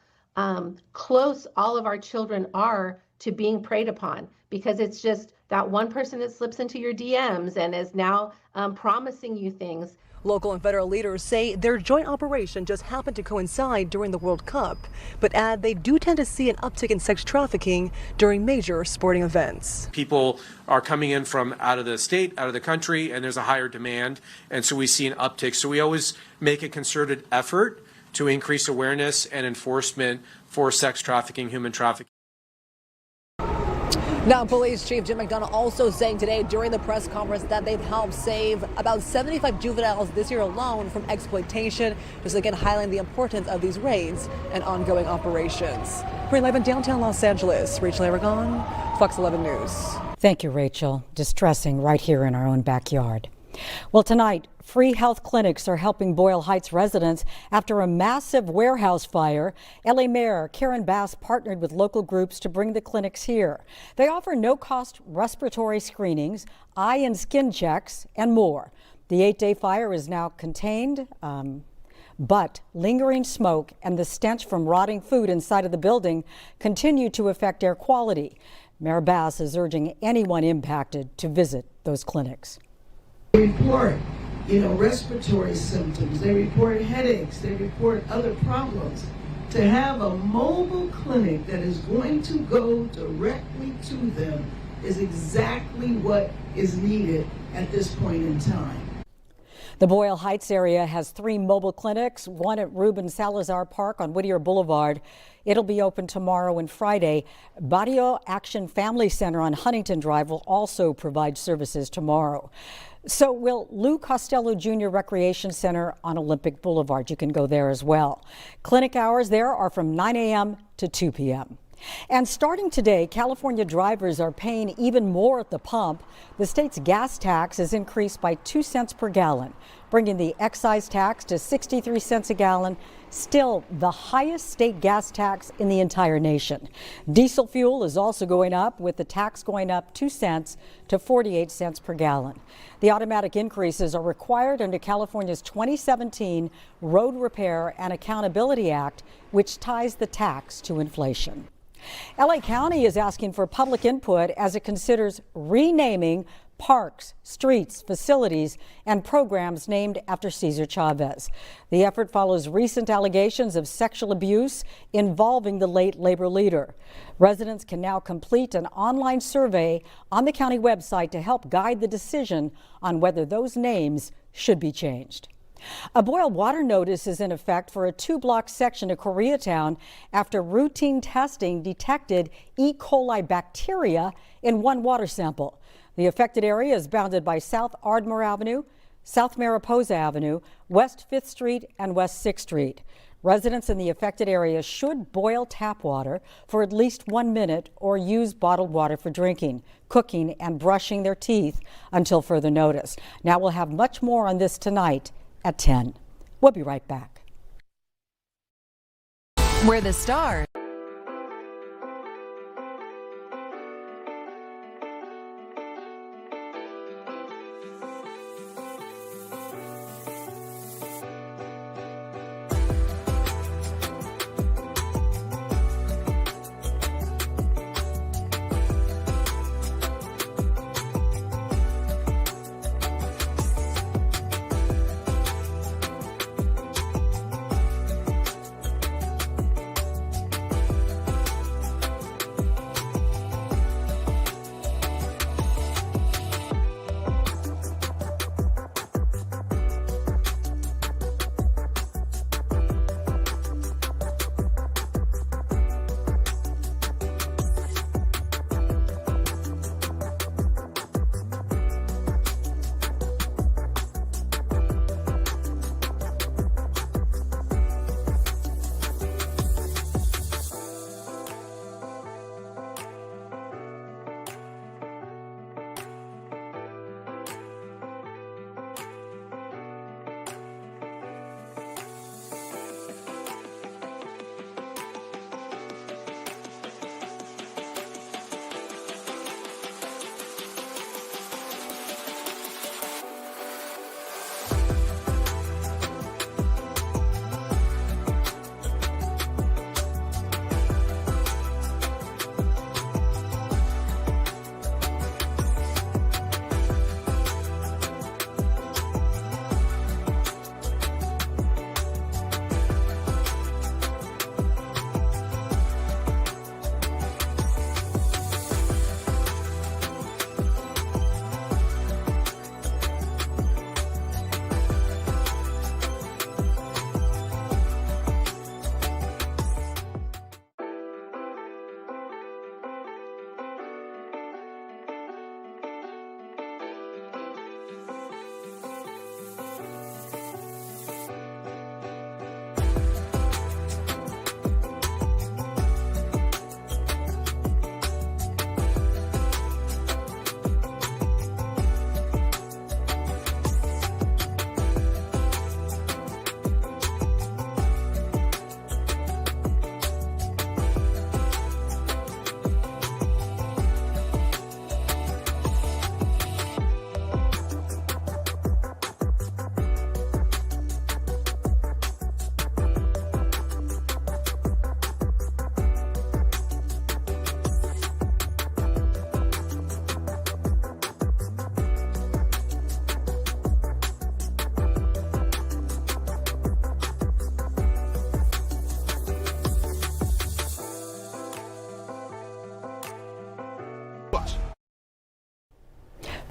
close all of our children are to being preyed upon, because it's just that one person that slips into your DMs and is now promising you things. Local and federal leaders say their joint operation just happened to coincide during the World Cup, but add they do tend to see an uptick in sex trafficking during major sporting events. People are coming in from out of the state, out of the country, and there's a higher demand, and so we see an uptick. So we always make a concerted effort to increase awareness and enforcement for sex trafficking, human trafficking. Now, Police Chief Jim McDonough also saying today during the press conference that they've helped save about 75 juveniles this year alone from exploitation, just again highlighting the importance of these raids and ongoing operations. We're live in downtown Los Angeles. Rachel Aragon, Fox 11 News. Thank you, Rachel. Distressing right here in our own backyard. Well, tonight, free health clinics are helping Boyle Heights residents after a massive warehouse fire. LA Mayor Karen Bass partnered with local groups to bring the clinics here. They offer no-cost respiratory screenings, eye and skin checks, and more. The 8-day fire is now contained, but lingering smoke and the stench from rotting food inside of the building continue to affect air quality. Mayor Bass is urging anyone impacted to visit those clinics. They report, respiratory symptoms, they report headaches, they report other problems. To have a mobile clinic that is going to go directly to them is exactly what is needed at this point in time. The Boyle Heights area has 3 mobile clinics, one at Ruben Salazar Park on Whittier Boulevard. It'll be open tomorrow and Friday. Barrio Action Family Center on Huntington Drive will also provide services tomorrow. So will Lou Costello Jr. Recreation Center on Olympic Boulevard. You can go there as well. Clinic hours there are from 9 a.m. to 2 p.m. And starting today, California drivers are paying even more at the pump. The state's gas tax is increased by 2 cents per gallon, bringing the excise tax to 63 cents a gallon, still the highest state gas tax in the entire nation. Diesel fuel is also going up, with the tax going up 2 cents to 48 cents per gallon. The automatic increases are required under California's 2017 Road Repair and Accountability Act, which ties the tax to inflation. LA County is asking for public input as it considers renaming parks, streets, facilities, and programs named after Cesar Chavez. The effort follows recent allegations of sexual abuse involving the late labor leader. Residents can now complete an online survey on the county website to help guide the decision on whether those names should be changed. A boil water notice is in effect for a 2-block section of Koreatown after routine testing detected E. coli bacteria in one water sample. The affected area is bounded by South Ardmore Avenue, South Mariposa Avenue, West 5th Street, and West 6th Street. Residents in the affected area should boil tap water for at least 1 minute or use bottled water for drinking, cooking, and brushing their teeth until further notice. Now we'll have much more on this tonight at 10. We'll be right back. Where the stars.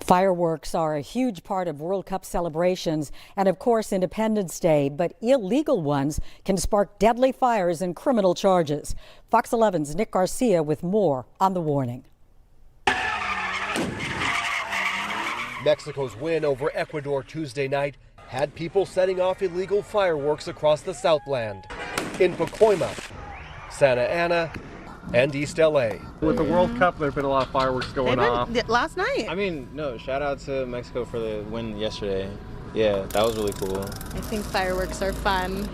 Fireworks are a huge part of World Cup celebrations and, of course, Independence Day, but illegal ones can spark deadly fires and criminal charges. Fox 11's Nick Garcia with more on the warning. Mexico's win over Ecuador Tuesday night had people setting off illegal fireworks across the Southland. In Pacoima, Santa Ana, and East LA. With the World Cup, there have been a lot of fireworks going off. Last night. I mean, no, shout out to Mexico for the win yesterday. Yeah, that was really cool. I think fireworks are fun.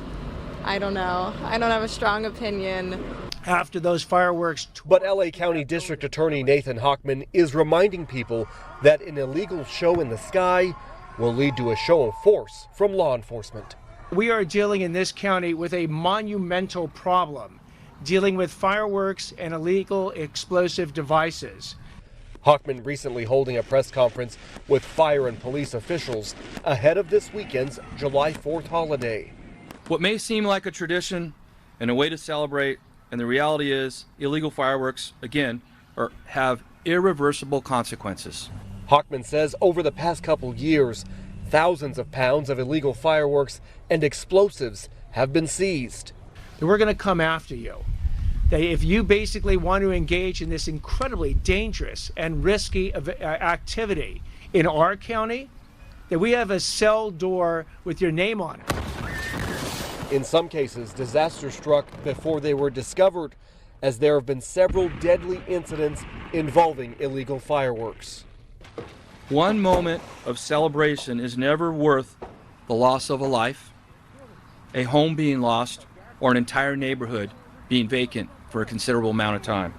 I don't know. I don't have a strong opinion. After those fireworks. But LA County District Attorney Nathan Hochman is reminding people that an illegal show in the sky will lead to a show of force from law enforcement. We are dealing in this county with a monumental problem, dealing with fireworks and illegal explosive devices. Hochman recently holding a press conference with fire and police officials ahead of this weekend's July 4th holiday. What may seem like a tradition and a way to celebrate, and the reality is illegal fireworks, again, have irreversible consequences. Hochman says over the past couple years, Thousands of pounds of illegal fireworks and explosives have been seized. We're going to come after you. If you basically want to engage in this incredibly dangerous and risky activity in our county, that we have a cell door with your name on it. In some cases, disaster struck before they were discovered, as there have been several deadly incidents involving illegal fireworks. One moment of celebration is never worth the loss of a life, a home being lost, or an entire neighborhood being vacant for a considerable amount of time.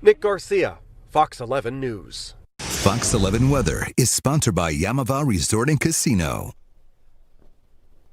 Nick Garcia, Fox 11 News. Fox 11 Weather is sponsored by Yamava Resort and Casino.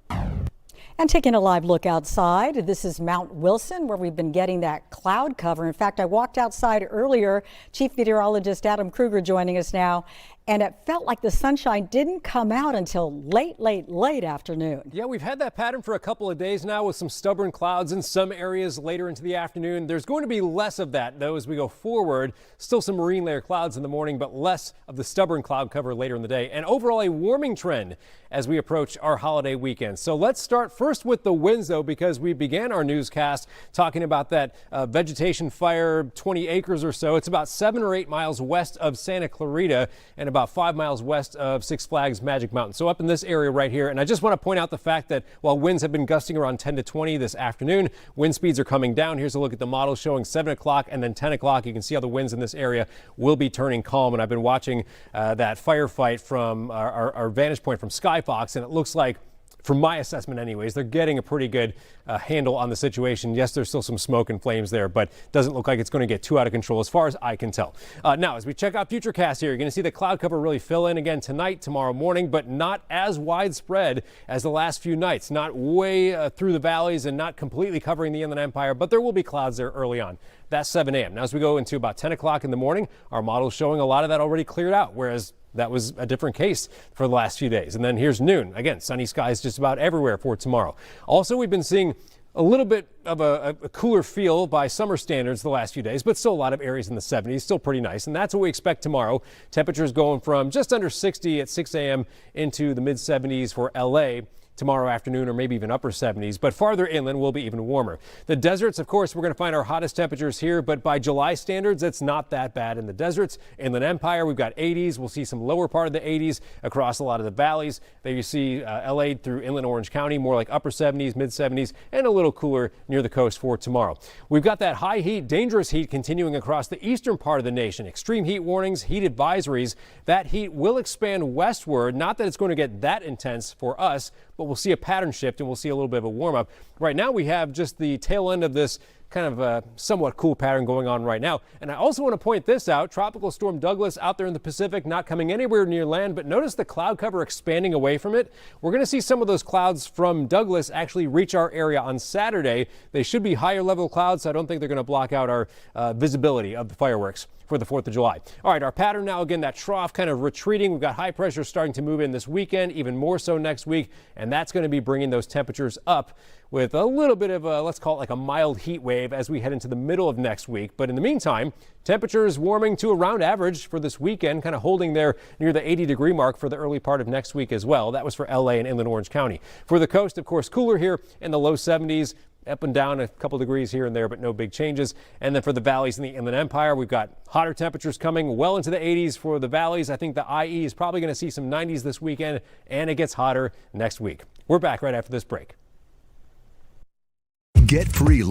And taking a live look outside, this is Mount Wilson, where we've been getting that cloud cover. In fact, I walked outside earlier, Chief Meteorologist Adam Kruger joining us now, and it felt like the sunshine didn't come out until late afternoon. Yeah, we've had that pattern for a couple of days now with some stubborn clouds in some areas later into the afternoon. There's going to be less of that, though, as we go forward. Still some marine layer clouds in the morning, but less of the stubborn cloud cover later in the day. And overall, a warming trend as we approach our holiday weekend. So let's start first with the winds, though, because we began our newscast talking about that vegetation fire, 20 acres or so. It's about 7 or 8 miles west of Santa Clarita and about 5 miles west of Six Flags Magic Mountain. So up in this area right here. And I just want to point out the fact that while winds have been gusting around 10 to 20 this afternoon, wind speeds are coming down. Here's a look at the model showing 7 o'clock and then 10 o'clock. You can see how the winds in this area will be turning calm. And I've been watching that firefight from our vantage point from Skyfox, and it looks like, from my assessment anyways, they're getting a pretty good handle on the situation. Yes, there's still some smoke and flames there, but doesn't look like it's going to get too out of control as far as I can tell. Now, as we check out Futurecast here, you're going to see the cloud cover really fill in again tonight, tomorrow morning, but not as widespread as the last few nights. Not way through the valleys and not completely covering the Inland Empire, but there will be clouds there early on. That's 7 a.m. Now, as we go into about 10 o'clock in the morning, our model's showing a lot of that already cleared out, whereas that was a different case for the last few days. And then here's noon. Again, sunny skies just about everywhere for tomorrow. Also, we've been seeing a little bit of a cooler feel by summer standards the last few days, but still a lot of areas in the 70s, still pretty nice. And that's what we expect tomorrow. Temperatures going from just under 60 at 6 a.m. into the mid 70s for LA tomorrow afternoon, or maybe even upper 70s, but farther inland will be even warmer. The deserts, of course, we're going to find our hottest temperatures here, but by July standards, it's not that bad in the deserts. Inland Empire, we've got 80s. We'll see some lower part of the 80s across a lot of the valleys. There you see LA through inland Orange County, more like upper 70s, mid 70s, and a little cooler near the coast for tomorrow. We've got that high heat, dangerous heat continuing across the eastern part of the nation. Extreme heat warnings, heat advisories. That heat will expand westward. Not that it's going to get that intense for us, but we'll see a pattern shift and we'll see a little bit of a warm up. Right now we have just the tail end of this kind of somewhat cool pattern going on right now. And I also want to point this out. Tropical Storm Douglas out there in the Pacific, not coming anywhere near land, but notice the cloud cover expanding away from it. We're going to see some of those clouds from Douglas actually reach our area on Saturday. They should be higher level clouds, so I don't think they're going to block out our visibility of the fireworks for the 4th of July. All right, our pattern now, again, that trough kind of retreating. We've got high pressure starting to move in this weekend, even more so next week, and that's going to be bringing those temperatures up with a little bit of a, let's call it like a mild heat wave as we head into the middle of next week. But in the meantime, temperatures warming to around average for this weekend, kind of holding there near the 80-degree mark for the early part of next week as well. That was for LA and inland Orange County. For the coast, of course, cooler here in the low 70s. Up and down a couple degrees here and there, but no big changes. And then for the valleys in the Inland Empire, we've got hotter temperatures coming well into the 80s for the valleys. I think the IE is probably going to see some 90s this weekend, and it gets hotter next week. We're back right after this break. Get free.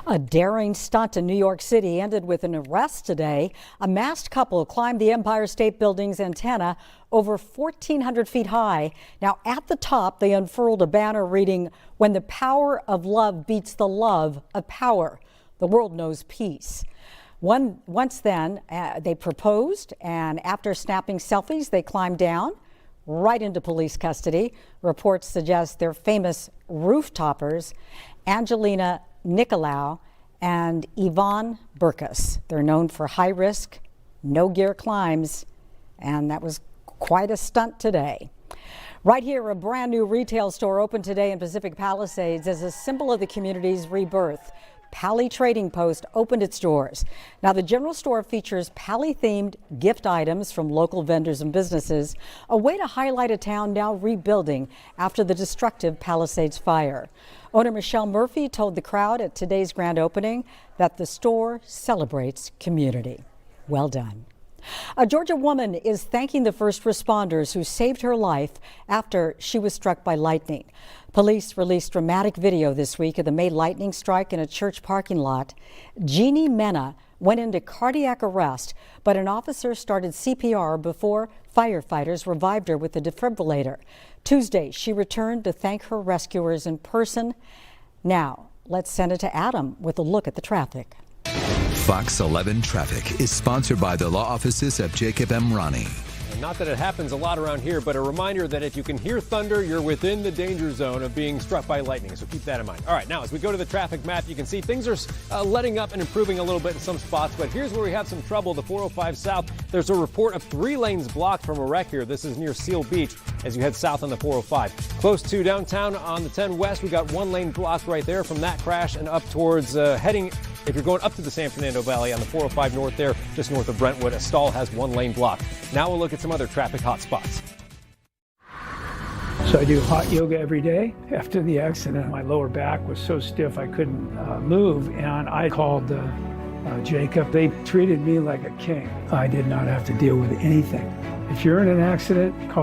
A daring stunt in New York City ended with an arrest today. A masked couple climbed the Empire State Building's antenna over 1,400 feet high. Now, at the top, they unfurled a banner reading, "When the power of love beats the love of power, the world knows peace." Once then, they proposed, and after snapping selfies, they climbed down right into police custody. Reports suggest they're famous roof-toppers, Angelina Nicolau and Yvonne Burkus. They're known for high-risk, no-gear climbs, and that was quite a stunt today. Right here, a brand new retail store opened today in Pacific Palisades as a symbol of the community's rebirth. Pali Trading Post opened its doors. Now, the general store features Pali-themed gift items from local vendors and businesses, a way to highlight a town now rebuilding after the destructive Palisades fire. Owner Michelle Murphy told the crowd at today's grand opening that the store celebrates community. Well done. A Georgia woman is thanking the first responders who saved her life after she was struck by lightning. Police released dramatic video this week of the May lightning strike in a church parking lot. Jeannie Mena went into cardiac arrest, but an officer started CPR before firefighters revived her with a defibrillator. Tuesday, she returned to thank her rescuers in person. Now, let's send it to Adam with a look at the traffic. Fox 11 Traffic is sponsored by the law offices of Jacob M. Ronnie. Not that it happens a lot around here, but a reminder that if you can hear thunder, you're within the danger zone of being struck by lightning. So keep that in mind. All right, now as we go to the traffic map, you can see things are letting up and improving a little bit in some spots. But here's where we have some trouble. The 405 south, there's a report of 3 lanes blocked from a wreck here. This is near Seal Beach as you head south on the 405. Close to downtown on the 10 west, we got 1 lane blocked right there from that crash and up towards heading. If you're going up to the San Fernando Valley on the 405 north there, just north of Brentwood, a stall has 1 lane blocked. Now we'll look at some other traffic hot spots. So I do hot yoga every day. After the accident, my lower back was so stiff I couldn't move, and I called Jacob. They treated me like a king. I did not have to deal with anything. If you're in an accident, call